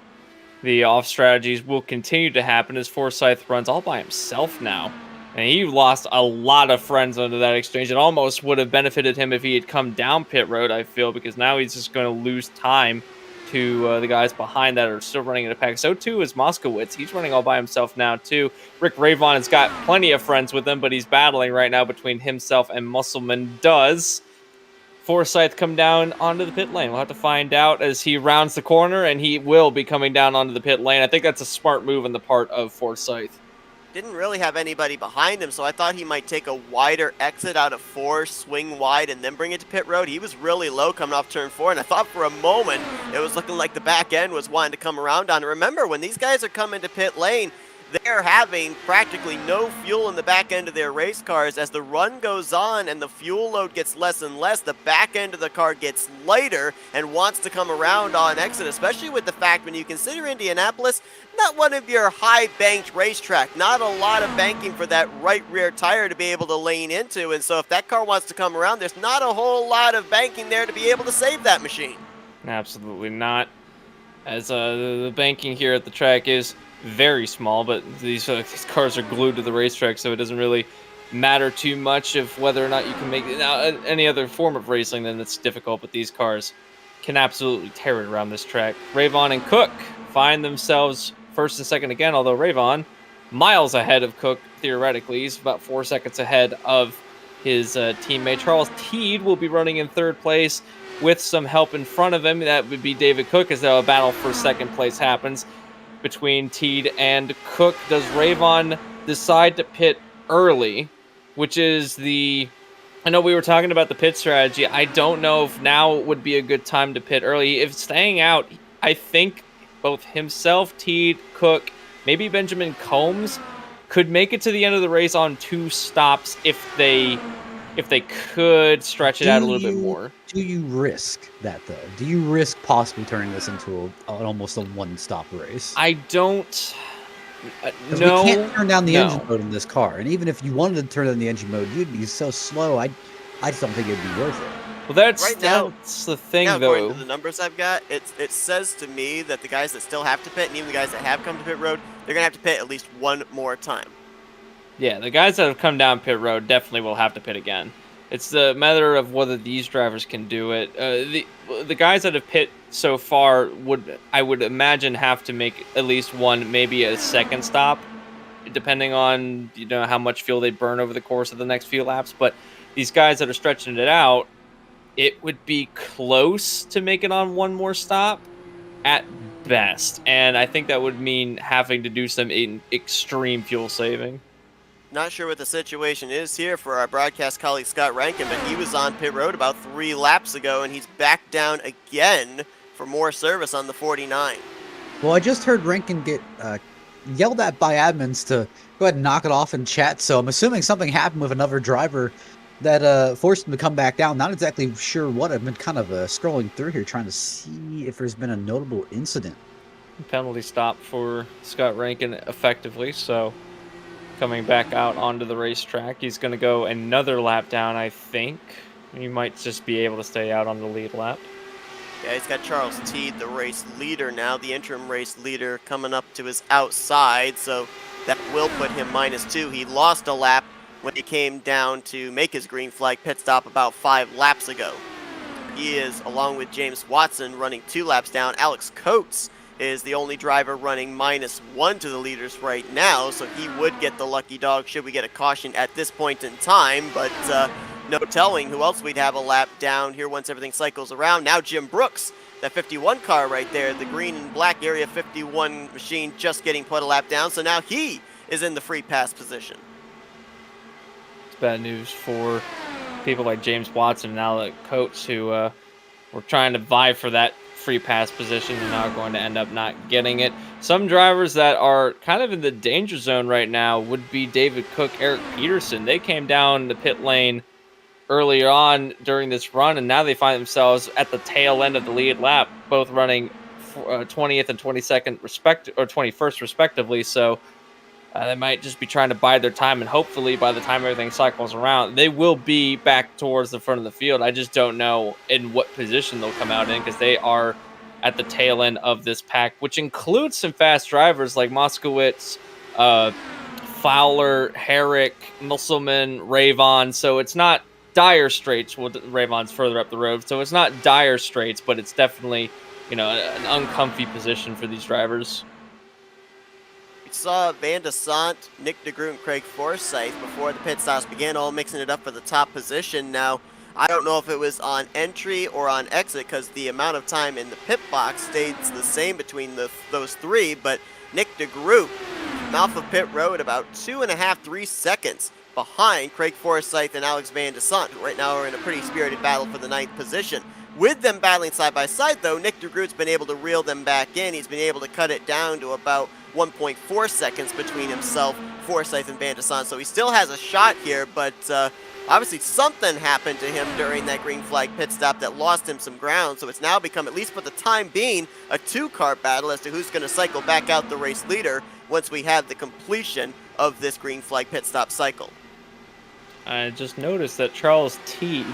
the off strategies will continue to happen as Forsyth runs all by himself now. And he lost a lot of friends under that exchange. It almost would have benefited him if he had come down pit road, I feel, because now he's just going to lose time to the guys behind that are still running in a pack. So, too, is Moskowitz. He's running all by himself now, too. Rick Ravon has got plenty of friends with him, but he's battling right now between himself and Musselman. Does Forsyth come down onto the pit lane? We'll have to find out as he rounds the corner, and he will be coming down onto the pit lane. I think that's a smart move on the part of Forsyth. Didn't really have anybody behind him, so I thought he might take a wider exit out of 4, swing wide, and then bring it to pit road. He was really low coming off turn 4, and I thought for a moment it was looking like the back end was wanting to come around on it. Remember, when these guys are coming to pit lane, they're having practically no fuel in the back end of their race cars. As the run goes on and the fuel load gets less and less, the back end of the car gets lighter and wants to come around on exit, especially with the fact when you consider Indianapolis, not one of your high-banked racetrack, not a lot of banking for that right rear tire to be able to lane into, and so if that car wants to come around, there's not a whole lot of banking there to be able to save that machine. Absolutely not. As the banking here at the track is very small, but these cars are glued to the racetrack, so it doesn't really matter too much of whether or not you can make it. Now, any other form of racing, then it's difficult, but these cars can absolutely tear it around this track. Ravon and Cook find themselves first and second again, although Ravon miles ahead of Cook, theoretically. He's about 4 seconds ahead of his teammate. Charles Teed will be running in 3rd place with some help in front of him. That would be David Cook, as a battle for 2nd place happens between Teed and Cook. Does Ravon decide to pit early, which is I know we were talking about the pit strategy. I don't know if now would be a good time to pit early. If staying out, I think both himself, Teed, Cook, maybe Benjamin Combs could make it to the end of the race on 2 stops if they could stretch it out a little bit more. Do you risk that, though? Do you risk possibly turning this into an almost a one-stop race? I don't. No. We can't turn down the engine mode in this car. And even if you wanted to turn on the engine mode, you'd be so slow, I just don't think it'd be worth it. Well, that's the thing, now, though. according to the numbers I've got, it says to me that the guys that still have to pit, and even the guys that have come to pit road, they're going to have to pit at least one more time. Yeah, the guys that have come down pit road definitely will have to pit again. It's the matter of whether these drivers can do it. The guys that have pit so far I would imagine, have to make at least one, maybe a second stop, depending on how much fuel they burn over the course of the next few laps. But these guys that are stretching it out, it would be close to make it on one more stop at best, and I think that would mean having to do some extreme fuel saving. Not sure what the situation is here for our broadcast colleague Scott Rankin, but he was on pit road about 3 laps ago, and he's back down again for more service on the 49. Well, I just heard Rankin get yelled at by admins to go ahead and knock it off in chat, so I'm assuming something happened with another driver that forced him to come back down. Not exactly sure what. I've been kind of scrolling through here trying to see if there's been a notable incident. Penalty stop for Scott Rankin effectively, so coming back out onto the racetrack. He's going to go another lap down, I think. He might just be able to stay out on the lead lap. Yeah, he's got Charles Teed, the race leader now, the interim race leader, coming up to his outside, so that will put him -2. He lost a lap when he came down to make his green flag pit stop about 5 laps ago. He is, along with James Watson, running 2 laps down. Alex Coates is the only driver running -1 to the leaders right now, so he would get the lucky dog should we get a caution at this point in time, but no telling who else we'd have a lap down here once everything cycles around. Now Jim Brooks, that 51 car right there, the green and black Area 51 machine just getting put a lap down, so now he is in the free pass position. It's bad news for people like James Watson and Alex Coates who were trying to vie for that free pass position and now are going to end up not getting it. Some drivers that are kind of in the danger zone right now would be David Cook, Eric Peterson. They came down the pit lane earlier on during this run, and now they find themselves at the tail end of the lead lap, both running 20th and 22nd or 21st respectively. So they might just be trying to bide their time, and hopefully by the time everything cycles around, they will be back towards the front of the field. I just don't know in what position they'll come out in because they are at the tail end of this pack, which includes some fast drivers like Moskowitz, Fowler, Herrick, Musselman, Ravon. So it's not dire straits. Well, Ravon's further up the road, so it's not dire straits, but it's definitely, an uncomfy position for these drivers. We saw Van de Sant, Nick DeGroot, and Craig Forsyth before the pit stops began, all mixing it up for the top position. Now, I don't know if it was on entry or on exit because the amount of time in the pit box stayed the same between those three, but Nick DeGroot, mouth of pit road, about 2.5, 3 seconds behind Craig Forsyth and Alex Van de Sant, who right now are in a pretty spirited battle for the 9th position. With them battling side by side, though, Nick DeGroot's been able to reel them back in. He's been able to cut it down to about 1.4 seconds between himself, Forsyth, and Van de Sant. So he still has a shot here, but obviously something happened to him during that green flag pit stop that lost him some ground. So it's now become, at least for the time being, a 2-car battle as to who's going to cycle back out the race leader once we have the completion of this green flag pit stop cycle. I just noticed that Charles Teed,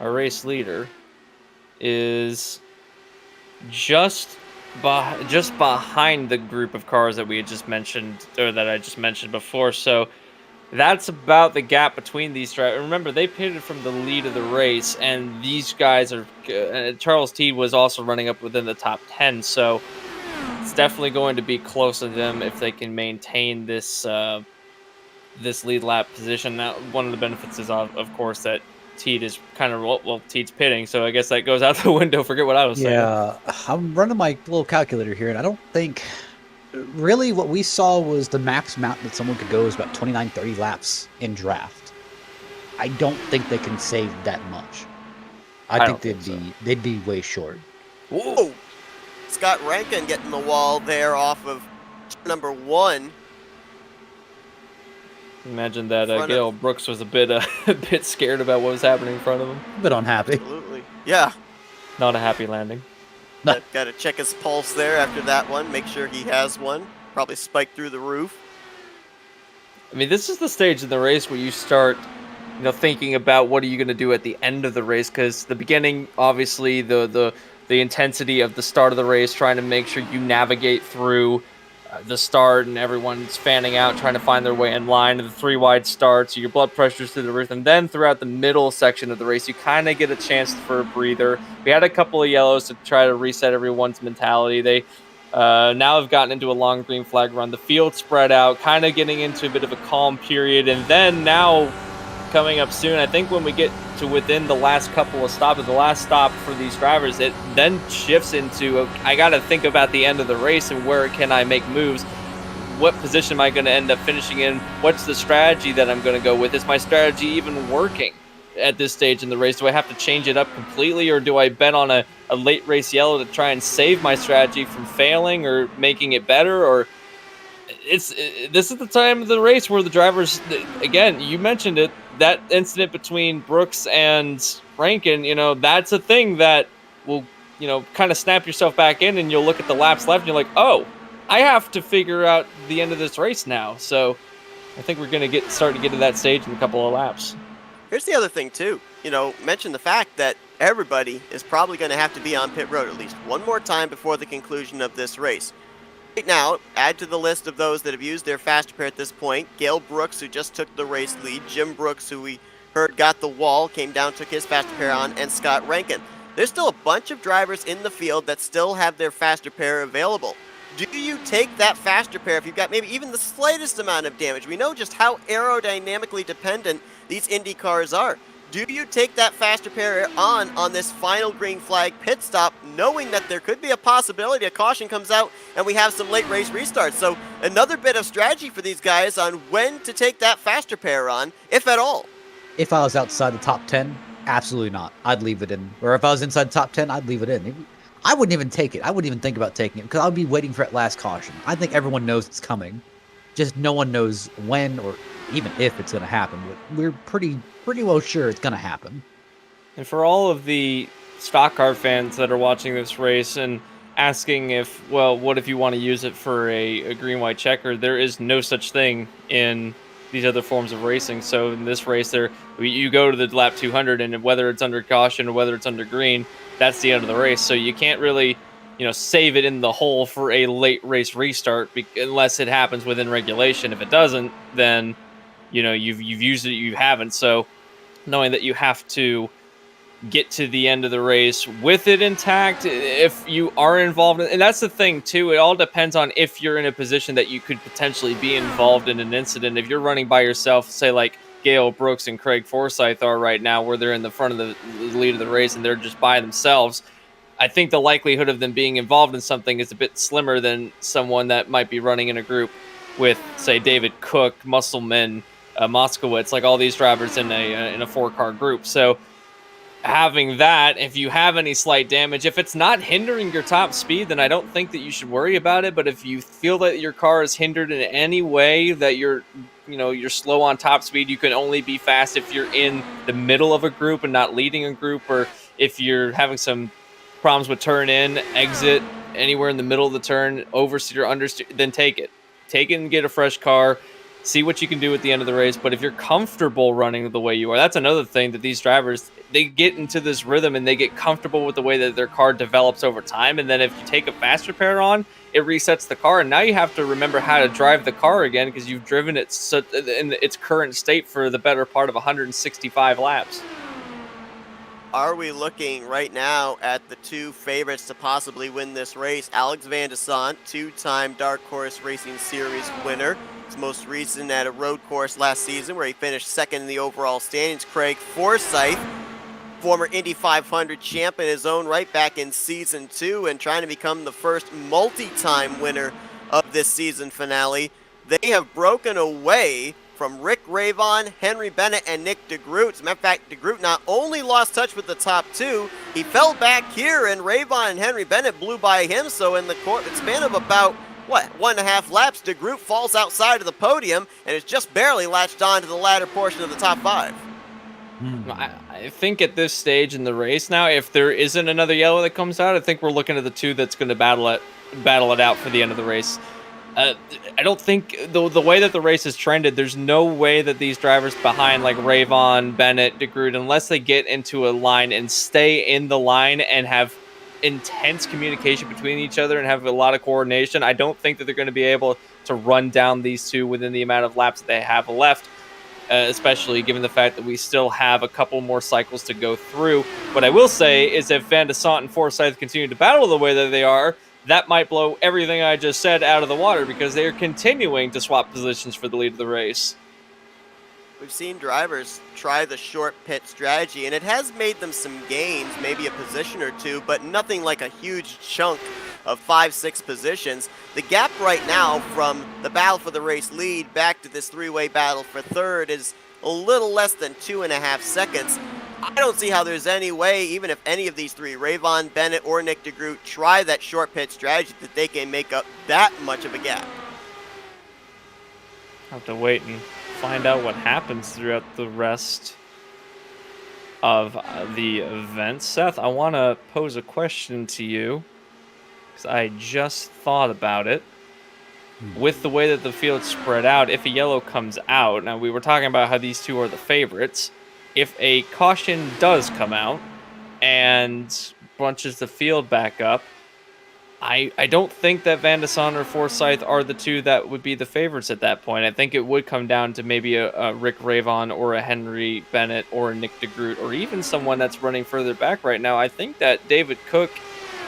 our race leader, is just behind the group of cars that we had just mentioned, or that I just mentioned before. So that's about the gap between these drivers. Remember, they pitted from the lead of the race, and these guys are. Charles Teed was also running up within the top 10, so it's definitely going to be close to them if they can maintain this this lead lap position. Now, one of the benefits is, of course, that Teed is kind of, Teed's pitting, so I guess that goes out the window. Forget what I was saying. Yeah, I'm running my little calculator here, and I don't think really what we saw was the max amount that someone could go is about 29, 30 laps in draft. I don't think they can save that much. I think they'd be way short. Whoa! Scott Rankin getting the wall there off of number 1. Imagine that Gail Brooks was a bit scared about what was happening in front of him. A bit unhappy. Absolutely. Yeah. Not a happy landing. Got to check his pulse there after that one. Make sure he has one. Probably spiked through the roof. I mean, this is the stage in the race where you start, thinking about what are you going to do at the end of the race, because the beginning, obviously, the intensity of the start of the race, trying to make sure you navigate through the start and everyone's fanning out, trying to find their way in line, and the 3 wide starts, your blood pressure's through the roof, and then throughout the middle section of the race, you kind of get a chance for a breather. We had a couple of yellows to try to reset everyone's mentality. They now have gotten into a long green flag run. The field spread out, kind of getting into a bit of a calm period, and then now coming up soon, I think when we get to within the last couple of stops, the last stop for these drivers, it then shifts into, I got to think about the end of the race and where can I make moves. What position am I going to end up finishing in? What's the strategy that I'm going to go with? Is my strategy even working at this stage in the race? Do I have to change it up completely, or do I bet on a late race yellow to try and save my strategy from failing or making it better? Or this is the time of the race where the drivers, again, you mentioned it, that incident between Brooks and Rankin, that's a thing that will, kind of snap yourself back in, and you'll look at the laps left and you're like, oh, I have to figure out the end of this race now. So I think we're going to start to get to that stage in a couple of laps. Here's the other thing, too. Mention the fact that everybody is probably going to have to be on pit road at least one more time before the conclusion of this race. Right now, add to the list of those that have used their fast repair at this point, Gale Brooks, who just took the race lead, Jim Brooks, who we heard got the wall, came down, took his fast repair on, and Scott Rankin. There's still a bunch of drivers in the field that still have their fast repair available. Do you take that fast repair if you've got maybe even the slightest amount of damage? We know just how aerodynamically dependent these Indy cars are. Do you take that fast repair on this final green flag pit stop, knowing that there could be a possibility a caution comes out and we have some late race restarts? So another bit of strategy for these guys on when to take that fast repair on, if at all. If I was outside the top 10, absolutely not. I'd leave it in. Or if I was inside the top 10, I'd leave it in. I wouldn't even take it. I wouldn't even think about taking it because I'd be waiting for that last caution. I think everyone knows it's coming. Just no one knows when or even if it's going to happen. But we're pretty well sure it's going to happen. And for all of the stock car fans that are watching this race and asking if, well, what if you want to use it for a green-white checker, there is no such thing in these other forms of racing. So in this race, you go to the lap 200, and whether it's under caution or whether it's under green, that's the end of the race. So you can't really, save it in the hole for a late race restart unless it happens within regulation. If it doesn't, then you've used it, you haven't. So knowing that you have to get to the end of the race with it intact, if you are involved and that's the thing too, it all depends on if you're in a position that you could potentially be involved in an incident. If you're running by yourself, say like Gale Brooks and Craig Forsyth are right now, where they're in the front of the lead of the race and they're just by themselves, I think the likelihood of them being involved in something is a bit slimmer than someone that might be running in a group with, say, David Cook, Musselman, Moskowitz, like all these drivers in a 4-car group. So having that, if you have any slight damage, if it's not hindering your top speed, then I don't think that you should worry about it. But if you feel that your car is hindered in any way, that you're slow on top speed, you can only be fast if you're in the middle of a group and not leading a group, or if you're having some problems with turn in, exit, anywhere in the middle of the turn, oversteer or understeer, then take it and get a fresh car. See what you can do at the end of the race. But if you're comfortable running the way you are, that's another thing that these drivers, they get into this rhythm and they get comfortable with the way that their car develops over time. And then if you take a fast repair on, it resets the car. And now you have to remember how to drive the car again because you've driven it in its current state for the better part of 165 laps. Are we looking right now at the two favorites to possibly win this race? Alex Van de Sant, two-time Dark Horse Racing Series winner. His most recent at a road course last season where he finished second in the overall standings. Craig Forsyth, former Indy 500 champ in his own right back in season 2 and trying to become the first multi-time winner of this season finale. They have broken away from Rick Ravon, Henry Bennett, and Nick DeGroot. As a matter of fact, DeGroot not only lost touch with the top two, he fell back here, and Ravon and Henry Bennett blew by him. So in the span of about, 1.5 laps, DeGroot falls outside of the podium and is just barely latched on to the latter portion of the top 5. I think at this stage in the race now, if there isn't another yellow that comes out, I think we're looking at the two that's going to battle it out for the end of the race. I don't think the way that the race has trended, there's no way that these drivers behind like Ravon, Bennett, DeGroot, unless they get into a line and stay in the line and have intense communication between each other and have a lot of coordination, I don't think that they're going to be able to run down these two within the amount of laps that they have left, especially given the fact that we still have a couple more cycles to go through. What I will say is if Van de Sant and Forsyth continue to battle the way that they are, that might blow everything I just said out of the water because they are continuing to swap positions for the lead of the race. We've seen drivers try the short pit strategy, and it has made them some gains, maybe a position or two, but nothing like a huge chunk of 5-6 positions. The gap right now from the battle for the race lead back to this three-way battle for third is a little less than 2.5 seconds. I don't see how there's any way, even if any of these three, Ravon, Bennett, or Nick DeGroot, try that short pit strategy, that they can make up that much of a gap. I'll have to wait and find out what happens throughout the rest of the event. Seth, I want to pose a question to you because I just thought about it. With the way that the field's spread out, if a yellow comes out, now we were talking about how these two are the favorites. If a caution does come out, and bunches the field back up, I don't think that Van de Son or Forsyth are the two that would be the favorites at that point. I think it would come down to maybe a Rick Ravon or a Henry Bennett or a Nick DeGroot or even someone that's running further back right now. I think that David Cook,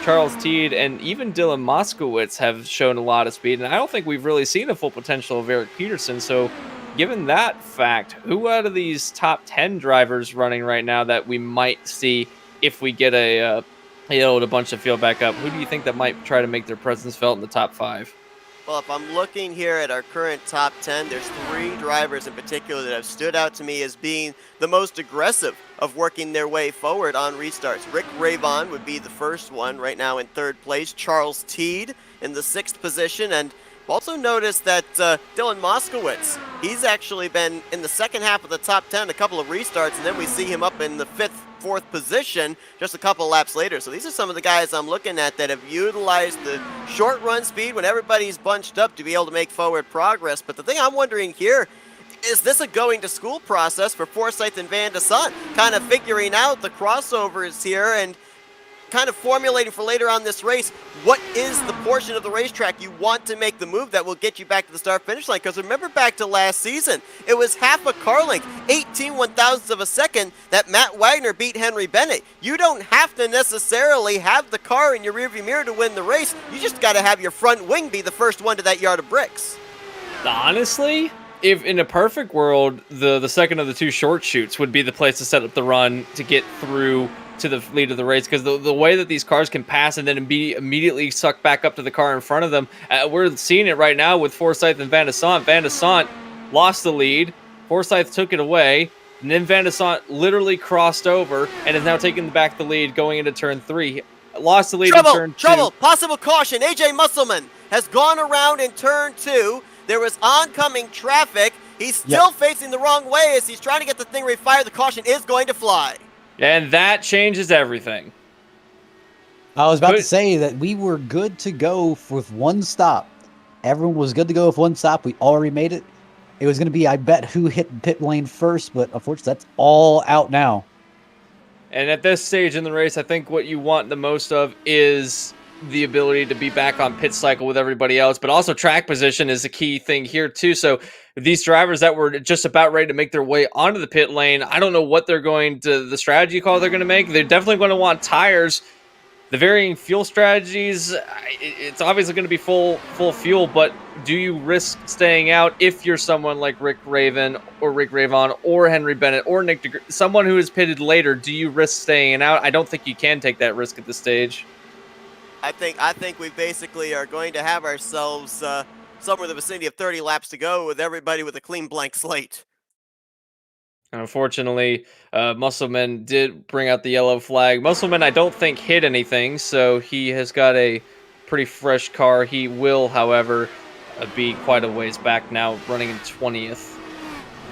Charles Teed, and even Dylan Moskowitz have shown a lot of speed, and I don't think we've really seen the full potential of Eric Peterson. So given that fact, who out of these top 10 drivers running right now that we might see if we get a bunch of field back up, who do you think that might try to make their presence felt in the top 5? Well, if I'm looking here at our current top 10, there's 3 drivers in particular that have stood out to me as being the most aggressive of working their way forward on restarts. Rick Ravon would be the first one right now in 3rd place. Charles Teed in the 6th position. And also noticed that Dylan Moskowitz, he's actually been in the second half of the top 10, a couple of restarts, and then we see him up in the 5th, 4th position just a couple laps later. So these are some of the guys I'm looking at that have utilized the short run speed when everybody's bunched up to be able to make forward progress. But the thing I'm wondering here, is this a going to school process for Forsyth and Van de Son? Kind of figuring out the crossovers here and kind of formulating for later on this race, what is the portion of the racetrack you want to make the move that will get you back to the start finish line? Because remember back to last season, it was half a car length, 18 one-thousandths of a second that Matt Wagner beat Henry Bennett. You don't have to necessarily have the car in your rearview mirror to win the race. You just got to have your front wing be the first one to that yard of bricks. Honestly, if in a perfect world, the second of the 2 short shoots would be the place to set up the run to get through to the lead of the race, because the way that these cars can pass and then immediately suck back up to the car in front of them, we're seeing it right now with Forsyth and Van de Son. Van de Son lost the lead, Forsyth took it away, and then Van de Son literally crossed over and is now taking back the lead going into turn 3. Lost the lead in turn 2. Possible caution. AJ Musselman has gone around in turn 2. There was oncoming traffic. He's still facing the wrong way as he's trying to get the thing refired. The caution is going to fly. And that changes everything. I was about to say that we were good to go with one stop. Everyone was good to go with one stop. We already made it. It was going to be, I bet, who hit pit lane first, but unfortunately, that's all out now. And at this stage in the race, I think what you want the most of is the ability to be back on pit cycle with everybody else, but also track position is a key thing here too. So these drivers that were just about ready to make their way onto the pit lane, I don't know what the strategy call they're going to make. They're definitely going to want tires. The varying fuel strategies, it's obviously going to be full fuel, but do you risk staying out if you're someone like Rick Ravon or Henry Bennett or Nick DeGroot, someone who is pitted later? Do you risk staying out? I don't think you can take that risk at this stage. I think we basically are going to have ourselves somewhere in the vicinity of 30 laps to go with everybody with a clean blank slate. Unfortunately, Musselman did bring out the yellow flag. Musselman, I don't think, hit anything, so he has got a pretty fresh car. He will, however, be quite a ways back now, running in 20th.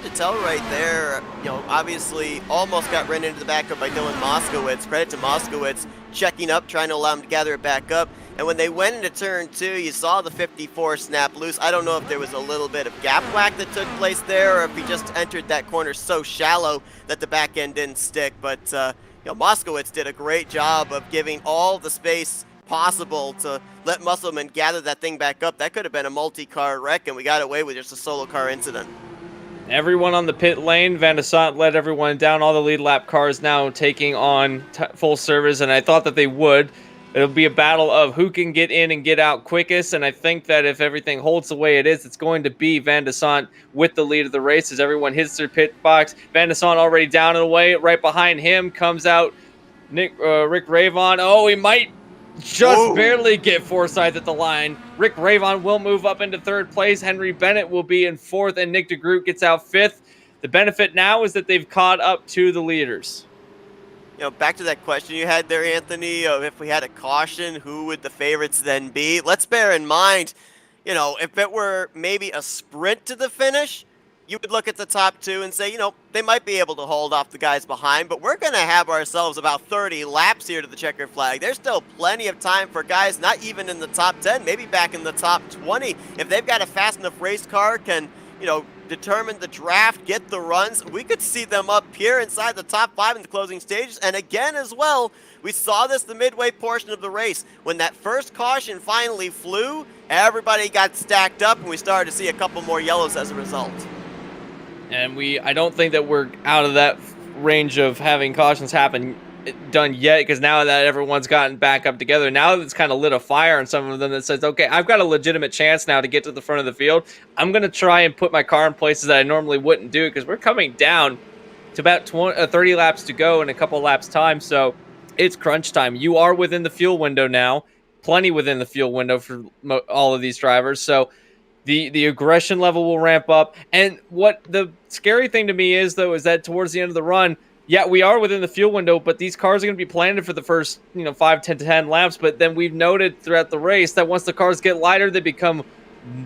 To tell right there, obviously almost got run into the back up by Dylan Moskowitz. Credit to Moskowitz checking up, trying to allow him to gather it back up. And when they went into turn 2, you saw the 54 snap loose. I don't know if there was a little bit of gap whack that took place there, or if he just entered that corner so shallow that the back end didn't stick. But Moskowitz did a great job of giving all the space possible to let Musselman gather that thing back up. That could have been a multi-car wreck, and we got away with just a solo car incident. Everyone on the pit lane, Van de Son led everyone down. All the lead lap cars now taking on full service, and I thought that they would. It'll be a battle of who can get in and get out quickest, and I think that if everything holds the way it is, it's going to be Van de Son with the lead of the race as everyone hits their pit box. Van de Son already down and away. Right behind him comes out Rick Ravon. Oh, he might just barely get Forsyth at the line. Rick Ravon will move up into 3rd place. Henry Bennett will be in 4th, and Nick DeGroot gets out 5th. The benefit now is that they've caught up to the leaders. Back to that question you had there, Anthony, of if we had a caution, who would the favorites then be? Let's bear in mind, if it were maybe a sprint to the finish, you would look at the top 2 and say, they might be able to hold off the guys behind, but we're going to have ourselves about 30 laps here to the checkered flag. There's still plenty of time for guys not even in the top 10, maybe back in the top 20. If they've got a fast enough race car, can, determine the draft, get the runs. We could see them up here inside the top 5 in the closing stages. And again as well, we saw this the midway portion of the race. When that first caution finally flew, everybody got stacked up and we started to see a couple more yellows as a result. And I don't think that we're out of that range of having cautions done yet, because now that everyone's gotten back up together, now it's kind of lit a fire on some of them that says, okay, I've got a legitimate chance now to get to the front of the field. I'm going to try and put my car in places that I normally wouldn't do, because we're coming down to about 30 laps to go in a couple laps time, so it's crunch time. You are within the fuel window now, plenty within the fuel window for all of these drivers, so the aggression level will ramp up. And what the scary thing to me is, though, is that towards the end of the run, yeah, we are within the fuel window, but these cars are going to be planted for the first, 5, 10 laps. But then we've noted throughout the race that once the cars get lighter, they become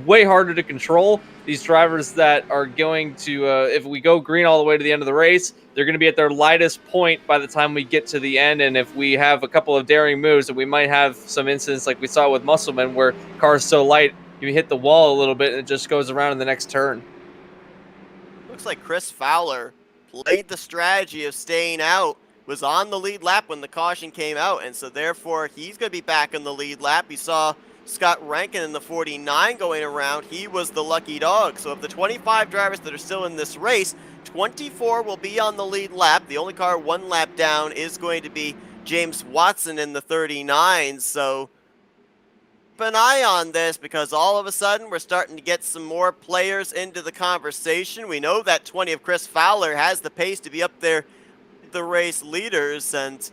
way harder to control. These drivers that are going to, if we go green all the way to the end of the race, they're going to be at their lightest point by the time we get to the end. And if we have a couple of daring moves, we might have some incidents like we saw with Musselman, where cars so light, you hit the wall a little bit and it just goes around in the next turn. Looks like Chris Fowler played the strategy of staying out, was on the lead lap when the caution came out, and so therefore he's going to be back in the lead lap. You saw Scott Rankin in the 49 going around. He was the lucky dog. So of the 25 drivers that are still in this race, 24 will be on the lead lap. The only car 1 lap down is going to be James Watson in the 39. So keep an eye on this, because all of a sudden we're starting to get some more players into the conversation. We know that 20 of Chris Fowler has the pace to be up there with the race leaders, and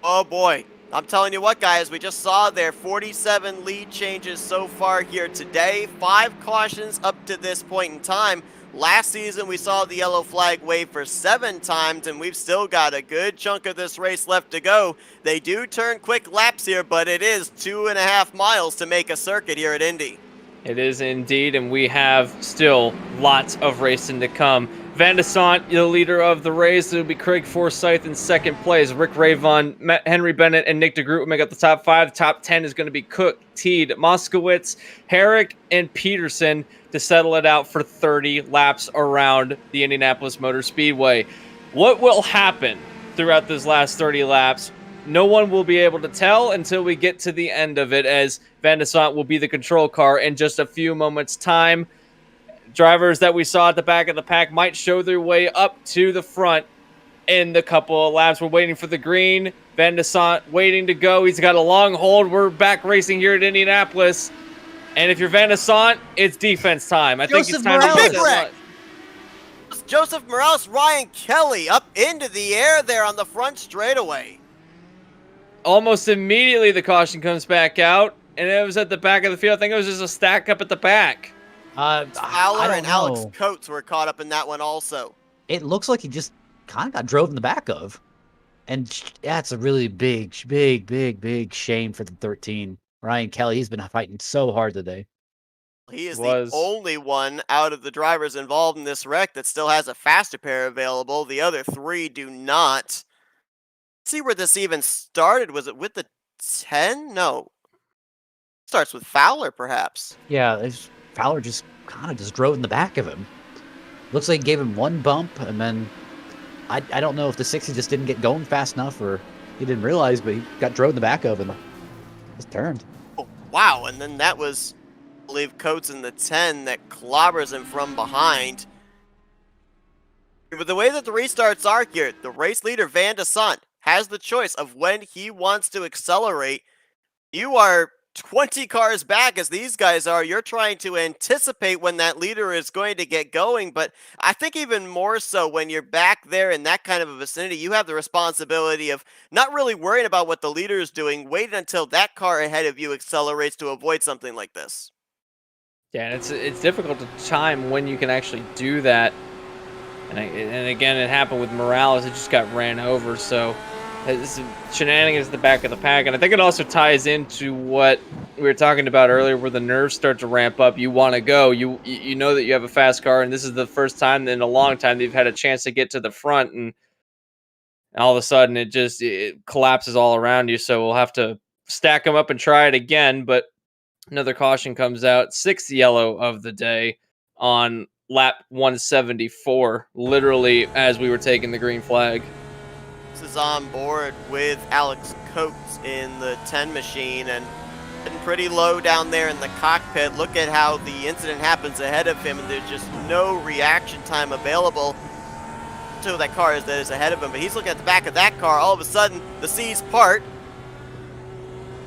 oh boy, I'm telling you what, guys, we just saw there 47 lead changes so far here today, 5 cautions up to this point in time. Last season, we saw the yellow flag wave for 7 times, and we've still got a good chunk of this race left to go. They do turn quick laps here, but it is 2.5 miles to make a circuit here at Indy. It is indeed, and we have still lots of racing to come. Van de Sant, the leader of the race. It'll be Craig Forsyth in second place. Rick Ravon, Henry Bennett, and Nick DeGroot will make up the top 5. The top 10 is going to be Cook, Teed, Moskowitz, Herrick, and Peterson to settle it out for 30 laps around the Indianapolis Motor Speedway. What will happen throughout this last 30 laps? No one will be able to tell until we get to the end of it, as Van de Sant will be the control car in just a few moments' time. Drivers that we saw at the back of the pack might show their way up to the front in the couple of laps. We're waiting for the green. Van de Sant waiting to go. He's got a long hold. We're back racing here at Indianapolis. And if you're Van de Sant, it's defense time. I think it's time Morales. to set Joseph Morales, Ryan Kelly up into the air there on the front straightaway. Almost immediately the caution comes back out, and it was at the back of the field. I think it was just a stack up at the back. Fowler and Alex Coates were caught up in that one also. It looks like he just kind of got drove in the back of. And that's a really big shame for the 13. Ryan Kelly, he's been fighting so hard today. He is the only one out of the drivers involved in this wreck that still has a faster pair available. The other 3 do not. Let's see where this even started. Was it with the 10? No. Starts with Fowler, perhaps. Yeah, Fowler just kind of drove in the back of him. Looks like he gave him 1 bump, and then I don't know if the 60 just didn't get going fast enough, or he didn't realize, but he got drove in the back of him. Just turned. Oh, wow, and then that was, I believe, Coates in the 10 that clobbers him from behind. But the way that the restarts are here, the race leader, Van de Sant, has the choice of when he wants to accelerate. You are 20 cars back as these guys are. You're trying to anticipate when that leader is going to get going, but I think even more so when you're back there in that kind of a vicinity, you have the responsibility of not really worrying about what the leader is doing, waiting until that car ahead of you accelerates to avoid something like this. Yeah, and it's difficult to time when you can actually do that. And again, it happened with Morales. It just got ran over, so this is shenanigans at the back of the pack. And I think it also ties into what we were talking about earlier, where the nerves start to ramp up. You want to go. You know that you have a fast car, and this is the first time in a long time that you've had a chance to get to the front, and all of a sudden it collapses all around you. So we'll have to stack them up and try it again. But another caution comes out, 6th yellow of the day on lap 174, literally as we were taking the green flag. This is on board with Alex Coates in the 10 machine, and getting pretty low down there in the cockpit. Look at how the incident happens ahead of him, and there's just no reaction time available to that car that is ahead of him. But he's looking at the back of that car. All of a sudden, the seas part,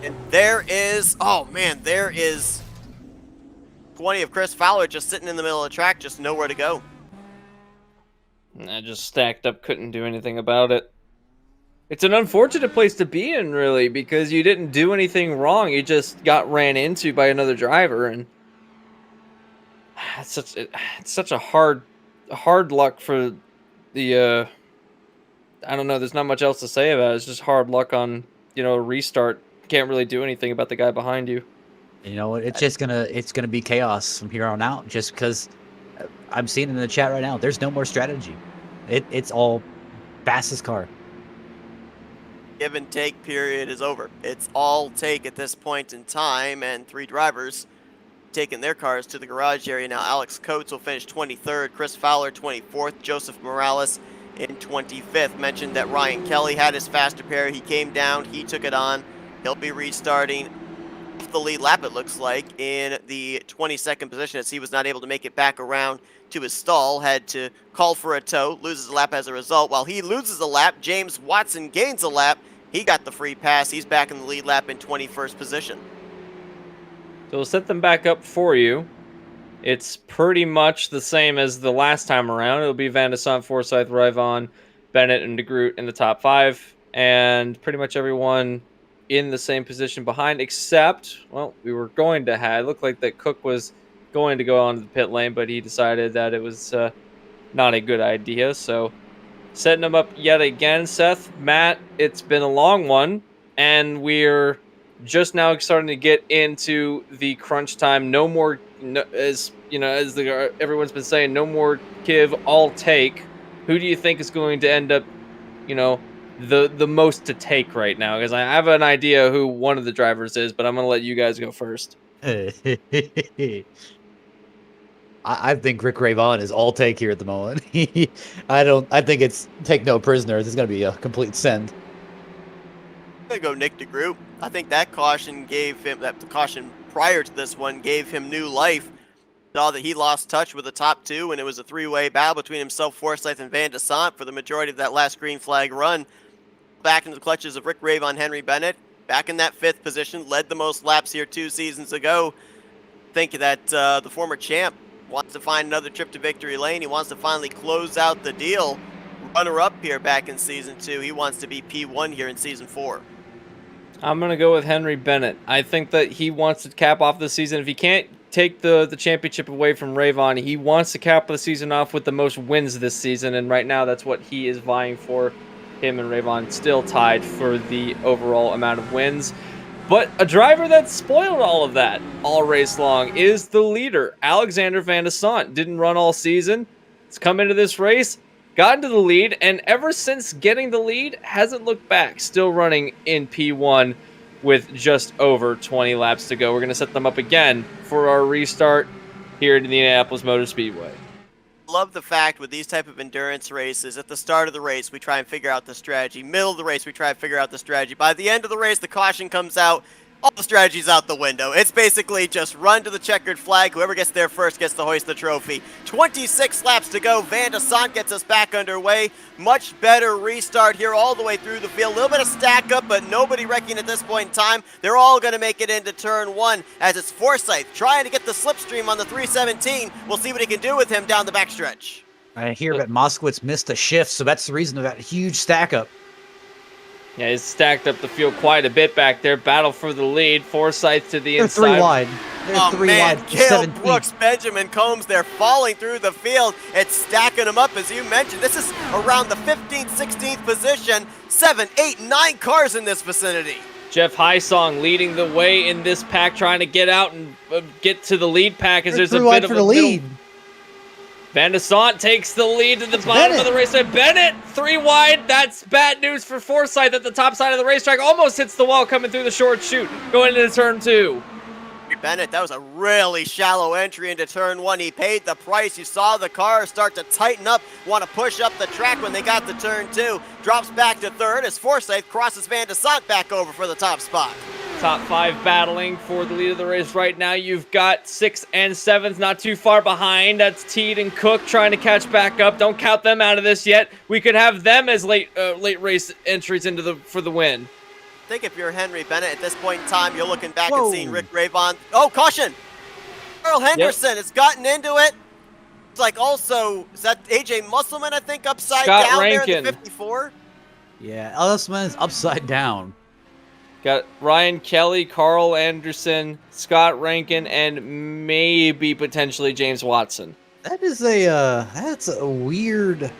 and there is, oh man, there is 20 of Chris Fowler just sitting in the middle of the track, just nowhere to go. I just stacked up, couldn't do anything about it. It's an unfortunate place to be in, really, because you didn't do anything wrong. You just got ran into by another driver, and it's such a hard luck for the. I don't know. There's not much else to say about it. It's just hard luck on a restart. Can't really do anything about the guy behind you. You know what? It's gonna be chaos from here on out. Just because I'm seeing in the chat right now, there's no more strategy. It's all fastest car. Give and take period is over. It's all take at this point in time, and 3 drivers taking their cars to the garage area. Now Alex Coates will finish 23rd, Chris Fowler 24th, Joseph Morales in 25th. Mentioned that Ryan Kelly had his faster pair. He came down, he took it on. He'll be restarting off the lead lap, it looks like, in the 22nd position, as he was not able to make it back around to his stall, had to call for a tow, loses a lap as a result. While he loses a lap, James Watson gains a lap. He got the free pass. He's back in the lead lap in 21st position. So we'll set them back up for you. It's pretty much the same as the last time around. It'll be Van de Sant, Forsyth, Ryvon, Bennett, and DeGroot in the top 5. And pretty much everyone in the same position behind, except, well, we were going to have, it looked like that Cook was going to go onto the pit lane, but he decided that it was not a good idea. So setting them up yet again, Seth, Matt, it's been a long one, and we're just now starting to get into the crunch time. No more, as everyone's been saying, no more Kiv, all take. Who do you think is going to end up, the most to take right now? Because I have an idea who one of the drivers is, but I'm going to let you guys go first. I think Rick Rayvon is all take here at the moment. I think it's take no prisoners. It's going to be a complete send. I'm going to go Nick DeGroot. I think that caution prior to this one gave him new life. Saw that he lost touch with the top 2, and it was a 3-way battle between himself, Forsyth, and Van de Sant for the majority of that last green flag run. Back into the clutches of Rick Rayvon, Henry Bennett, back in that 5th position, led the most laps here 2 seasons ago. Think that the former champ wants to find another trip to victory lane. He wants to finally close out the deal. Runner-up here back in Season 2. He wants to be P1 here in Season 4. I'm going to go with Henry Bennett. I think that he wants to cap off the season. If he can't take the championship away from Rayvon, he wants to cap the season off with the most wins this season, and right now that's what he is vying for. Him and Rayvon still tied for the overall amount of wins. But a driver that spoiled all of that all race long is the leader, Alexander Van de Sant. Didn't run all season. He's come into this race, got into the lead, and ever since getting the lead, hasn't looked back. Still running in P1 with just over 20 laps to go. We're going to set them up again for our restart here at the Indianapolis Motor Speedway. Love the fact with these type of endurance races, at the start of the race, we try and figure out the strategy. Middle of the race, we try and figure out the strategy. By the end of the race, the caution comes out. All the strategy's out the window. It's basically just run to the checkered flag. Whoever gets there first gets to hoist the trophy. 26 laps to go. Van de Sant gets us back underway. Much better restart here all the way through the field. A little bit of stack up, but nobody wrecking at this point in time. They're all going to make it into turn 1 as it's Forsyth trying to get the slipstream on the 317. We'll see what he can do with him down the backstretch. I hear that Moskowitz missed a shift, so that's the reason of that huge stack up. Yeah, he's stacked up the field quite a bit back there. Battle for the lead. Forsyth to the inside. They're 3 wide. They're 3 wide. Gale Brooks, Benjamin Combs, they're falling through the field. It's stacking them up, as you mentioned. This is around the 15th, 16th position. 7, 8, 9 cars in this vicinity. Jeff Highsong leading the way in this pack, trying to get out and get to the lead pack as there's a bit of a lead. Van de Sant takes the lead to the bottom of the racetrack. Bennett, 3 wide. That's bad news for Forsyth at the top side of the racetrack. Almost hits the wall coming through the short chute, going into turn 2. Bennett. That was a really shallow entry into turn one. He paid the price. You saw the car start to tighten up, want to push up the track when they got to turn two. Drops back to third as Forsyth crosses Van de Sant back over for the top spot. Top 5 battling for the lead of the race right now. You've got 6th and 7th not too far behind. That's Teed and Cook trying to catch back up. Don't count them out of this yet. We could have them as late race entries for the win. I think if you're Henry Bennett at this point in time, you're looking back and seeing Rick Ravon. Oh, caution! Carl Henderson has gotten into it. It's like also, is that AJ Musselman, I think, upside Scott down Rankin. there in the 54? Yeah, Musselman is upside down. Got Ryan Kelly, Carl Anderson, Scott Rankin, and maybe potentially James Watson. That is that's a weird,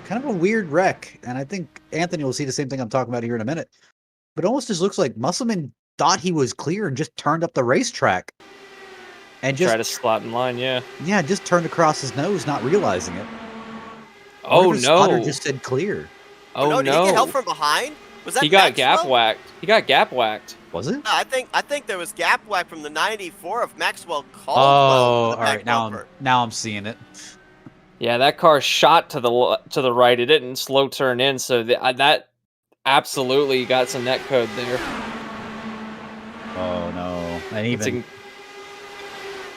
kind of a weird wreck. And I think Anthony will see the same thing I'm talking about here in a minute. But it almost just looks like Musselman thought he was clear and just turned up the racetrack. And just try to slot in line, yeah. Yeah, just turned across his nose, not realizing it. Oh, Or if his no. spotter just said clear. Oh, no. Did he get help from behind? Was that He got Maxwell? gap whacked. He got gap whacked. Was it? No, I think there was gap whack from the 94 of Maxwell Oh, Caldwell. all the right. back Now bumper. I'm seeing it. Yeah, that car shot to the right. It didn't slow turn in, so that absolutely got some net code there. Oh no! And even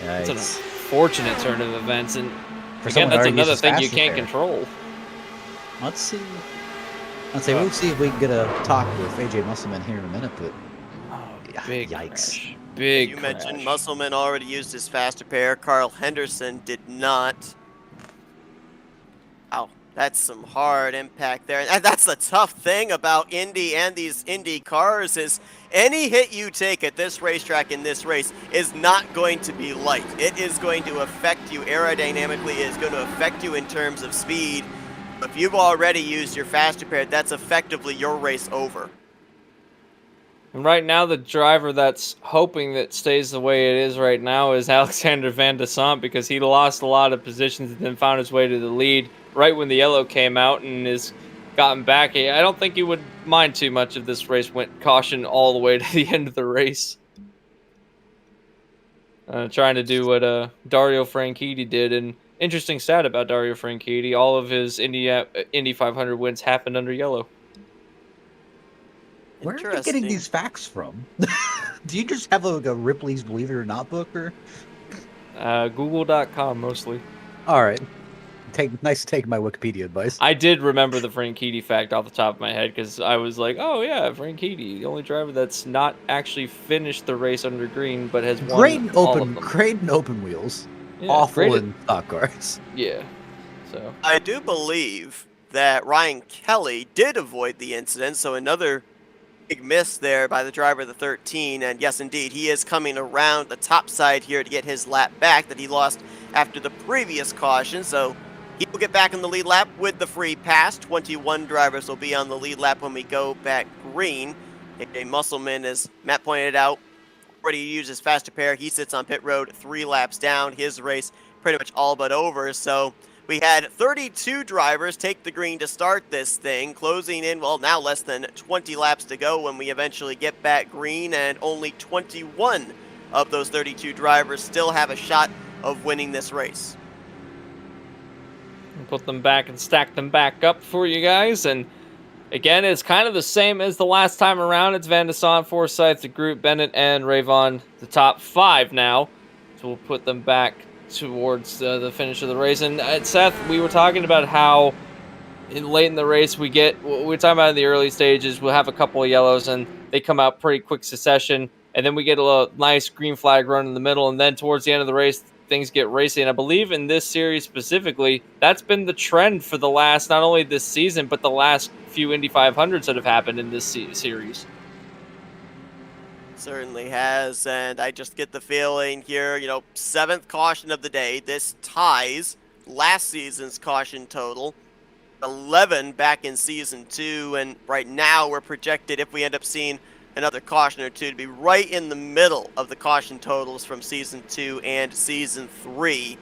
It's an unfortunate turn of events, and for again, someone that's who already another uses thing you fast can't repair. control. Let's see. We'll see if we can get a talk with AJ Musselman here in a minute. But Big yikes! crash. Big You crash. mentioned Musselman already used his fast repair. Carl Henderson did not. Wow, that's some hard impact there. And that's the tough thing about Indy and these Indy cars is any hit you take at this racetrack in this race is not going to be light. It is going to affect you aerodynamically. It is going to affect you in terms of speed. If you've already used your fast repair, that's effectively your race over. And right now, the driver that's hoping that stays the way it is right now is Alexander Van de Sant, because he lost a lot of positions and then found his way to the lead right when the yellow came out and has gotten back. I don't think he would mind too much if this race went caution all the way to the end of the race. Trying to do what Dario Franchitti did. And interesting stat about Dario Franchitti, all of his Indy 500 wins happened under yellow. Where are you getting these facts from? Do you just have like a Ripley's Believe It or Not book, or? Google.com mostly. All right. Nice to take my Wikipedia advice. I did remember the Franchitti fact off the top of my head because I was like, oh yeah, Franchitti, the only driver that's not actually finished the race under green but has won Great in all of them. great in open wheels. Yeah, Awful great in stock cars. Yeah. So I do believe that Ryan Kelly did avoid the incident, so another big miss there by the driver of the 13, and yes, indeed, he is coming around the top side here to get his lap back that he lost after the previous caution, so he will get back in the lead lap with the free pass. 21 drivers will be on the lead lap when we go back green. AJ Musselman, as Matt pointed out, already used his fast repair. He sits on pit road 3 laps down. His race pretty much all but over, so we had 32 drivers take the green to start this thing, closing in, well, now less than 20 laps to go when we eventually get back green, and only 21 of those 32 drivers still have a shot of winning this race. put them back and stack them back up for you guys. And again, it's kind of the same as the last time around. It's Van de Sant, Forsyth, the group, Bennett, and Ravon, the top 5 now. So we'll put them back towards the finish of the race. And Seth, we were talking about how late in the race we were talking about in the early stages, we'll have a couple of yellows and they come out pretty quick succession, and then we get a nice green flag run in the middle, and then towards the end of the race things get racy. And I believe in this series specifically, that's been the trend for the last, not only this season, but the last few Indy 500s that have happened in this series. Certainly has, and I just get the feeling here, 7th caution of the day. This ties last season's caution total, 11 back in season 2, and right now we're projected, if we end up seeing another caution or two, to be right in the middle of the caution totals from season 2 and season 3.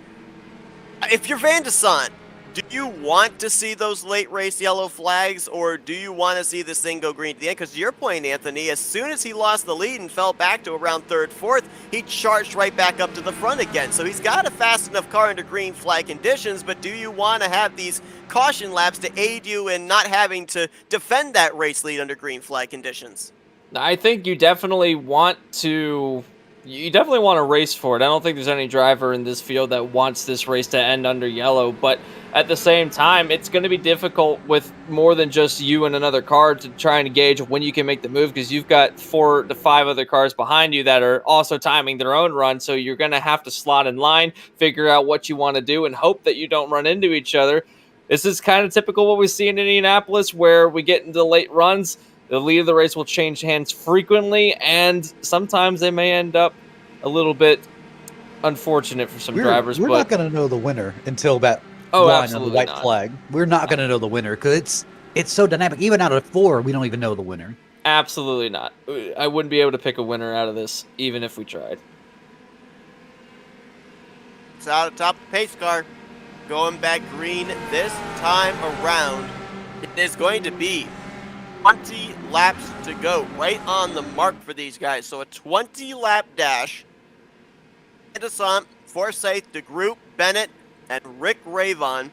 If you're Van de Sant, Do you want to see those late race yellow flags, or do you want to see this thing go green to the end? Because to your point, Anthony, as soon as he lost the lead and fell back to around third, fourth, he charged right back up to the front again. So he's got a fast enough car under green flag conditions, but do you want to have these caution laps to aid you in not having to defend that race lead under green flag conditions? I think you definitely want to race for it. I don't think there's any driver in this field that wants this race to end under yellow, but at the same time, it's going to be difficult with more than just you and another car to try and gauge when you can make the move, because you've got 4 to 5 other cars behind you that are also timing their own run, so you're going to have to slot in line, figure out what you want to do, and hope that you don't run into each other. This is kind of typical what we see in Indianapolis, where we get into late runs. The lead of the race will change hands frequently, and sometimes they may end up a little bit unfortunate for some drivers. We're not going to know the winner until that line on the white flag. We're not going to know the winner because it's so dynamic. Even out of 4, we don't even know the winner. Absolutely not. I wouldn't be able to pick a winner out of this, even if we tried. It's out atop the pace car, going back green this time around. It is going to be 20 laps to go, right on the mark for these guys. So a 20-lap dash. Desant, Forsyth, DeGroot, Bennett, and Rick Ravon.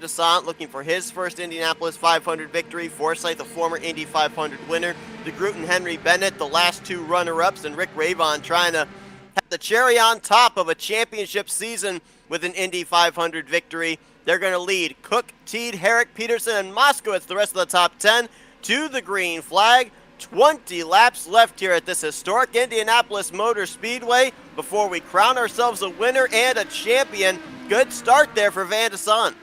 Desant looking for his first Indianapolis 500 victory. Forsyth, a former Indy 500 winner. DeGroot and Henry Bennett, the last 2 runner-ups. And Rick Ravon trying to have the cherry on top of a championship season with an Indy 500 victory. They're going to lead Cook, Teed, Herrick, Peterson, and Moskowitz, the rest of the top 10, to the green flag. 20 laps left here at this historic Indianapolis Motor Speedway before we crown ourselves a winner and a champion. Good start there for Van Desant.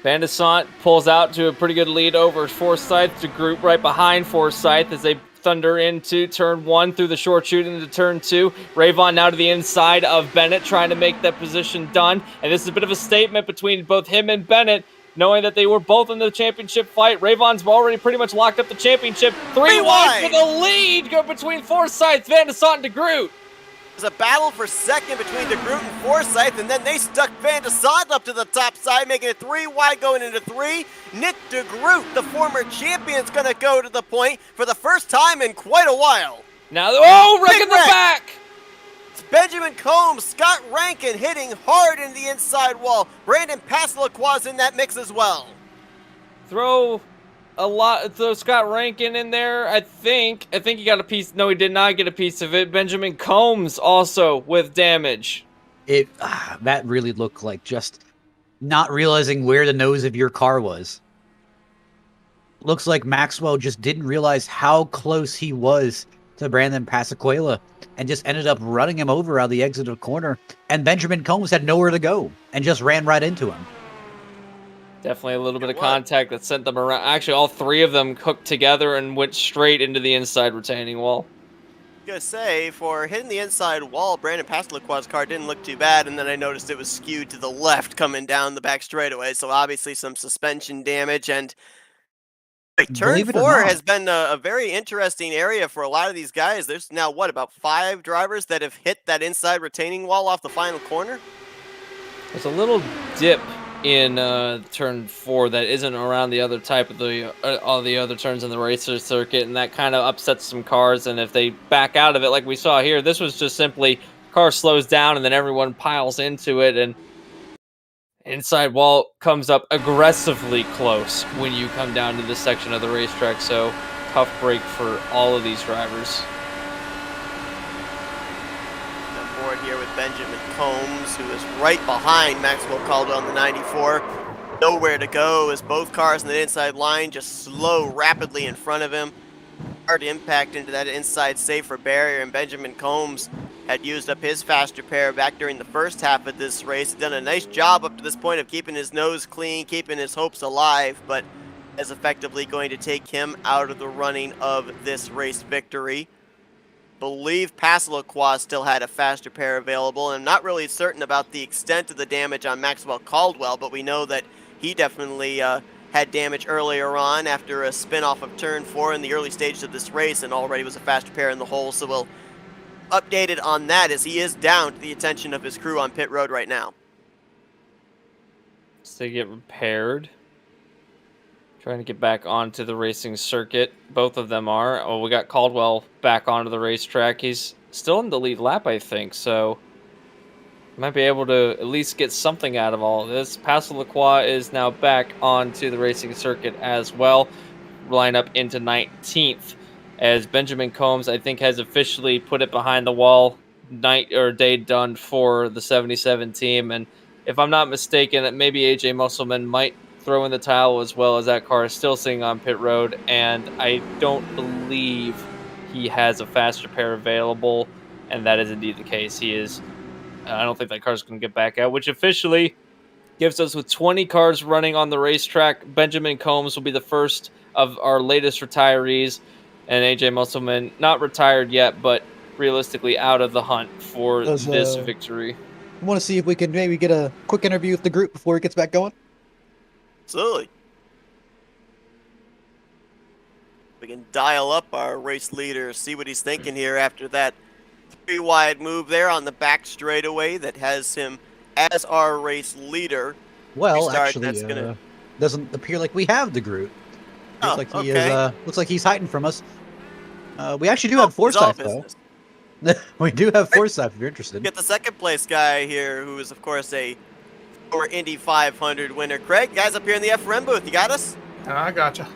Van Desant pulls out to a pretty good lead over Forsyth. To group right behind Forsyth as they thunder into turn 1 through the short chute into turn 2. Ravon now to the inside of Bennett, trying to make that position done. And this is a bit of a statement between both him and Bennett, knowing that they were both in the championship fight. Ravon's already pretty much locked up the championship. 3 wide for the lead go between Forsyth, Van Desant, and DeGroot. There's a battle for second between DeGroot and Forsyth, and then they stuck Van Desant up to the top side, making it 3 wide going into 3. Nick DeGroot, the former champion, is going to go to the point for the first time in quite a while. Now, wreck in the back! It's Benjamin Combs, Scott Rankin hitting hard in the inside wall. Brandon Passalacqua's in that mix as well. Throw Scott Rankin in there, I think he got a piece. No, he did not get a piece of it. Benjamin Combs also with damage. That really looked like just not realizing where the nose of your car was. Looks like Maxwell just didn't realize how close he was to Brandon Passaquela and just ended up running him over out of the exit of the corner. And Benjamin Combs had nowhere to go and just ran right into him. Definitely a little bit of contact that sent them around. Actually, all 3 of them hooked together and went straight into the inside retaining wall. Gonna say, for hitting the inside wall, Brandon Passalacqua's car didn't look too bad, and then I noticed it was skewed to the left coming down the back straightaway, so obviously some suspension damage. And turn 4 has been a very interesting area for a lot of these guys. There's now, about 5 drivers that have hit that inside retaining wall off the final corner? There's a little dip in turn 4 that isn't around the other type of all the other turns in the racer circuit, and that kind of upsets some cars. And if they back out of it like we saw here, this was just simply car slows down and then everyone piles into it, and inside wall comes up aggressively close when you come down to this section of the racetrack. So tough break for all of these drivers. Board here with Benjamin Combs, who is right behind Maxwell Caldwell on the 94. Nowhere to go as both cars in the inside line just slow rapidly in front of him. Hard impact into that inside safer barrier, and Benjamin Combs had used up his faster pair back during the first half of this race. He's done a nice job up to this point of keeping his nose clean, keeping his hopes alive, but is effectively going to take him out of the running of this race victory. Believe Passalacqua still had a faster pair available, and I'm not really certain about the extent of the damage on Maxwell Caldwell, but we know that he definitely had damage earlier on after a spin off of turn 4 in the early stages of this race, and already was a faster pair in the hole. So we'll update it on that as he is down to the attention of his crew on pit road right now. to get repaired. Trying to get back onto the racing circuit. Both of them are. Oh, we got Caldwell back onto the racetrack. He's still in the lead lap, I think, so might be able to at least get something out of all of this. Pascal Lacroix is now back onto the racing circuit as well. Line up into 19th as Benjamin Combs, I think, has officially put it behind the wall. Night or day done for the 77 team. And if I'm not mistaken, maybe AJ Musselman might throw in the towel as well, as that car is still sitting on pit road. And I don't believe he has a fast repair available. And that is indeed the case. He is. I don't think that car's going to get back out, which officially gives us, with 20 cars running on the racetrack, Benjamin Combs will be the first of our latest retirees, and AJ Musselman not retired yet, but realistically out of the hunt for this victory. I want to see if we can maybe get a quick interview with the group before it gets back going. Absolutely. We can dial up our race leader, see what he's thinking here after that 3-wide move there on the back straightaway that has him as our race leader. Well, Restart, actually, that's gonna... doesn't appear like we have the Groot. Oh, Looks like he okay. is. Looks like he's hiding from us. We actually do have Forsyth, though. We do have Forsyth, if you're interested. Get the second place guy here, who is, of course, a former Indy 500 winner. Craig, guys up here in the FRM booth, you got us? I gotcha.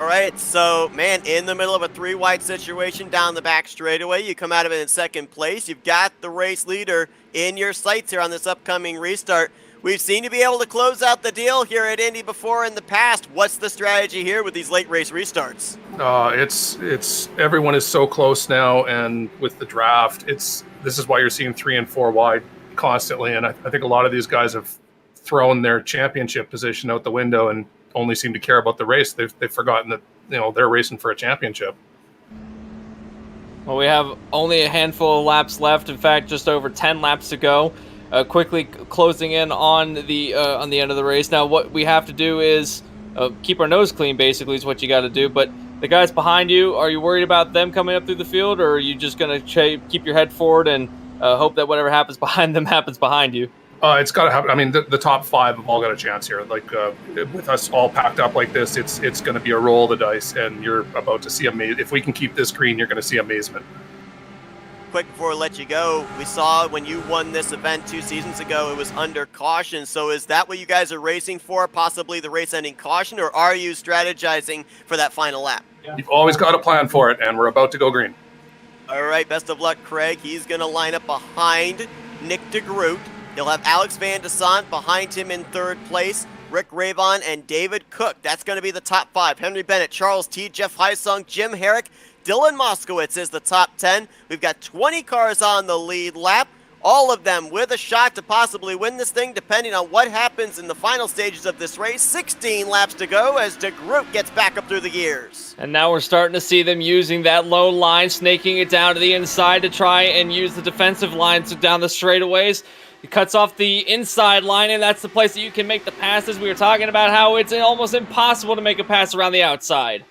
All right, so, man, in the middle of a 3-wide situation down the back straightaway, you come out of it in second place. You've got the race leader in your sights here on this upcoming restart. We've seen you be able to close out the deal here at Indy before in the past. What's the strategy here with these late race restarts? It's everyone is so close now, and with the draft, this is why you're seeing 3 and 4 wide constantly. And I think a lot of these guys have thrown their championship position out the window and only seem to care about the race. They've forgotten that they're racing for a championship. Well, we have only a handful of laps left. In fact, just over 10 laps to go. Quickly closing in on the end of the race. Now, what we have to do is keep our nose clean, basically, is what you got to do. But the guys behind you, are you worried about them coming up through the field, or are you just going to keep your head forward and hope that whatever happens behind them happens behind you? It's got to happen. I mean, the top 5 have all got a chance here. Like with us all packed up like this, it's going to be a roll of the dice, and you're about to see amazement. If we can keep this green, you're going to see amazement. Quick before I let you go, we saw when you won this event 2 seasons ago, it was under caution. So is that what you guys are racing for, possibly the race-ending caution, or are you strategizing for that final lap? You've always got a plan for it, and we're about to go green. All right, best of luck, Craig. He's going to line up behind Nick DeGroot. He'll have Alex Van de Sant behind him in 3rd place, Rick Ravon and David Cook. That's going to be the top 5. Henry Bennett, Charles T., Jeff Heisung, Jim Herrick, Dylan Moskowitz is the top 10. We've got 20 cars on the lead lap, all of them with a shot to possibly win this thing, depending on what happens in the final stages of this race. 16 laps to go as DeGroot gets back up through the gears. And now we're starting to see them using that low line, snaking it down to the inside to try and use the defensive lines down the straightaways. It cuts off the inside line, and that's the place that you can make the passes. We were talking about how it's almost impossible to make a pass around the outside.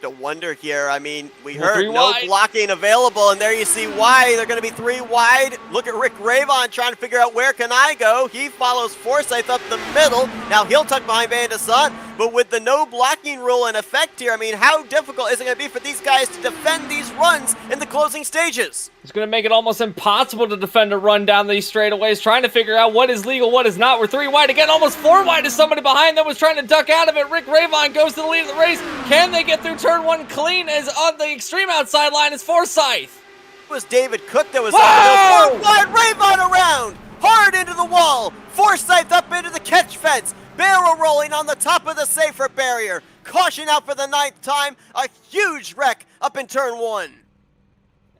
To wonder here, I mean, we heard no wide. blocking available, and there you see why they're going to be 3 wide. Look at Rick Ravon trying to figure out where can I go. He follows Forsyth up the middle. Now he'll tuck behind Van de Sant, but with the no blocking rule in effect here, I mean, how difficult is it going to be for these guys to defend these runs in the closing stages? It's going to make it almost impossible to defend a run down these straightaways, trying to figure out what is legal, what is not. We're 3 wide again, almost 4 wide as somebody behind them was trying to duck out of it. Rick Ravon goes to the lead of the race. Can they get through turn 1 clean? As on the extreme outside line is Forsyth. It was David Cook that was up. 4 wide, Ravon around, hard into the wall. Forsyth up into the catch fence. Barrel rolling on the top of the safer barrier. Caution out for the 9th time. A huge wreck up in turn 1.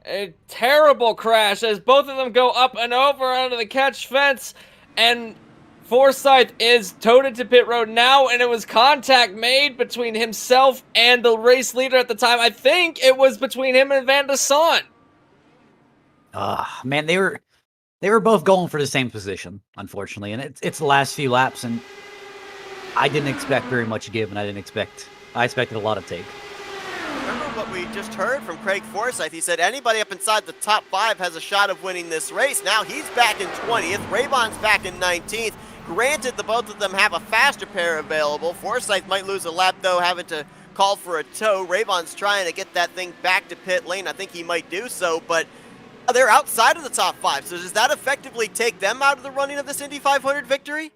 A terrible crash as both of them go up and over under the catch fence, and Forsyth is towed into pit road now, and it was contact made between himself and the race leader at the time. I think it was between him and Van de Sant. Man, they were both going for the same position, unfortunately, and it's the last few laps, and I didn't expect very much give, and I expected a lot of take. Remember what we just heard from Craig Forsyth. He said anybody up inside the top 5 has a shot of winning this race. Now he's back in 20th. Ravon's back in 19th. Granted, the both of them have a faster pair available. Forsyth might lose a lap, though, having to call for a tow. Ravon's trying to get that thing back to pit lane. I think he might do so, but they're outside of the top 5. So does that effectively take them out of the running of this Indy 500 victory?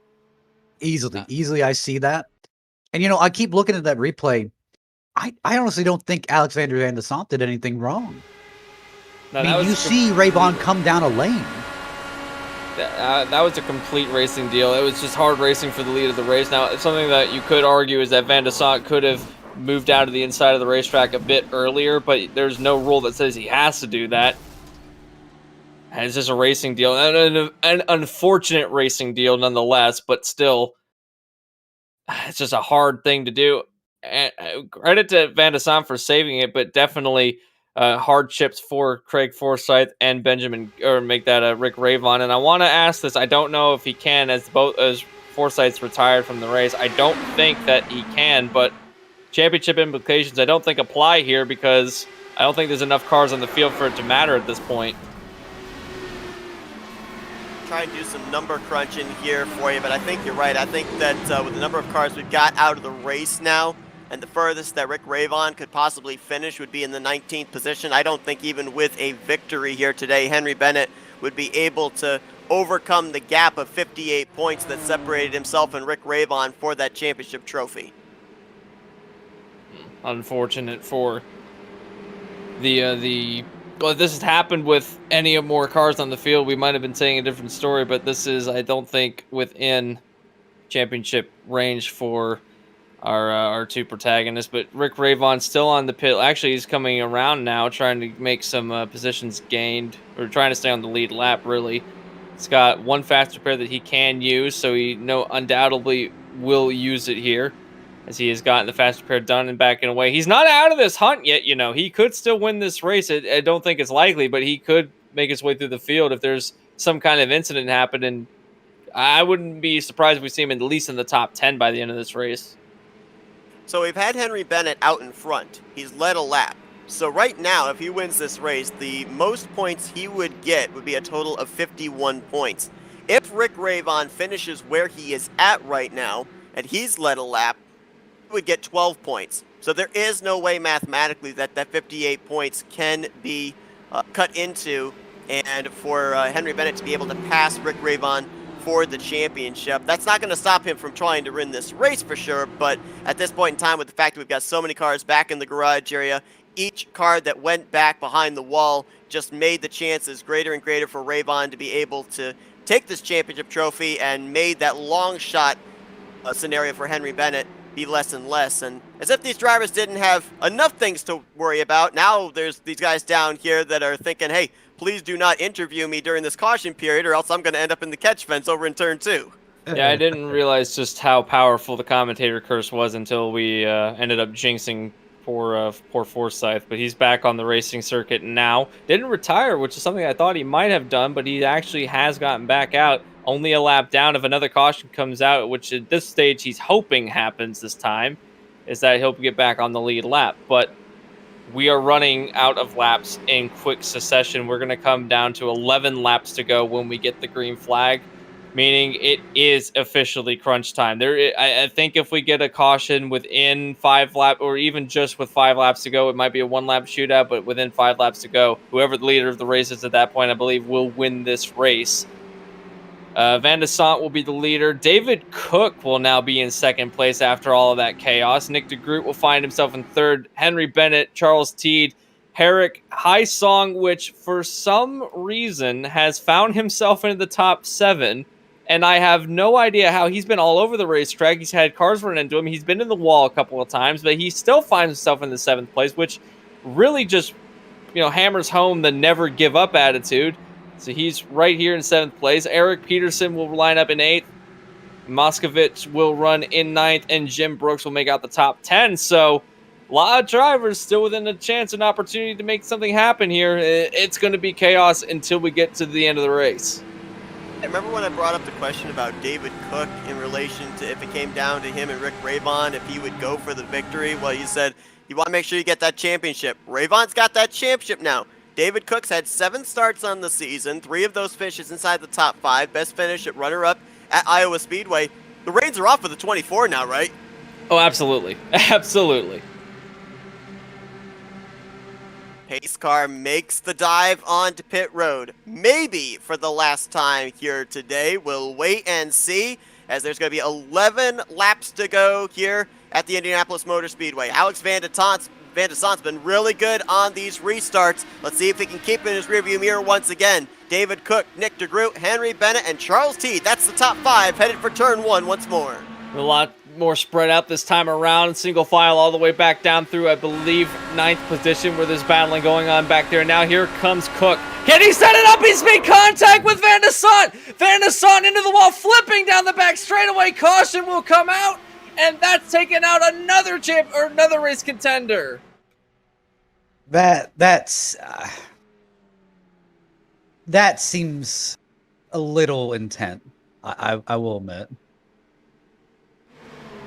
Easily I see that. And, I keep looking at that replay. I honestly don't think Alexander Van de Sant did anything wrong. No, I mean, you see Ravon come down a lane. That was a complete racing deal. It was just hard racing for the lead of the race. Now, something that you could argue is that Van de Sant could have moved out to the inside of the racetrack a bit earlier, but there's no rule that says he has to do that. And it's just a racing deal. An unfortunate racing deal nonetheless, but still, it's just a hard thing to do. And credit to Van de Sant for saving it, but definitely hardships for Craig Forsyth and Rick Ravon. And I want to ask this. I don't know if he can, as Forsyth's retired from the race. I don't think that he can, but championship implications I don't think apply here because I don't think there's enough cars on the field for it to matter at this point. Try and do some number crunching here for you, but I think you're right. I think that with the number of cars we've got out of the race now, and the furthest that Rick Ravon could possibly finish would be in the 19th position. I don't think even with a victory here today, Henry Bennett would be able to overcome the gap of 58 points that separated himself and Rick Ravon for that championship trophy. Unfortunate for well, this has happened with any more cars on the field. We might have been saying a different story, but this is, I don't think, within championship range for our two protagonists. But Rick Ravon still on the pit. Actually, he's coming around now, trying to make some positions gained, or trying to stay on the lead lap, really. He's got one faster pair that he can use, so he undoubtedly will use it here, as he has gotten the faster pair done and backing away. He's not out of this hunt yet, He could still win this race. I don't think it's likely, but he could make his way through the field if there's some kind of incident happen, and I wouldn't be surprised if we see him at least in the top 10 by the end of this race. So we've had Henry Bennett out in front. He's led a lap. So right now, if he wins this race, the most points he would get would be a total of 51 points. If Rick Ravon finishes where he is at right now, and he's led a lap, he would get 12 points. So there is no way mathematically that 58 points can be cut into, and for Henry Bennett to be able to pass Rick Ravon for the championship. That's not going to stop him from trying to win this race for sure, but at this point in time, with the fact that we've got so many cars back in the garage area, each car that went back behind the wall just made the chances greater and greater for Ravon to be able to take this championship trophy, and made that long shot scenario for Henry Bennett be less and less. And as if these drivers didn't have enough things to worry about, now there's these guys down here that are thinking, hey, please do not interview me during this caution period, or else I'm going to end up in the catch fence over in turn 2. Yeah, I didn't realize just how powerful the commentator curse was until we ended up jinxing poor Forsyth. But he's back on the racing circuit now. Didn't retire, which is something I thought he might have done, but he actually has gotten back out. Only a lap down. If another caution comes out, which at this stage he's hoping happens this time, is that he'll get back on the lead lap. But we are running out of laps in quick succession. We're going to come down to 11 laps to go when we get the green flag, meaning it is officially crunch time. I think if we get a caution within 5 laps, or even just with 5 laps to go, it might be a 1-lap shootout, but within 5 laps to go, whoever the leader of the race is at that point, I believe, will win this race. Van de Sant will be the leader. David Cook will now be in second place after all of that chaos. Nick de Groot will find himself in third. Henry Bennett, Charles Teed, Herrick Hysong, which for some reason has found himself into the top 7. And I have no idea how. He's been all over the racetrack. He's had cars run into him. He's been in the wall a couple of times, but he still finds himself in the 7th place, which really just, hammers home the never give up attitude. So he's right here in 7th place. Eric Peterson will line up in 8th. Moskovich will run in 9th, and Jim Brooks will make out the top 10. So a lot of drivers still within a chance and opportunity to make something happen here. It's going to be chaos until we get to the end of the race. I remember when I brought up the question about David Cook in relation to if it came down to him and Rick Ravon, if he would go for the victory. Well, you said you want to make sure you get that championship. Ravon's got that championship now. David Cook's had 7 starts on the season, 3 of those finishes inside the top 5. Best finish at runner-up at Iowa Speedway. The reins are off for the 24 now, right? Oh, absolutely. Absolutely. Pace car makes the dive onto pit road. Maybe for the last time here today. We'll wait and see, as there's going to be 11 laps to go here at the Indianapolis Motor Speedway. Alex Van de Sant's been really good on these restarts. Let's see if he can keep it in his rearview mirror once again. David Cook, Nick DeGroot, Henry Bennett, and Charles Teed. That's the top 5 headed for turn 1 once more. A lot more spread out this time around. Single file all the way back down through, I believe, 9th position where there's battling going on back there. Now here comes Cook. Can he set it up? He's made contact with Van de Sant. Van de Sant into the wall, flipping down the back straightaway. Caution will come out, and that's taking out another another race contender. That seems a little intent. I will admit.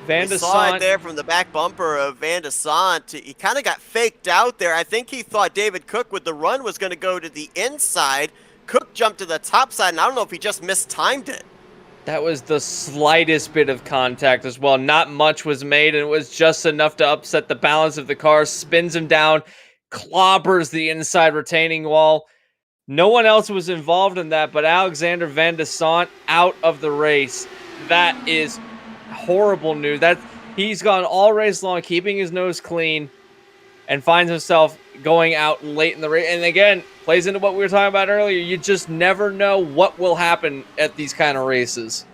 Van de We saw it Sant there from the back bumper of Van de Sant. He kind of got faked out there. I think he thought David Cook with the run was going to go to the inside. Cook jumped to the top side, and I don't know if he just mistimed it. That was the slightest bit of contact as well. Not much was made, and it was just enough to upset the balance of the car. Spins him down, clobbers the inside retaining wall. No one else was involved in that, but Alexander Van de Sant out of the race. That is horrible news. He's gone all race long, keeping his nose clean, and finds himself going out late in the race. And again, plays into what we were talking about earlier. You just never know what will happen at these kind of races.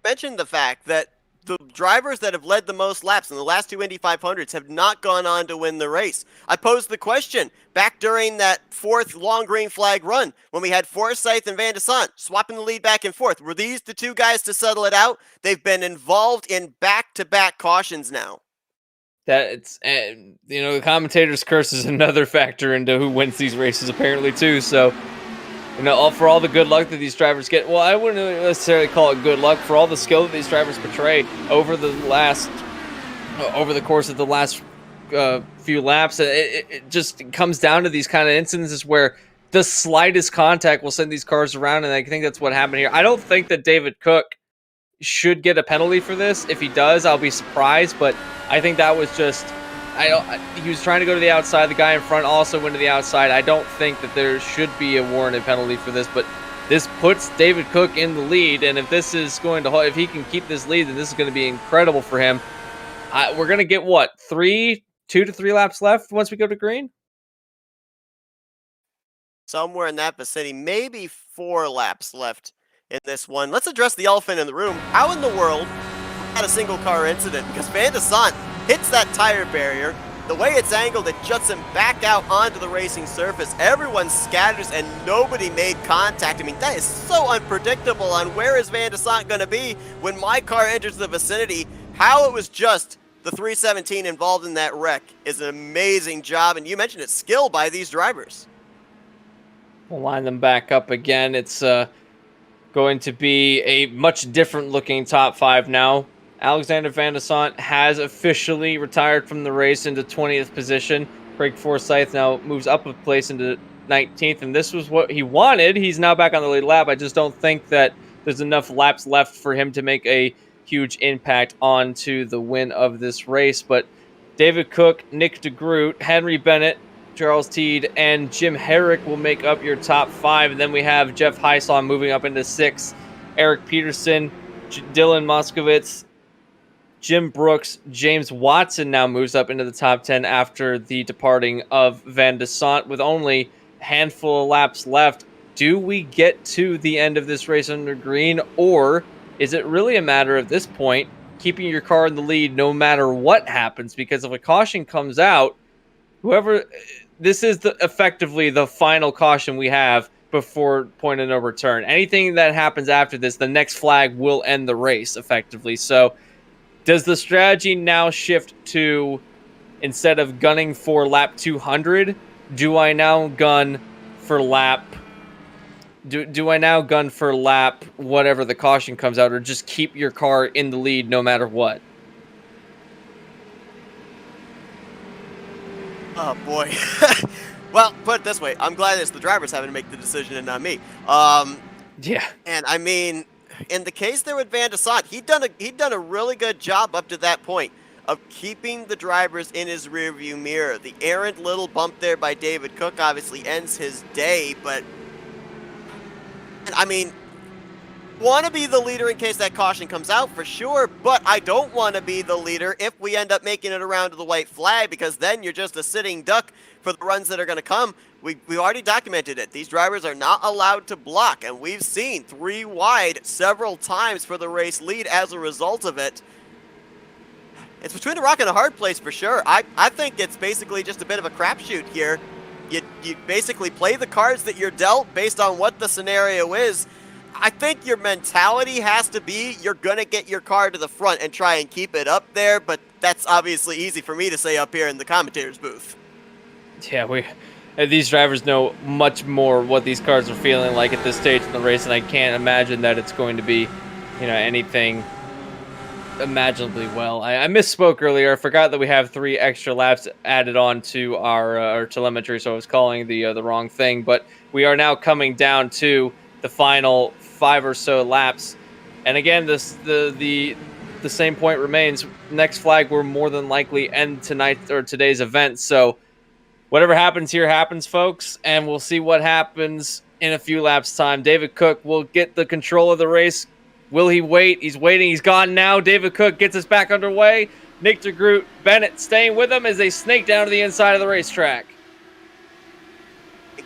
Mentioned the fact that the drivers that have led the most laps in the last 2 Indy 500s have not gone on to win the race. I posed the question back during that 4th long green flag run when we had Forsythe and Van de Sant swapping the lead back and forth. Were these the two guys to settle it out? They've been involved in back-to-back cautions now. The commentator's curse is another factor into who wins these races apparently too. So, for all the good luck that these drivers get, well, I wouldn't necessarily call it good luck, for all the skill that these drivers portray over the course of the last few laps. It just comes down to these kind of instances where the slightest contact will send these cars around, and I think that's what happened here. I don't think that David Cook should get a penalty for this. If he does, I'll be surprised, but I think that was just... he was trying to go to the outside. The guy in front also went to the outside. I don't think that there should be a warranted penalty for this, but this puts David Cook in the lead, and if this is going to... if he can keep this lead, then this is going to be incredible for him. We're going to get, 2 to 3 laps left once we go to green? Somewhere in that vicinity, maybe 4 laps left in this one. Let's address the elephant in the room. How in the world had a single car incident? Because Van de Sant hits that tire barrier. The way it's angled, it juts him back out onto the racing surface. Everyone scatters and nobody made contact. I mean, that is so unpredictable on where is Van de Sant going to be when my car enters the vicinity. How it was just the 317 involved in that wreck is an amazing job. And you mentioned it, skill by these drivers. We'll line them back up again. It's going to be a much different looking top 5 now. Alexander Van de Sant has officially retired from the race into 20th position. Craig Forsythe now moves up a place into 19th, and this was what he wanted. He's now back on the lead lap. I just don't think that there's enough laps left for him to make a huge impact onto the win of this race. But David Cook, Nick DeGroot, Henry Bennett, Charles Teed, and Jim Herrick will make up your top 5. And then we have Jeff Heisel moving up into 6th. Eric Peterson, Dylan Moskowitz, Jim Brooks, James Watson now moves up into the top 10 after the departing of Van de Sant with only a handful of laps left. Do we get to the end of this race under green, or is it really a matter of this point keeping your car in the lead no matter what happens? Because if a caution comes out, this is effectively the final caution we have before point of no return. Anything that happens after this, the next flag will end the race effectively. So does the strategy now shift to, instead of gunning for lap 200, do I now gun for lap whatever the caution comes out, or just keep your car in the lead no matter what? Oh boy. Well, put it this way, I'm glad it's the drivers having to make the decision and not me. Yeah. And I mean, in the case there with Van de Sant, he'd done a really good job up to that point of keeping the drivers in his rearview mirror. The errant little bump there by David Cook obviously ends his day, but I mean, want to be the leader in case that caution comes out for sure, but I don't want to be the leader if we end up making it around to the white flag, because then you're just a sitting duck for the runs that are going to come. We already documented it. These drivers are not allowed to block, and we've seen 3 wide several times for the race lead as a result of it. It's between a rock and a hard place for sure. I think it's basically just a bit of a crapshoot here. You basically play the cards that you're dealt based on what the scenario is. I think your mentality has to be you're going to get your car to the front and try and keep it up there, but that's obviously easy for me to say up here in the commentator's booth. Yeah, these drivers know much more what these cars are feeling like at this stage in the race, and I can't imagine that it's going to be, anything imaginably well. I misspoke earlier. I forgot that we have 3 extra laps added on to our telemetry, so I was calling the wrong thing. But we are now coming down to the final 5 or so laps, and again, the same point remains. Next flag will more than likely end today's event. So whatever happens here happens, folks, and we'll see what happens in a few laps' time. David Cook will get the control of the race. Will he wait? He's waiting. He's gone now. David Cook gets us back underway. Nick DeGroot, Bennett staying with him as they snake down to the inside of the racetrack.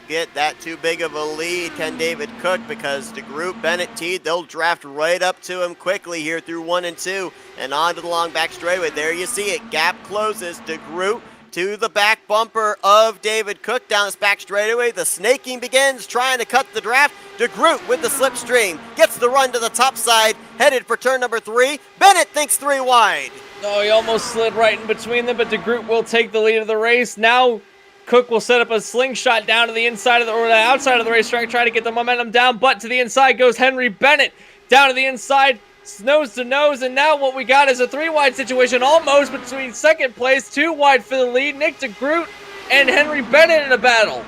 Get that too big of a lead, can David Cook, because DeGroot, Bennett, Teed, they'll draft right up to him quickly here through 1 and 2 and on to the long back straightaway. There you see it. Gap closes. DeGroot to the back bumper of David Cook down this back straightaway. The snaking begins, trying to cut the draft. DeGroot with the slipstream gets the run to the top side, headed for turn number 3. Bennett thinks 3 wide. Oh, he almost slid right in between them, but DeGroot will take the lead of the race. Now Cook will set up a slingshot down to the inside of the outside of the racetrack, trying to get the momentum down, but to the inside goes Henry Bennett. Down to the inside, nose to nose, and now what we got is a 3 wide situation almost between second place, 2 wide for the lead. Nick DeGroot and Henry Bennett in a battle.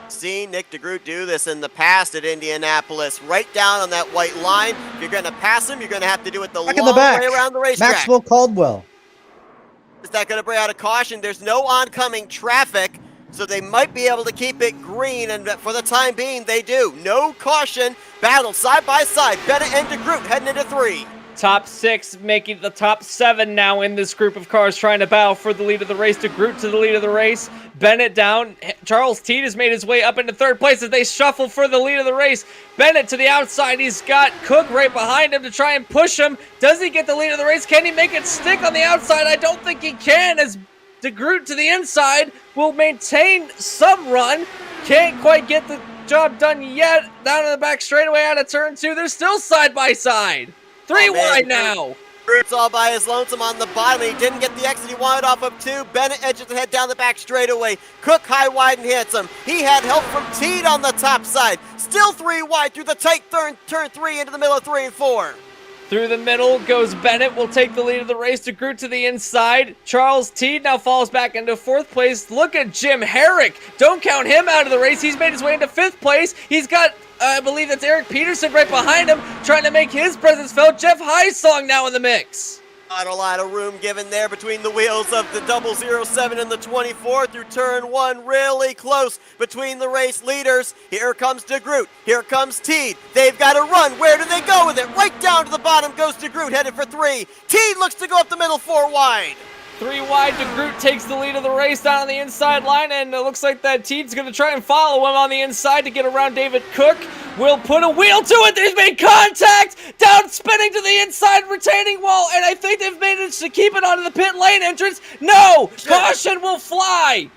Seen Nick DeGroot do this in the past at Indianapolis, right down on that white line. If you're going to pass him, you're going to have to do it the long way around the racetrack. Maxwell Caldwell. Is that going to bring out a caution? There's no oncoming traffic, so they might be able to keep it green, and for the time being, they do. No caution. Battle side by side. Bennett and DeGroot heading into 3. Top 6 making the top 7 now in this group of cars, trying to battle for the lead of the race. DeGroot to the lead of the race. Bennett down. Charles Teed has made his way up into 3rd place as they shuffle for the lead of the race. Bennett to the outside. He's got Cook right behind him to try and push him. Does he get the lead of the race? Can he make it stick on the outside? I don't think he can, as DeGroot to the inside will maintain some run. Can't quite get the job done yet. Down in the back straightaway out of turn 2. They're still side by side. 3 wide now. DeGroot's all by his lonesome on the bottom, and he didn't get the exit he wanted off of 2. Bennett edges ahead down the back straightaway. Cook high wide and hits him. He had help from Teed on the top side. Still 3 wide through the tight turn 3 into the middle of 3 and 4. Through the middle goes Bennett, will take the lead of the race. DeGroot to the inside. Charles Teed now falls back into 4th place. Look at Jim Herrick. Don't count him out of the race. He's made his way into 5th place. He's got, I believe that's Eric Peterson right behind him, trying to make his presence felt. Jeff Highsong now in the mix. Not a lot of room given there between the wheels of the 007 and the 24 through turn 1. Really close between the race leaders. Here comes DeGroot. Here comes Teed. They've got to run. Where do they go with it? Right down to the bottom goes DeGroot, headed for 3. Teed looks to go up the middle, 4 wide. 3 wide, DeGroot takes the lead of the race down on the inside line, and it looks like that Teed's going to try and follow him on the inside to get around David Cook. Will put a wheel to it. There's been contact. Down spinning to the inside retaining wall, and I think they've managed to keep it onto the pit lane entrance. No! Caution will fly.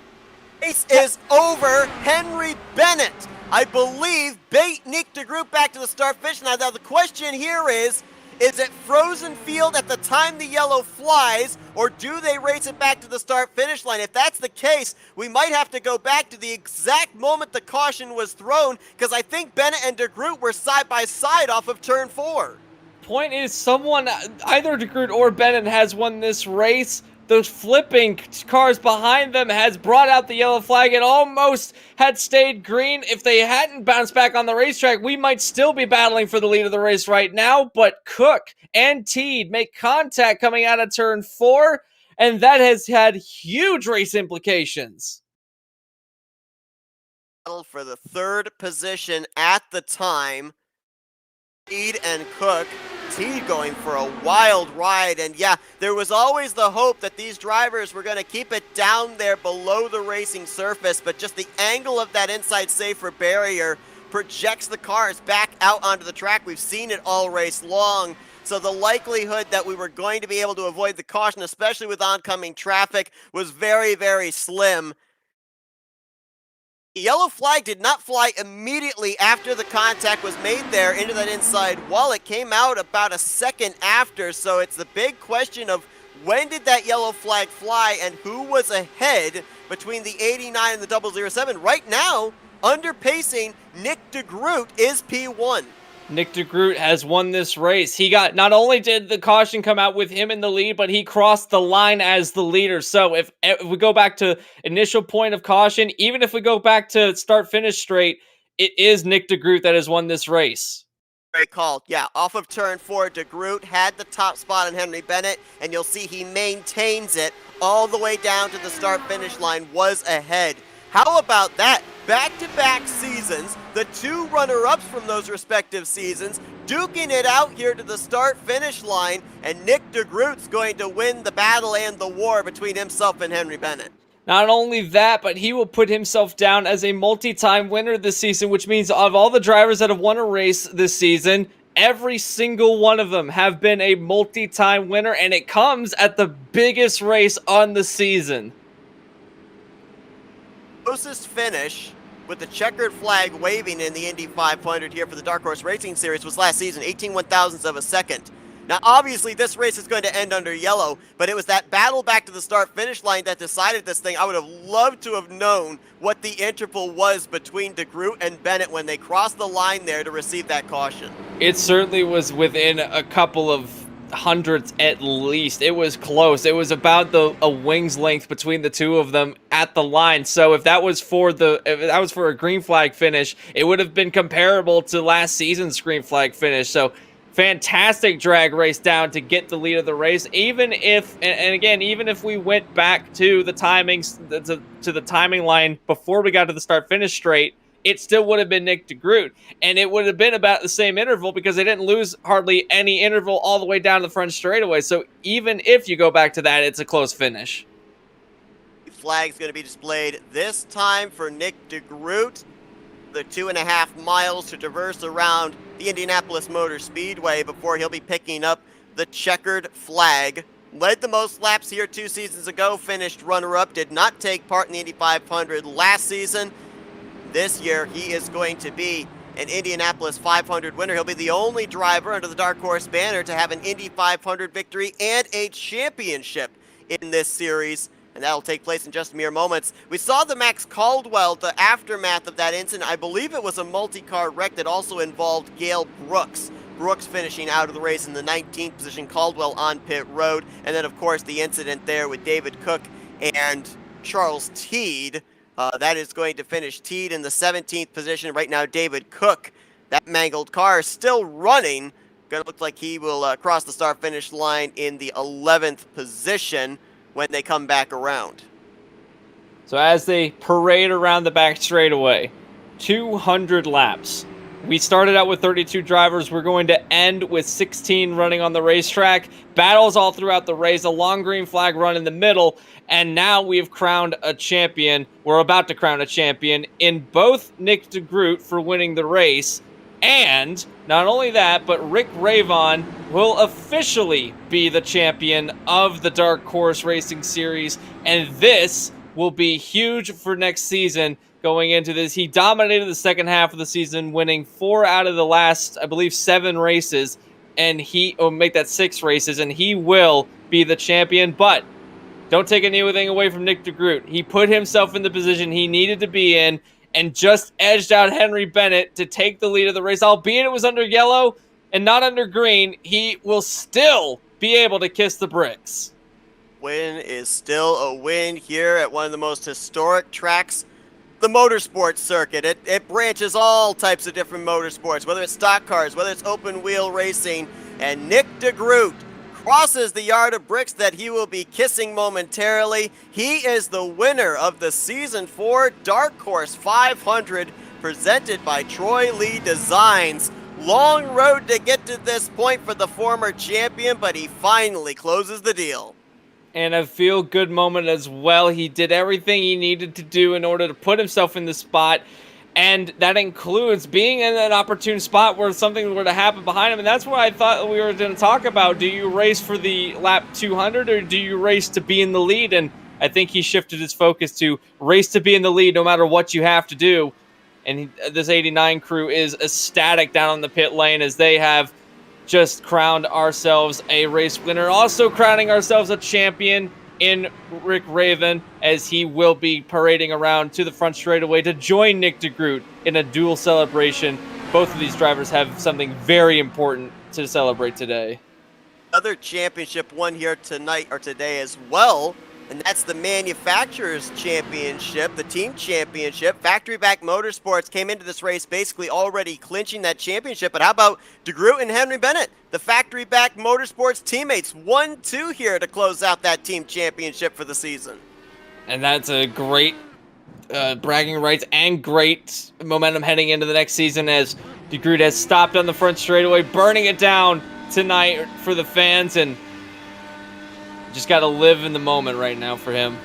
Race is over. Henry Bennett, I believe, bait Nick DeGroot back to the start finish. Now the question here is it frozen field at the time the yellow flies, or do they race it back to the start-finish line? If that's the case, we might have to go back to the exact moment the caution was thrown, because I think Bennett and DeGroot were side by side off of turn 4. Point is, someone, either DeGroot or Bennett, has won this race, those flipping cars behind them has brought out the yellow flag. It almost had stayed green. If they hadn't bounced back on the racetrack, we might still be battling for the lead of the race right now. But Cook and Teed make contact coming out of turn 4, and that has had huge race implications. For the third position at the time, Teed and Cook. Teed going for a wild ride, and yeah, there was always the hope that these drivers were going to keep it down there below the racing surface, but just the angle of that inside safer barrier projects the cars back out onto the track. We've seen it all race long, so the likelihood that we were going to be able to avoid the caution, especially with oncoming traffic, was very, very slim. The yellow flag did not fly immediately after the contact was made there into that inside wall. It came out about a second after, so it's the big question of when did that yellow flag fly and who was ahead between the 89 and the 007. Right now, under pacing, Nick DeGroot is P1. Nick DeGroot has won this race. Not only did the caution come out with him in the lead, but he crossed the line as the leader. So if we go back to initial point of caution, even if we go back to start-finish straight, it is Nick DeGroot that has won this race. Great call. Yeah, off of turn 4, DeGroot had the top spot on Henry Bennett, and you'll see he maintains it all the way down to the start-finish line, was ahead. How about that? Back-to-back seasons, the two runner-ups from those respective seasons, duking it out here to the start-finish line, and Nick DeGroot's going to win the battle and the war between himself and Henry Bennett. Not only that, but he will put himself down as a multi-time winner this season, which means of all the drivers that have won a race this season, every single one of them have been a multi-time winner, and it comes at the biggest race on the season. Closest finish with the checkered flag waving in the Indy 500 here for the Dark Horse Racing Series was last season, 18 one-thousandths of a second. Now, obviously, this race is going to end under yellow, but it was that battle back to the start-finish line that decided this thing. I would have loved to have known what the interval was between DeGroot and Bennett when they crossed the line there to receive that caution. It certainly was within a couple of hundredths at least. It was close. It was about a wing's length between the two of them at the line. So if that was for a green flag finish, it would have been comparable to last season's green flag finish. So fantastic drag race down to get the lead of the race. Even if, and again, even if we went back to the timings, to the timing line before we got to the start finish straight, it still would have been Nick DeGroot. And it would have been about the same interval because they didn't lose hardly any interval all the way down to the front straightaway. So even if you go back to that, it's a close finish. The flag's going to be displayed this time for Nick DeGroot. The 2.5 miles to traverse around the Indianapolis Motor Speedway before he'll be picking up the checkered flag. Led the most laps here 2 seasons ago, finished runner-up, did not take part in the Indy 500 last season. This year, he is going to be an Indianapolis 500 winner. He'll be the only driver under the Dark Horse banner to have an Indy 500 victory and a championship in this series, and that'll take place in just mere moments. We saw the Max Caldwell, the aftermath of that incident. I believe it was a multi-car wreck that also involved Gale Brooks. Brooks finishing out of the race in the 19th position, Caldwell on pit road, and then, of course, the incident there with David Cook and Charles Teed. That is going to finish Teed in the 17th position. Right now, David Cook, that mangled car, is still running. Going to look like he will cross the start-finish line in the 11th position when they come back around. So as they parade around the back straightaway, 200 laps. We started out with 32 drivers. We're going to end with 16 running on the racetrack. Battles all throughout the race, a long green flag run in the middle, and now we've crowned a champion. We're about to crown a champion in both Nick DeGroot for winning the race, and not only that, but Rick Ravon will officially be the champion of the Dark Horse Racing Series, and this will be huge for next season. Going into this, he dominated the second half of the season, winning 4 out of the last, I believe, 7 races, and he'll make that 6 races, and he will be the champion. But don't take anything away from Nick DeGroot. He put himself in the position he needed to be in and just edged out Henry Bennett to take the lead of the race. Albeit it was under yellow and not under green, he will still be able to kiss the bricks. win is still a win here at one of the most historic tracks, the motorsports circuit. It branches all types of different motorsports, whether it's stock cars, whether it's open wheel racing, and Nick DeGroot crosses the yard of bricks that he will be kissing momentarily. He is the winner of the Season 4 Dark Horse 500 presented by Troy Lee Designs. Long road to get to this point for the former champion, but he finally closes the deal. And a feel-good moment as well. He did everything he needed to do in order to put himself in the spot, and that includes being in an opportune spot where something were to happen behind him. And that's what I thought we were going to talk about. Do you race for the lap 200, or do you race to be in the lead? And I think he shifted his focus to race to be in the lead no matter what you have to do. And this 89 crew is ecstatic down on the pit lane as they have just crowned ourselves a race winner. Also crowning ourselves a champion in Rick Raven, as he will be parading around to the front straightaway to join Nick DeGroot in a dual celebration. Both of these drivers have something very important to celebrate today. Another championship won here tonight or today as well, and that's the Manufacturers Championship, the team championship. Factory Back Motorsports came into this race basically already clinching that championship, but how about DeGroot and Henry Bennett, the Factory Back Motorsports teammates, 1-2 here to close out that team championship for the season. And that's a great bragging rights and great momentum heading into the next season, as DeGroot has stopped on the front straightaway, burning it down tonight for the fans, and just got to live in the moment right now for him.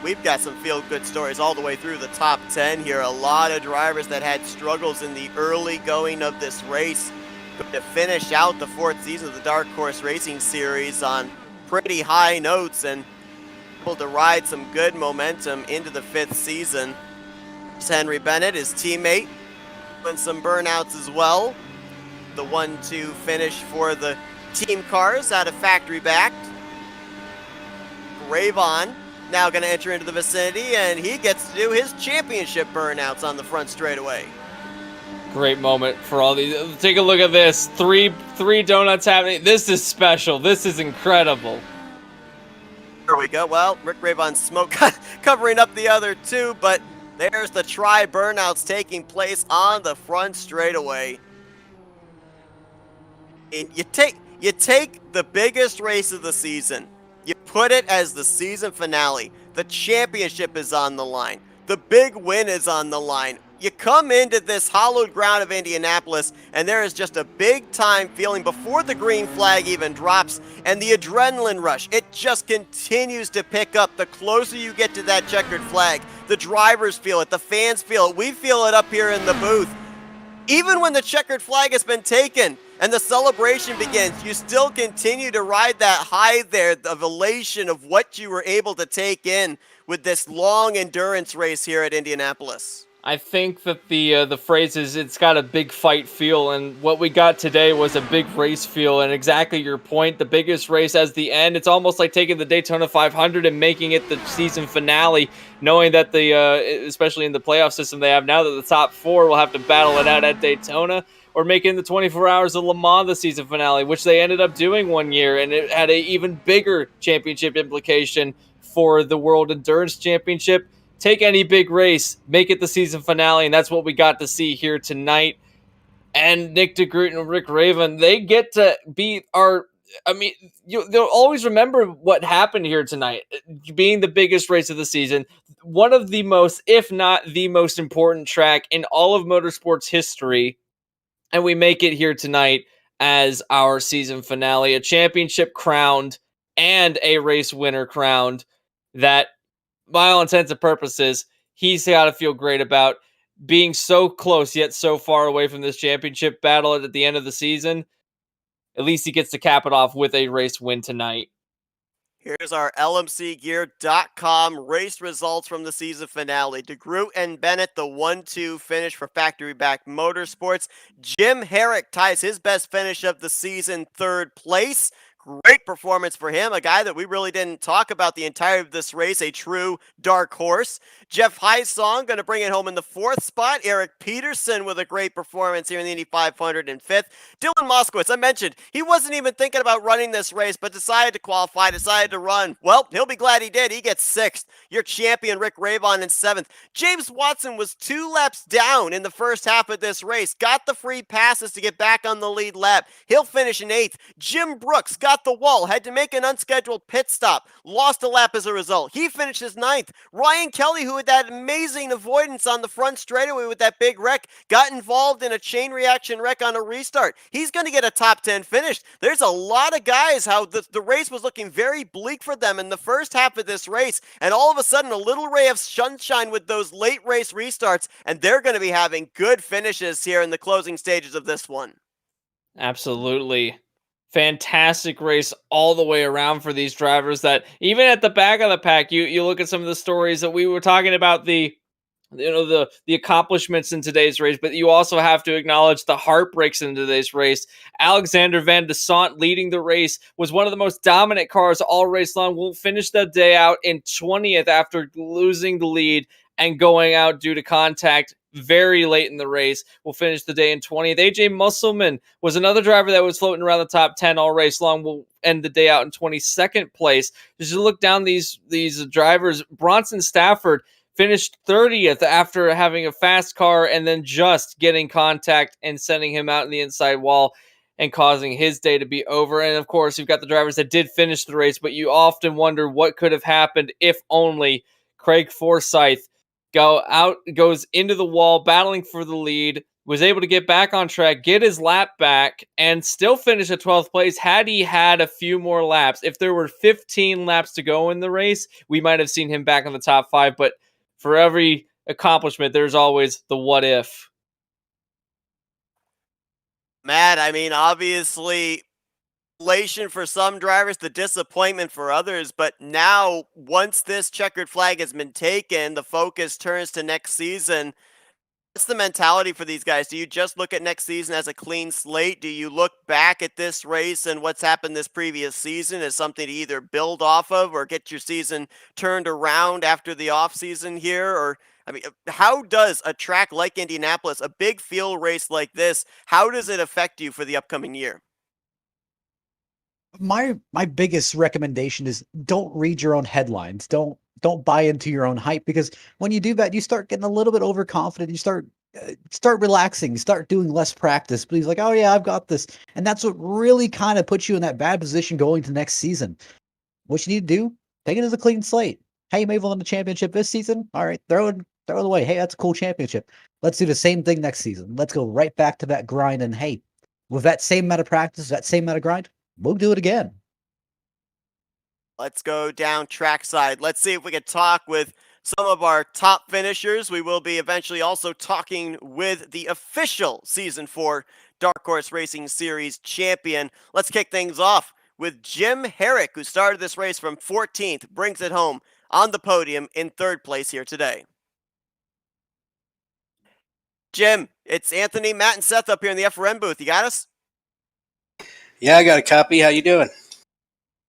We've got some feel-good stories all the way through the top 10 here. A lot of drivers that had struggles in the early going of this race to finish out the fourth season of the Dark Horse Racing Series on pretty high notes and able to ride some good momentum into the fifth season. Henry Bennett, his teammate, and some burnouts as well. The 1-2 finish for the team cars out of Factory Backed. Ravon now going to enter into the vicinity, and he gets to do his championship burnouts on the front straightaway. Great moment for all these. Take a look at this. Three donuts happening. This is special. This is incredible. There we go. Well, Rick Ravon's smoke covering up the other two, but there's the burnouts taking place on the front straightaway. And you take the biggest race of the season, you put it as the season finale. The championship is on the line. The big win is on the line. You come into this hallowed ground of Indianapolis, and there is just a big-time feeling before the green flag even drops, and the adrenaline rush, it just continues to pick up the closer you get to that checkered flag. The drivers feel it. The fans feel it. We feel it up here in the booth. Even when the checkered flag has been taken and the celebration begins, you still continue to ride that high there of elation of what you were able to take in with this long endurance race here at Indianapolis. I think that the phrase is, it's got a big fight feel, and what we got today was a big race feel, and exactly your point, the biggest race as the end. It's almost like taking the Daytona 500 and making it the season finale, knowing that especially in the playoff system they have now, that the top four will have to battle it out at Daytona, or making the 24 Hours of Le Mans the season finale, which they ended up doing one year, and it had an even bigger championship implication for the World Endurance Championship. Take any big race, make it the season finale, and that's what we got to see here tonight. And Nick DeGroot and Rick Raven, they get to be they'll always remember what happened here tonight, being the biggest race of the season, one of the most, if not the most important track in all of motorsports history, and we make it here tonight as our season finale, a championship crowned and a race winner crowned that, by all intents and purposes, he's got to feel great about being so close yet so far away from this championship battle at the end of the season. At least he gets to cap it off with a race win tonight. Here's our LMCgear.com race results from the season finale. DeGroot and Bennett, the 1-2 finish for Factory Back Motorsports. Jim Herrick ties his best finish of the season, third place. Great performance for him, a guy that we really didn't talk about the entirety of this race, a true dark horse. Jeff Heisong going to bring it home in the 4th spot. Eric Peterson with a great performance here in the Indy 500 in 5th. Dylan Moskowitz, I mentioned, he wasn't even thinking about running this race, but decided to qualify, decided to run. Well, he'll be glad he did. He gets 6th. Your champion, Rick Ravon, in 7th. James Watson was 2 laps down in the first half of this race. Got the free passes to get back on the lead lap. He'll finish in 8th. Jim Brooks got the wall, had to make an unscheduled pit stop. Lost a lap as a result. He finishes 9th. Ryan Kelly, who had that amazing avoidance on the front straightaway with that big wreck, got involved in a chain reaction wreck on a restart. He's going to get a top 10 finish. There's a lot of guys how the race was looking very bleak for them in the first half of this race, and all of a sudden a little ray of sunshine with those late race restarts, and they're going to be having good finishes here in the closing stages of this one. Absolutely. Fantastic race all the way around for these drivers that even at the back of the pack, you look at some of the stories that we were talking about, the accomplishments in today's race, but you also have to acknowledge the heartbreaks in today's race. Alexander Van de Sant leading the race, was one of the most dominant cars all race long, will finish the day out in 20th after losing the lead and going out due to contact very late in the race. Will finish the day in 20th. AJ Musselman was another driver that was floating around the top 10 all race long, will end the day out in 22nd place. Just to look down these drivers, Bronson Stafford finished 30th after having a fast car and then just getting contact and sending him out in the inside wall and causing his day to be over. And of course, you've got the drivers that did finish the race, but you often wonder what could have happened if only. Craig Forsyth goes into the wall, battling for the lead, was able to get back on track, get his lap back, and still finish at 12th place had he had a few more laps. If there were 15 laps to go in the race, we might have seen him back on the top 5, but for every accomplishment, there's always the what if. Matt, I mean, obviously, elation for some drivers, the disappointment for others, but now, once this checkered flag has been taken, the focus turns to next season. What's the mentality for these guys? Do you just look at next season as a clean slate? Do you look back at this race and what's happened this previous season as something to either build off of or get your season turned around after the offseason here? Or, I mean, how does a track like Indianapolis, a big field race like this, how does it affect you for the upcoming year? My biggest recommendation is don't read your own headlines. Don't buy into your own hype, because when you do that, you start getting a little bit overconfident. You start relaxing, start doing less practice. But he's like, oh yeah, I've got this, and that's what really kind of puts you in that bad position going to next season. What you need to do, take it as a clean slate. Hey, you may have won the championship this season. All right, throw it away. Hey, that's a cool championship. Let's do the same thing next season. Let's go right back to that grind. And hey, with that same amount of practice, that same amount of grind, we'll do it again. Let's go down trackside. Let's see if we can talk with some of our top finishers. We will be eventually also talking with the official Season 4 Dark Horse Racing Series champion. Let's kick things off with Jim Herrick, who started this race from 14th, brings it home on the podium in 3rd place here today. Jim, it's Anthony, Matt, and Seth up here in the FRN booth. You got us? Yeah, I got a copy. How you doing?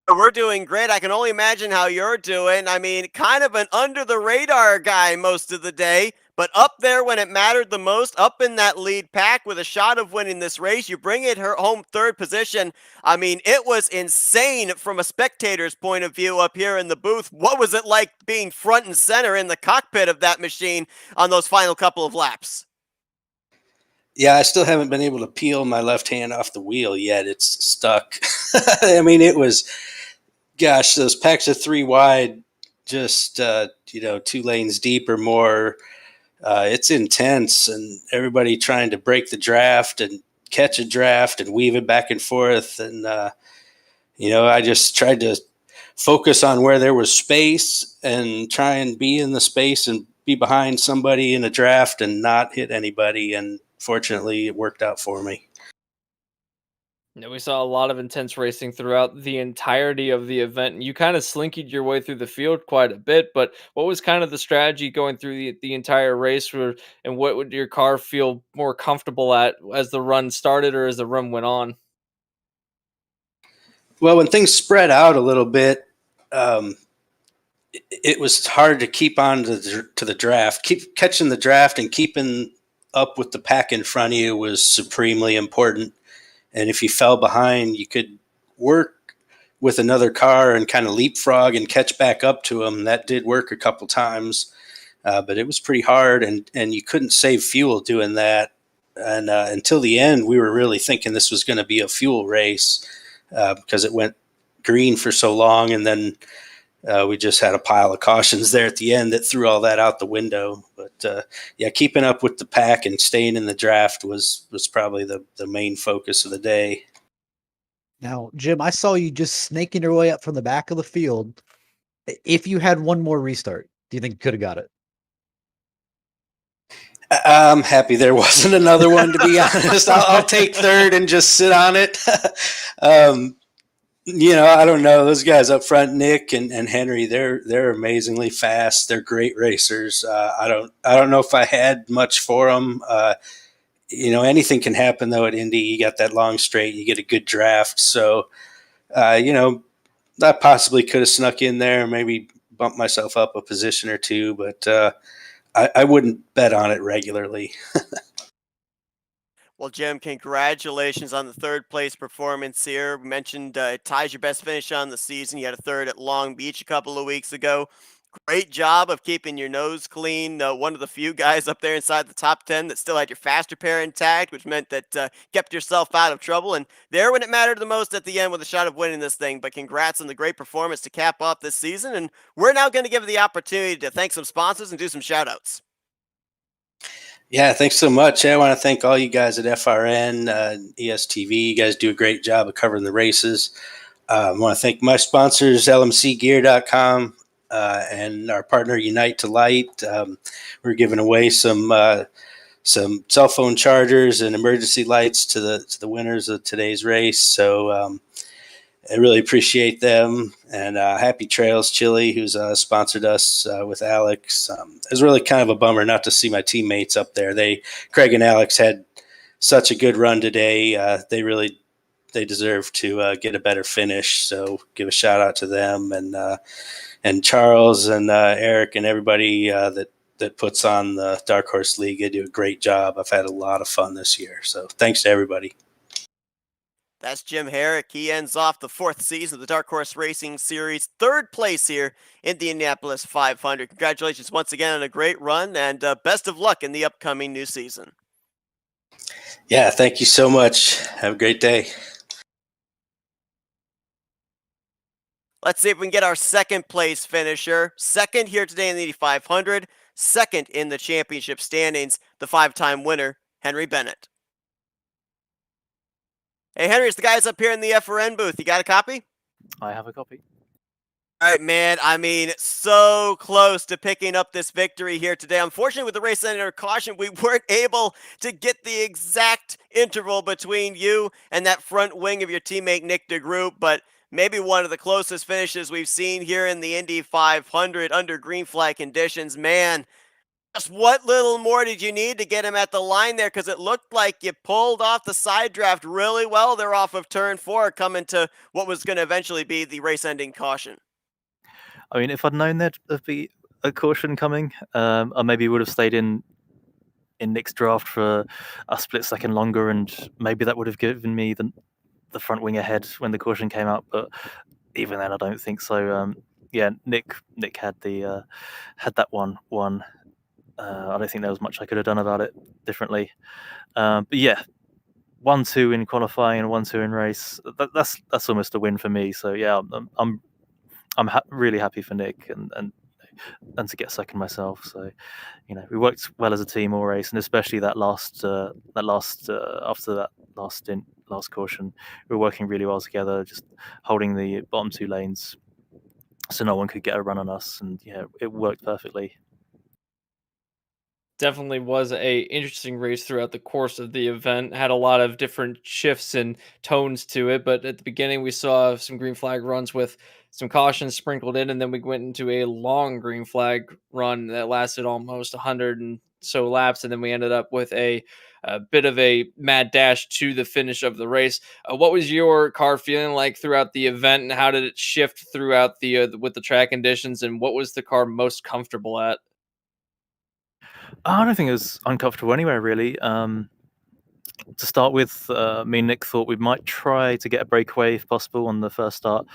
We're doing great. I can only imagine how you're doing. I mean, kind of an under-the-radar guy most of the day, but up there when it mattered the most, up in that lead pack with a shot of winning this race. You bring it home 3rd position. I mean, it was insane from a spectator's point of view up here in the booth. What was it like being front and center in the cockpit of that machine on those final couple of laps? Yeah, I still haven't been able to peel my left hand off the wheel yet. It's stuck. I mean, it was, gosh, those packs of 3 wide, just, 2 lanes deep or more. It's intense, and everybody trying to break the draft and catch a draft and weave it back and forth. And, I just tried to focus on where there was space and try and be in the space and be behind somebody in a draft and not hit anybody. And fortunately, it worked out for me. Yeah, we saw a lot of intense racing throughout the entirety of the event, and you kind of slinkied your way through the field quite a bit. But what was kind of the strategy going through the entire race, and what would your car feel more comfortable at as the run started or as the run went on? Well, when things spread out a little bit, it was hard to keep on to the draft. Keep catching the draft and keeping up with the pack in front of you was supremely important. And if you fell behind, you could work with another car and kind of leapfrog and catch back up to them. That did work a couple times, but it was pretty hard, and you couldn't save fuel doing that. And until the end, we were really thinking this was going to be a fuel race because it went green for so long, and then we just had a pile of cautions there at the end that threw all that out the window. But yeah, keeping up with the pack and staying in the draft was probably the main focus of the day. Now, Jim, I saw you just snaking your way up from the back of the field. If you had one more restart, do you think you could have got it? I'm happy there wasn't another one, to be honest. I'll take third and just sit on it. I don't know. Those guys up front, Nick and Henry, they're amazingly fast. They're great racers. I don't know if I had much for them. Anything can happen though at Indy. You got that long straight, you get a good draft. So, I possibly could have snuck in there, maybe bumped myself up a position or two, but I wouldn't bet on it regularly. Well, Jim, congratulations on the third place performance here. We mentioned it ties your best finish on the season. You had a third at Long Beach a couple of weeks ago. Great job of keeping your nose clean. One of the few guys up there inside the top 10 that still had your faster pair intact, which meant that kept yourself out of trouble. And there when it mattered the most at the end with a shot of winning this thing. But congrats on the great performance to cap off this season. And we're now going to give you the opportunity to thank some sponsors and do some shout outs. Yeah, thanks so much. I want to thank all you guys at FRN, ESTV. You guys do a great job of covering the races. I want to thank my sponsors, lmcgear.com, and our partner, Unite to Light. We're giving away some cell phone chargers and emergency lights to the winners of today's race. So I really appreciate them. And Happy Trails Chili, who's sponsored us with Alex. It was really kind of a bummer not to see my teammates up there. Craig and Alex had such a good run today. They deserve to get a better finish. So give a shout out to them and Charles and Eric and everybody that puts on the Dark Horse League. They do a great job. I've had a lot of fun this year. So thanks to everybody. That's Jim Herrick. He ends off the fourth season of the Dark Horse Racing Series, third place here in the Indianapolis 500. Congratulations once again on a great run, and best of luck in the upcoming new season. Yeah, thank you so much. Have a great day. Let's see if we can get our second place finisher. Second here today in the Indy 500. Second in the championship standings, the five-time winner, Henry Bennett. Hey, Henry, it's the guys up here in the FRN booth. You got a copy? I have a copy. All right, man. I mean, so close to picking up this victory here today. Unfortunately, with the race ending under caution, we weren't able to get the exact interval between you and that front wing of your teammate, Nick DeGroot, but maybe one of the closest finishes we've seen here in the Indy 500 under green flag conditions. Man, just what little more did you need to get him at the line there? Because it looked like you pulled off the side draft really well there off of turn 4, coming to what was going to eventually be the race-ending caution. I mean, if I'd known there'd be a caution coming, I maybe would have stayed in Nick's draft for a split second longer, and maybe that would have given me the front wing ahead when the caution came out. But even then, I don't think so. Yeah, Nick had that one. I don't think there was much I could have done about it differently. But yeah, 1-2 in qualifying and 1-2 in race. That's almost a win for me. So yeah, I'm really happy for Nick and to get second myself. So we worked well as a team all race, and especially that last after that last caution, we were working really well together, just holding the bottom 2 lanes so no one could get a run on us, and yeah, it worked perfectly. Definitely was a interesting race throughout the course of the event. Had a lot of different shifts and tones to it, but at the beginning we saw some green flag runs with some cautions sprinkled in, and then we went into a long green flag run that lasted almost 100 and so laps, and then we ended up with a a bit of a mad dash to the finish of the race. What was your car feeling like throughout the event, and how did it shift throughout with the track conditions, and what was the car most comfortable at? I don't think it was uncomfortable anywhere really. To start with, me and Nick thought we might try to get a breakaway if possible on the first start,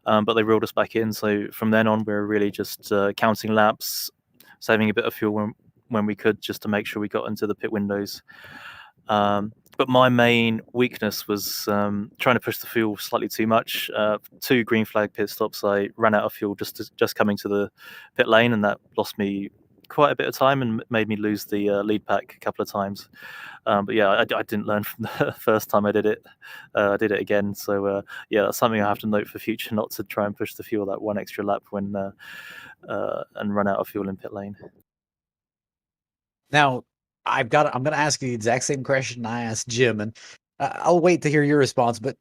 but they reeled us back in. So from then on, we were really just counting laps, saving a bit of fuel when we could, just to make sure we got into the pit windows. But my main weakness was trying to push the fuel slightly too much. 2 green flag pit stops, I ran out of fuel just coming to the pit lane, and that lost me quite a bit of time and made me lose the lead pack a couple of times. But yeah, I didn't learn from the first time I did it. I did it again. So yeah, that's something I have to note for future, not to try and push the fuel that one extra lap when and run out of fuel in pit lane. Now, I'm going to ask you the exact same question I asked Jim, and I'll wait to hear your response. But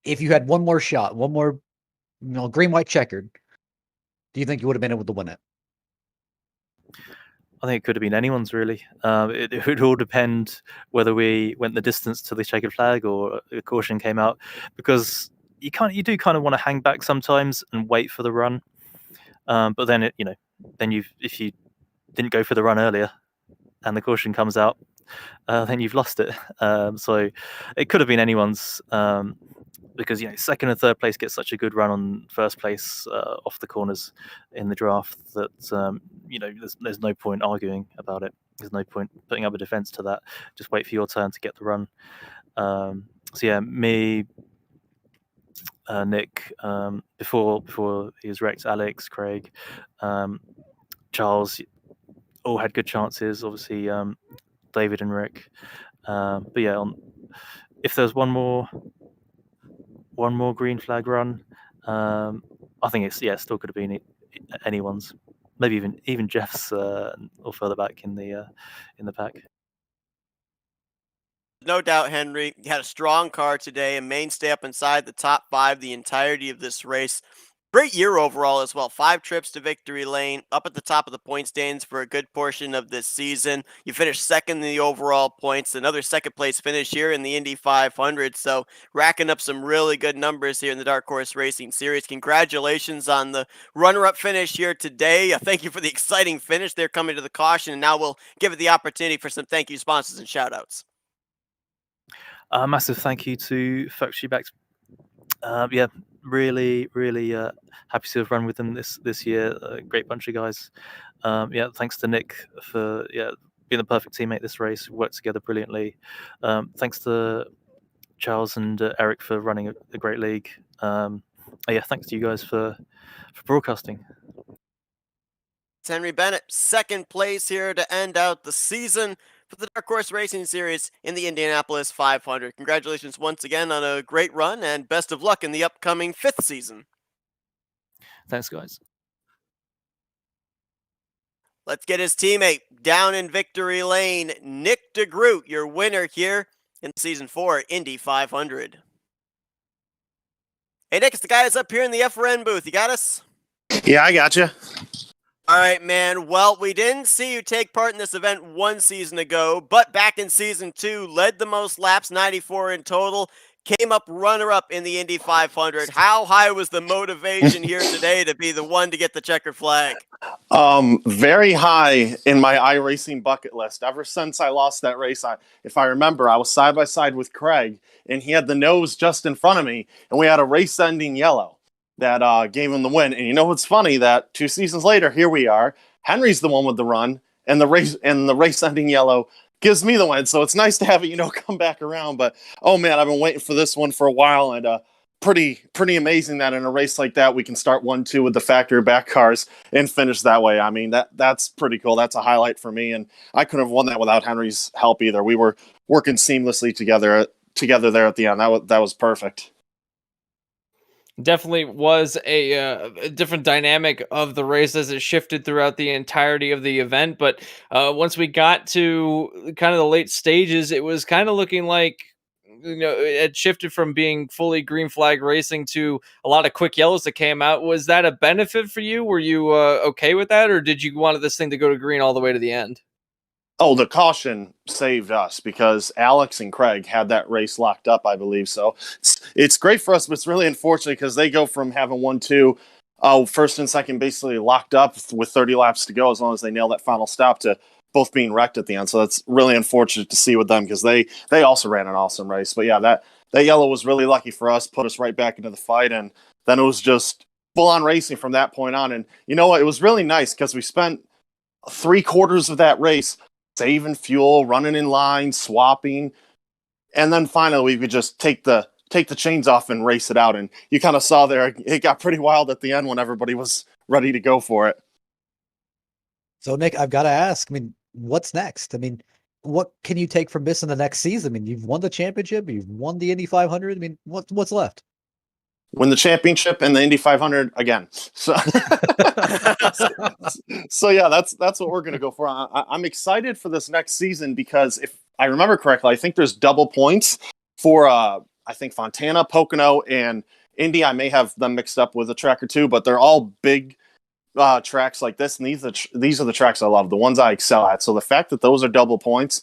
if you had one more shot, one more, green, white, checkered, do you think you would have been able to win it? I think it could have been anyone's really. It would all depend whether we went the distance to the checkered flag or a caution came out, because you do kind of want to hang back sometimes and wait for the run. But then if you didn't go for the run earlier and the caution comes out, then you've lost it. So it could have been anyone's, because second and third place gets such a good run on first place off the corners in the draft that there's no point arguing about it. There's no point putting up a defense to that. Just wait for your turn to get the run. So yeah, me, Nick, before he was wrecked, Alex, Craig, Charles, all had good chances. Obviously, David and Rick. But yeah, if there's one more green flag run, I think it still could have been anyone's. Maybe even Jeff's or further back in the pack. No doubt, Henry. You had a strong car today, a mainstay up inside the top 5 the entirety of this race. Great year overall as well. 5 trips to victory lane, up at the top of the point standings for a good portion of this season. You finished second in the overall points, another second place finish here in the Indy 500. So racking up some really good numbers here in the Dark Horse Racing Series. Congratulations on the runner-up finish here today. Thank you for the exciting finish there coming to the caution. And now we'll give it the opportunity for some thank you sponsors and shout-outs. Massive thank you to Factory Backs. Yeah, really happy to have run with them this year. Great bunch of guys. Yeah, thanks to Nick for being the perfect teammate this race. We worked together brilliantly. Thanks to Charles and Eric for running a great league. Yeah, thanks to you guys for broadcasting. It's Henry Bennett, second place here to end out the season for the Dark Horse Racing Series in the Indianapolis 500. Congratulations once again on a great run, and best of luck in the upcoming 5th season. Thanks, guys. Let's get his teammate down in victory lane, Nick DeGroot, your winner here in Season 4 Indy 500. Hey, Nick, it's the guy that's up here in the FRN booth. You got us? Yeah, I got you. All right, man. Well, we didn't see you take part in this event 1 season ago, but back in Season 2, led the most laps, 94 in total, came up runner-up in the Indy 500. How high was the motivation here today to be the one to get the checkered flag? Very high in my iRacing bucket list. Ever since I lost that race, if I remember, I was side by side with Craig, and he had the nose just in front of me, and we had a race-ending yellow that gave him the win. And you know what's funny? That 2 seasons later, here we are. Henry's the one with the run, and the race-ending yellow gives me the win. So it's nice to have it, come back around. But oh man, I've been waiting for this one for a while, and pretty amazing that in a race like that we can start 1-2 with the factory back cars and finish that way. I mean, that's pretty cool. That's a highlight for me, and I couldn't have won that without Henry's help either. We were working seamlessly together there at the end. That was perfect. Definitely was a different dynamic of the race as it shifted throughout the entirety of the event. But once we got to kind of the late stages, it was kind of looking like, it had shifted from being fully green flag racing to a lot of quick yellows that came out. Was that a benefit for you? Were you okay with that, or did you want this thing to go to green all the way to the end? Oh, the caution saved us because Alex and Craig had that race locked up, I believe. So it's great for us, but it's really unfortunate because they go from having 1-2, first and second basically locked up with 30 laps to go as long as they nail that final stop to both being wrecked at the end. So that's really unfortunate to see with them because they also ran an awesome race. But yeah, that yellow was really lucky for us, put us right back into the fight, and then it was just full on racing from that point on. And you know what? It was really nice because we spent 3/4 of that race saving fuel, running in line, swapping, and then finally we could just take the chains off and race it out. And you kind of saw there, it got pretty wild at the end when everybody was ready to go for it. So Nick, I've got to ask, I mean, what's next? I mean, what can you take from this in the next season? I mean, you've won the championship, you've won the Indy 500. I mean, what's left? Win the championship and the Indy 500 again. So, so yeah, that's what we're going to go for. I'm excited for this next season because if I remember correctly, I think there's double points for I think Fontana, Pocono, and Indy. I may have them mixed up with a track or two, but they're all big tracks like this, and these are the tracks I love, the ones I excel at. So the fact that those are double points,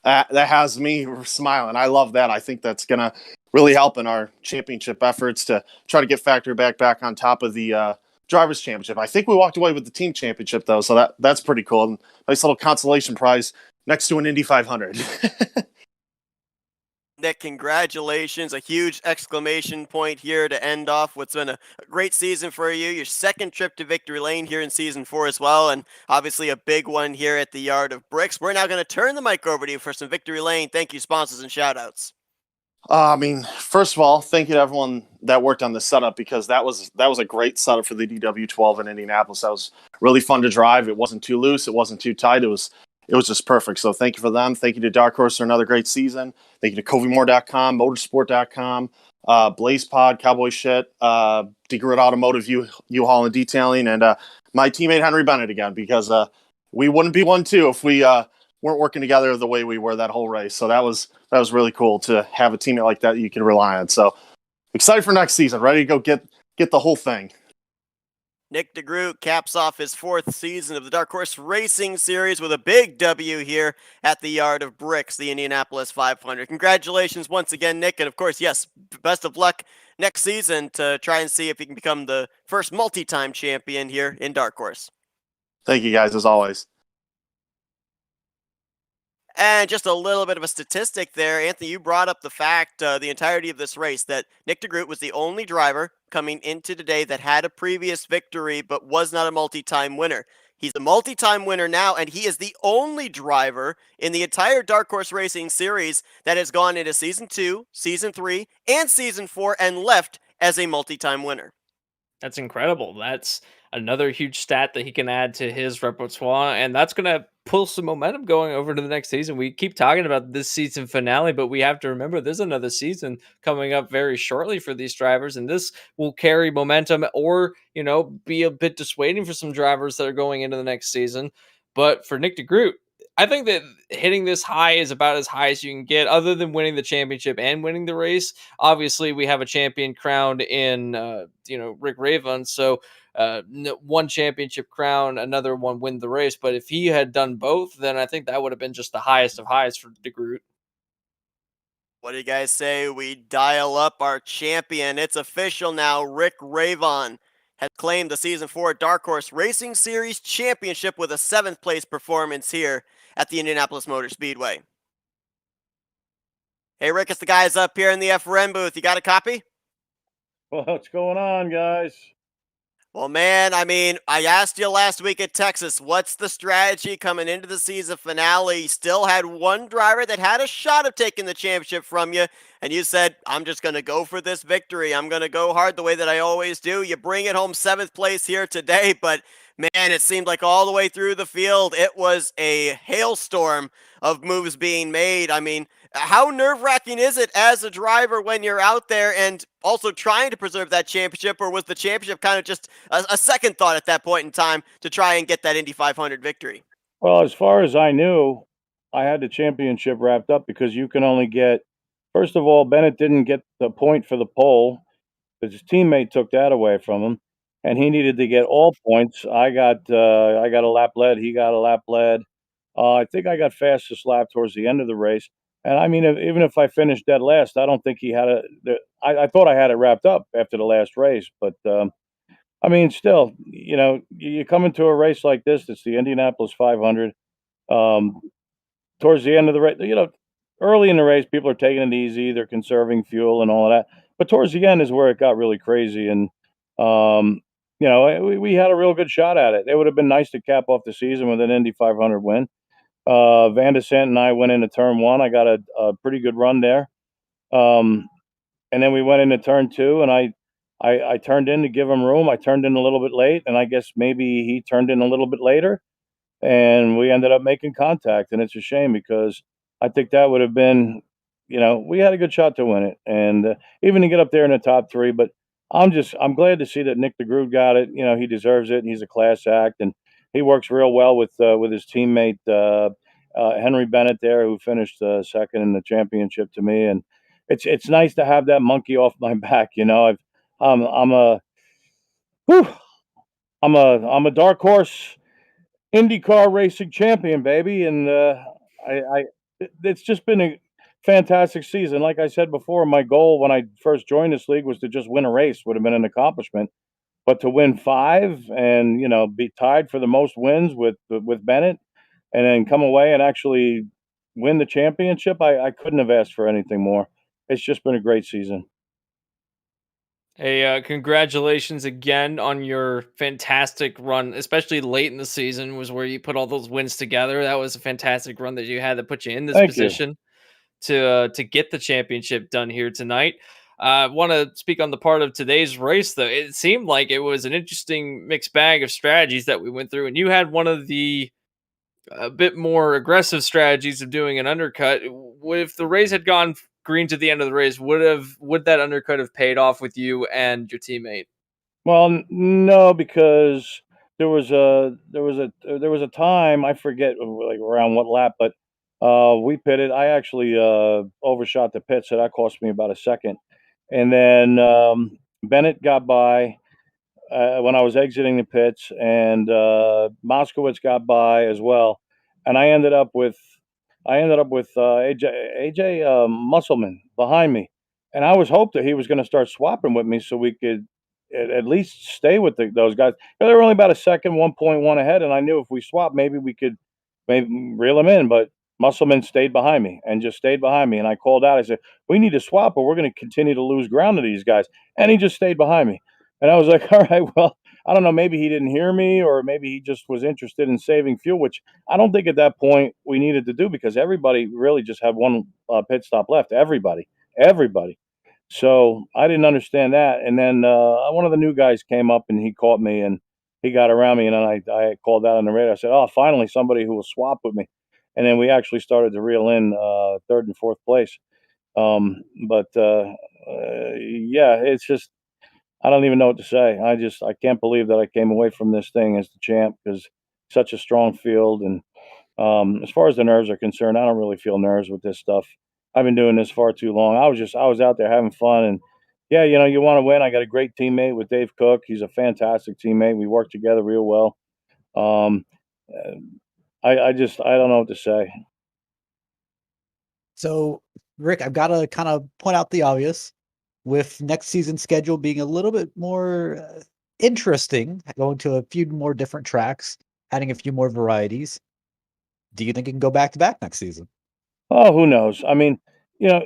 that has me smiling. I love that. I think that's gonna really help in our championship efforts to try to get Factory back on top of the drivers' championship. I think we walked away with the team championship though, so that's pretty cool. And nice little consolation prize next to an Indy 500. Nick, congratulations. A huge exclamation point here to end off what's been a great season for you. Your second trip to Victory Lane here in Season 4 as well, and obviously a big one here at the Yard of Bricks. We're now going to turn the mic over to you for some Victory Lane thank you, sponsors, and shout-outs. I mean, first of all, thank you to everyone that worked on the setup because that was a great setup for the DW12 in Indianapolis. That was really fun to drive. It wasn't too loose. It wasn't too tight. It was just perfect. So thank you for them. Thank you to Dark Horse for another great season. Thank you to CoveyMoore.com, Motorsport.com, Blaze Pod, Cowboy Shit, DeGrit Automotive, U-Haul and Detailing, and my teammate Henry Bennett again because we wouldn't be 1-2 if we weren't working together the way we were that whole race. So that was really cool to have a teammate like that you can rely on. So excited for next season. Ready to go get the whole thing. Nick DeGroot caps off his 4th season of the Dark Horse Racing Series with a big W here at the Yard of Bricks, the Indianapolis 500. Congratulations once again, Nick. And of course, yes, best of luck next season to try and see if you can become the first multi-time champion here in Dark Horse. Thank you guys, as always. And just a little bit of a statistic there. Anthony, you brought up the fact the entirety of this race that Nick DeGroot was the only driver coming into today that had a previous victory but was not a multi-time winner. He's a multi-time winner now, and he is the only driver in the entire Dark Horse Racing Series that has gone into Season 2, Season 3, and Season 4 and left as a multi-time winner. That's incredible. That's another huge stat that he can add to his repertoire, and that's going to pull some momentum going over to the next season. We keep talking about this season finale, but we have to remember there's another season coming up very shortly for these drivers, and this will carry momentum or, be a bit dissuading for some drivers that are going into the next season. But for Nick DeGroot, I think that hitting this high is about as high as you can get, other than winning the championship and winning the race. Obviously, we have a champion crowned in, Rick Raven. So one championship crown, another one win the race. But if he had done both, then I think that would have been just the highest of highs for DeGroot. What do you guys say we dial up our champion? It's official now. Rick Raven has claimed the Season 4 Dark Horse Racing Series championship with a 7th place performance here at the Indianapolis Motor Speedway. Hey, Rick, it's the guys up here in the FRN booth. You got a copy? What's going on, guys? Well, man, I asked you last week at Texas, what's the strategy coming into the season finale? You still had one driver that had a shot of taking the championship from you, and you said, I'm just going to go for this victory. I'm going to go hard the way that I always do. You bring it home 7th place here today, but man, it seemed like all the way through the field, it was a hailstorm of moves being made. How nerve-wracking is it as a driver when you're out there and also trying to preserve that championship, or was the championship kind of just a second thought at that point in time to try and get that Indy 500 victory? Well, as far as I knew, I had the championship wrapped up because you can only get, first of all, Bennett didn't get the point for the pole because his teammate took that away from him, and he needed to get all points. I got a lap lead. He got a lap lead. I think I got fastest lap towards the end of the race. And I mean, even if I finished dead last, I don't think he had I thought I had it wrapped up after the last race, but I mean, still, you come into a race like this. It's the Indianapolis 500. Um, Towards the end of the race, early in the race, people are taking it easy. They're conserving fuel and all of that. But towards the end is where it got really crazy. And, we had a real good shot at it. It would have been nice to cap off the season with an Indy 500 win. Van de Sant and I went into turn one. I got a pretty good run there. And then we went into turn two, and I turned in to give him room. I turned in a little bit late, and I guess maybe he turned in a little bit later, and we ended up making contact. And it's a shame because I think that would have been, we had a good shot to win it, and even to get up there in the top three. But I'm glad to see that Nick the Groot got it. He deserves it, and he's a class act, and he works real well with his teammate Henry Bennett there, who finished second in the championship to me. And it's nice to have that monkey off my back. I'm a whew, I'm a dark horse IndyCar racing champion, baby, and it's just been a fantastic season. Like I said before, my goal when I first joined this league was to just win a race. Would have been an accomplishment, but to win five and be tied for the most wins with Bennett, and then come away and actually win the championship, I couldn't have asked for anything more. It's just been a great season. Hey, congratulations again on your fantastic run, especially late in the season was where you put all those wins together. That was a fantastic run that you had that put you in this Thank you. position to get the championship done here tonight. I want to speak on the part of today's race, though. It seemed like it was an interesting mixed bag of strategies that we went through, and you had one of the a bit more aggressive strategies of doing an undercut. If the race had gone green to the end of the race, would that undercut have paid off with you and your teammate? Well, no, because there was a time, I forget like around what lap, but we pitted. I actually overshot the pit, so that cost me about a second. And then Bennett got by when I was exiting the pits, and Moskowitz got by as well, and I ended up with AJ Musselman behind me, and I was hoped that he was going to start swapping with me so we could at least stay with those guys. They were only about a second, 1.1 ahead, and I knew if we swapped, maybe we could maybe reel them in. But Musselman stayed behind me and just stayed behind me, and I called out. I said, "We need to swap, or we're going to continue to lose ground to these guys." And he just stayed behind me, and I was like, "All right, well." I don't know. Maybe he didn't hear me, or maybe he just was interested in saving fuel, which I don't think at that point we needed to do because everybody really just had one pit stop left. Everybody. So I didn't understand that. And then one of the new guys came up and he caught me and he got around me. And then I called out on the radio. I said, "Oh, finally somebody who will swap with me." And then we actually started to reel in third and fourth place. Yeah, it's just I don't even know what to say. I can't believe that I came away from this thing as the champ because such a strong field. And as far as the nerves are concerned, I don't really feel nerves with this stuff. I've been doing this far too long. I was out there having fun, and yeah, you want to win. I got a great teammate with Dave Cook. He's a fantastic teammate. We work together real well. Um, uh, I don't know what to say. So, Rick, I've got to kind of point out the obvious. With next season's schedule being a little bit more interesting, going to a few more different tracks, adding a few more varieties. Do you think it can go back to back next season? Oh, who knows? I mean, you know,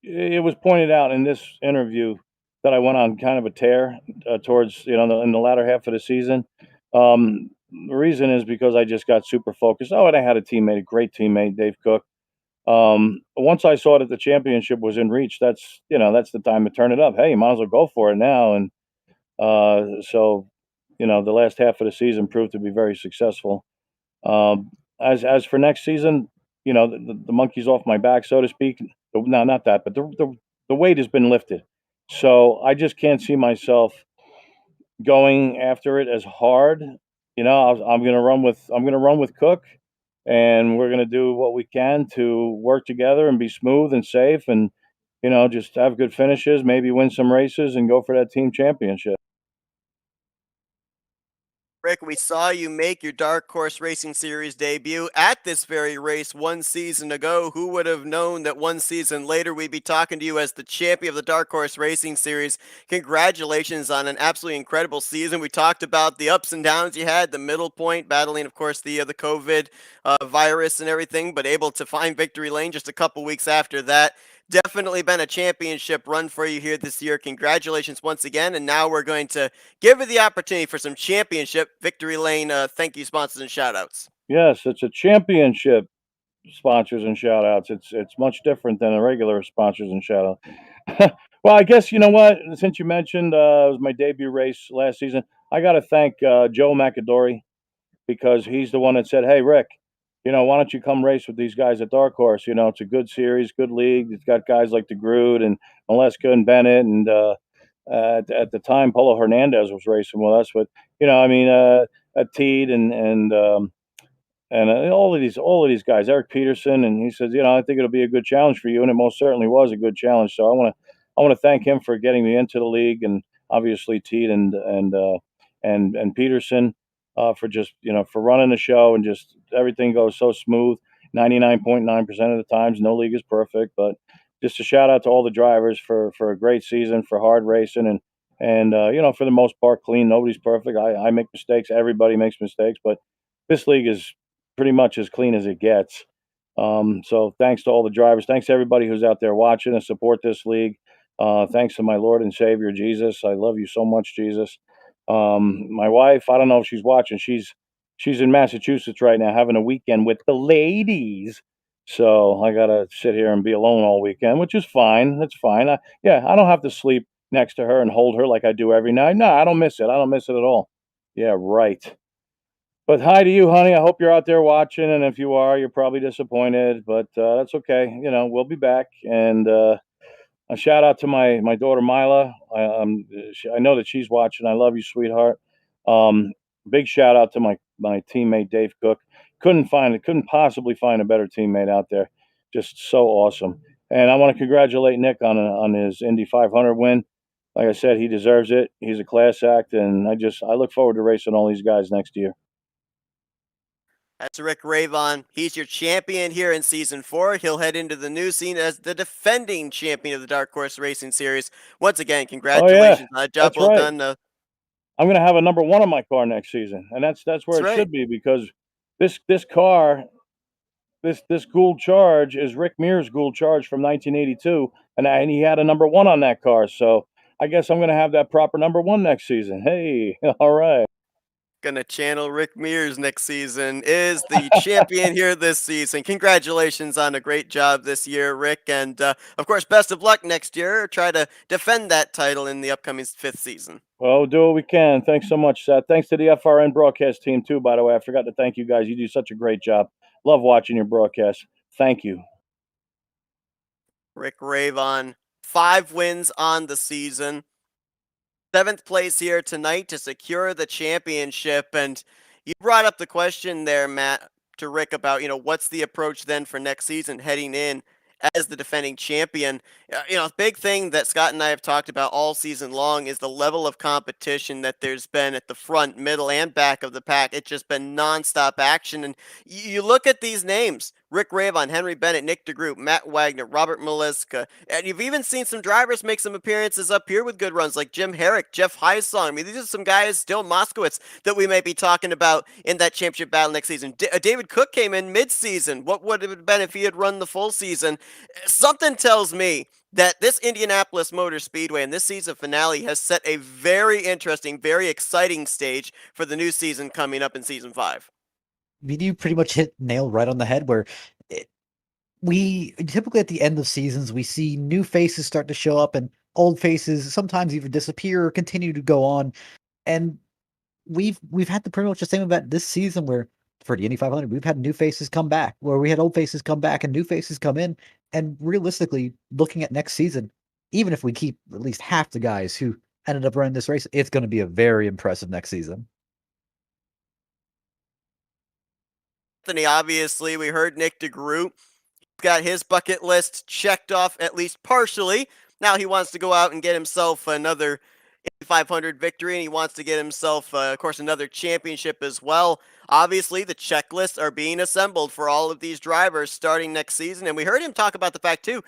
it was pointed out in this interview that I went on kind of a tear towards in the latter half of the season. The reason is because I just got super focused. Oh, and I had a great teammate, Dave Cook. Once I saw that the championship was in reach, that's the time to turn it up. Hey, you might as well go for it now. And so, the last half of the season proved to be very successful. As for next season, the monkey's off my back, so to speak. No, not that, but the weight has been lifted. So I just can't see myself going after it as hard. I'm gonna run with Cook, and we're gonna do what we can to work together and be smooth and safe, and just have good finishes, maybe win some races, and go for that team championship. Rick, we saw you make your Dark Horse Racing Series debut at this very race 1 season ago. Who would have known that 1 season later we'd be talking to you as the champion of the Dark Horse Racing Series? Congratulations on an absolutely incredible season. We talked about the ups and downs you had, the middle point, battling, of course, the COVID virus and everything, but able to find victory lane just a couple weeks after that. Definitely been a championship run for you here this year. Congratulations once again. And now we're going to give you the opportunity for some championship victory lane thank you sponsors and shout outs. Yes, it's a championship sponsors and shout outs. It's much different than a regular sponsors and shout out. Well, I guess you know what, since you mentioned it was my debut race last season, I got to thank Joe McAdory, because he's the one that said, "Hey, Rick, you know, why don't you come race with these guys at Dark Horse? You know, it's a good series, good league. It's got guys like DeGroot and Maleska and Bennett, and at the time, Polo Hernandez was racing with us. But you know, I mean, Teed and all of these guys, Eric Peterson, and he says, you know, I think it'll be a good challenge for you, and it most certainly was a good challenge. So I want to thank him for getting me into the league, and obviously Teed and Peterson for just, you know, for running the show, and just everything goes so smooth. 99.9% of the times, no league is perfect, but just a shout out to all the drivers for a great season, for hard racing, and you know, for the most part, clean. Nobody's perfect. I make mistakes. Everybody makes mistakes, but this league is pretty much as clean as it gets. So thanks to all the drivers. Thanks to everybody who's out there watching and support this league. Thanks to my Lord and Savior, Jesus. I love you so much, Jesus. My wife, I don't know if she's watching. She's in Massachusetts right now having a weekend with the ladies. So I got to sit here and be alone all weekend, which is fine. That's fine. I don't have to sleep next to her and hold her like I do every night. No, I don't miss it. I don't miss it at all. Yeah, right. But hi to you, honey. I hope you're out there watching, and if you are, you're probably disappointed, but that's okay. You know, we'll be back. And a shout out to my daughter Mila. I know that she's watching. I love you, sweetheart. Big shout out to my teammate Dave Cook. Couldn't possibly find a better teammate out there. Just so awesome. And I want to congratulate Nick on his Indy 500 win. Like I said, he deserves it. He's a class act, and I look forward to racing all these guys next year. That's Rick Ravon. He's your champion here in Season 4. He'll head into the new scene as the defending champion of the Dark Horse Racing Series. Once again, congratulations on a job well done. I'm going to have a number 1 on my car next season, and that's where it should be, because this car, this Gould Charge is Rick Mears' Gould Charge from 1982, and he had a number 1 on that car. So I guess I'm going to have that proper number 1 next season. Hey, all right. Gonna channel Rick Mears next season, is the champion here this season. Congratulations on a great job this year, Rick, and of course, best of luck next year. Try to defend that title in the upcoming 5th season. Well, we'll do what we can. Thanks so much, Seth. Thanks to the FRN broadcast team too, by the way. I forgot to thank you guys. You do such a great job. Love watching your broadcast. Thank you. Rick Ravon, 5 wins on the season. 7th place here tonight to secure the championship. And you brought up the question there, Matt, to Rick about, you know, what's the approach then for next season heading in as the defending champion. You know, a big thing that Scott and I have talked about all season long is the level of competition that there's been at the front, middle, and back of the pack. It's just been nonstop action. And you look at these names: Rick Ravon, Henry Bennett, Nick DeGroot, Matt Wagner, Robert Maleska. And you've even seen some drivers make some appearances up here with good runs, like Jim Herrick, Jeff Heisong. I mean, these are some guys, still Moskowitz, that we may be talking about in that championship battle next season. David Cook came in mid-season. What would it have been if he had run the full season? Something tells me that this Indianapolis Motor Speedway and this season finale has set a very interesting, very exciting stage for the new season coming up in Season 5. You pretty much hit nail right on the head, where we typically at the end of seasons, we see new faces start to show up and old faces sometimes even disappear or continue to go on. And we've had pretty much the same event this season, where for the Indy 500, we've had new faces come back, where we had old faces come back and new faces come in. And realistically, looking at next season, even if we keep at least half the guys who ended up running this race, it's going to be a very impressive next season. Anthony, obviously, we heard Nick DeGroot. He's got his bucket list checked off at least partially. Now he wants to go out and get himself another 500 victory, and he wants to get himself, of course, another championship as well. Obviously, the checklists are being assembled for all of these drivers starting next season, and we heard him talk about the fact, too,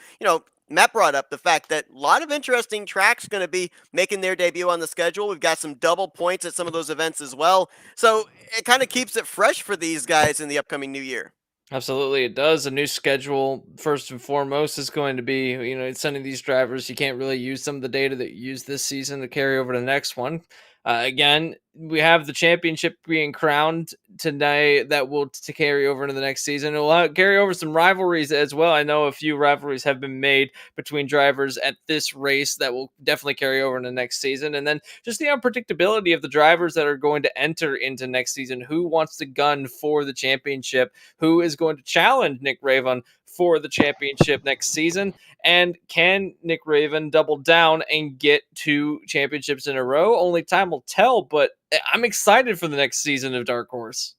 Matt brought up the fact that a lot of interesting tracks going to be making their debut on the schedule. We've got some double points at some of those events as well, so it kind of keeps it fresh for these guys in the upcoming new year. Absolutely, it does. A new schedule, first and foremost, is going to be, sending these drivers. You can't really use some of the data that you used this season to carry over to the next one. Again, we have the championship being crowned tonight that will to carry over into the next season. It will carry over some rivalries as well. I know a few rivalries have been made between drivers at this race that will definitely carry over into next season. And then just the unpredictability of the drivers that are going to enter into next season. Who wants to gun for the championship? Who is going to challenge Nick Raven for the championship next season? And can Nick Raven double down and get 2 championships in a row? Only time will tell, but I'm excited for the next season of Dark Horse.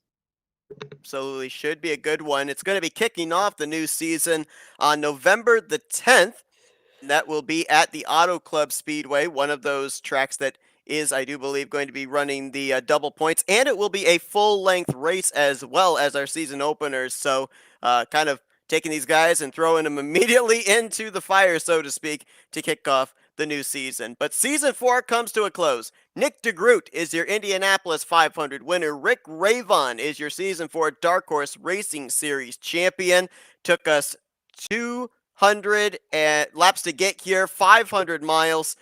Absolutely should be a good one. It's going to be kicking off the new season on November the 10th. That will be at the Auto Club Speedway, one of those tracks that is, I do believe, going to be running the double points, and it will be a full-length race as well as our season openers. So kind of taking these guys and throwing them immediately into the fire, so to speak, to kick off the new season. But season 4 comes to a close. Nick DeGroot is your Indianapolis 500 winner. Rick Ravon is your season 4 Dark Horse Racing Series champion. Took us 200 laps to get here, 500 miles.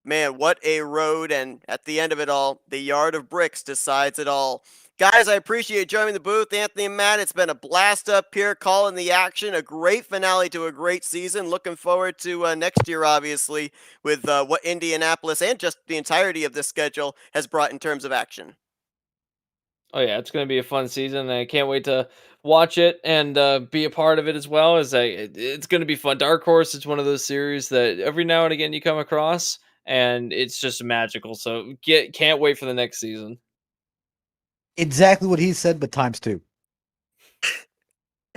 Man, what a road, and at the end of it all, the yard of bricks decides it all. Guys, I appreciate joining the booth. Anthony and Matt, it's been a blast up here calling the action. A great finale to a great season. Looking forward to next year, obviously, with what Indianapolis and just the entirety of this schedule has brought in terms of action. Oh, yeah, it's going to be a fun season. I can't wait to watch it and be a part of it as well. It's going to be fun. Dark Horse is one of those series that every now and again you come across, and it's just magical. So can't wait for the next season. Exactly what he said, but times 2.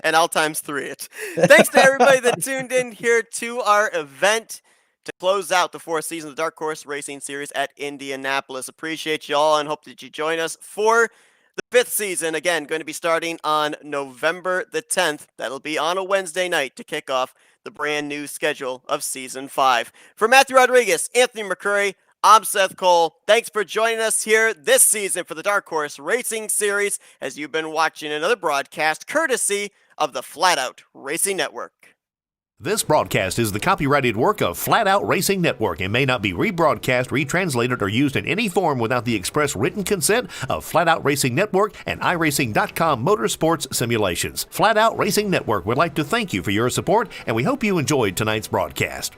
And I'll times 3 it. Thanks to everybody that tuned in here to our event to close out the 4th season of the Dark Horse Racing Series at Indianapolis. Appreciate you all and hope that you join us for the 5th season. Again, going to be starting on November the 10th. That'll be on a Wednesday night to kick off the brand new schedule of Season 5. For Matthew Rodriguez, Anthony McCurry, I'm Seth Cole. Thanks for joining us here this season for the Dark Horse Racing Series as you've been watching another broadcast courtesy of the Flatout Racing Network. This broadcast is the copyrighted work of Flatout Racing Network and may not be rebroadcast, retranslated, or used in any form without the express written consent of Flatout Racing Network and iRacing.com Motorsports Simulations. Flatout Racing Network would like to thank you for your support, and we hope you enjoyed tonight's broadcast.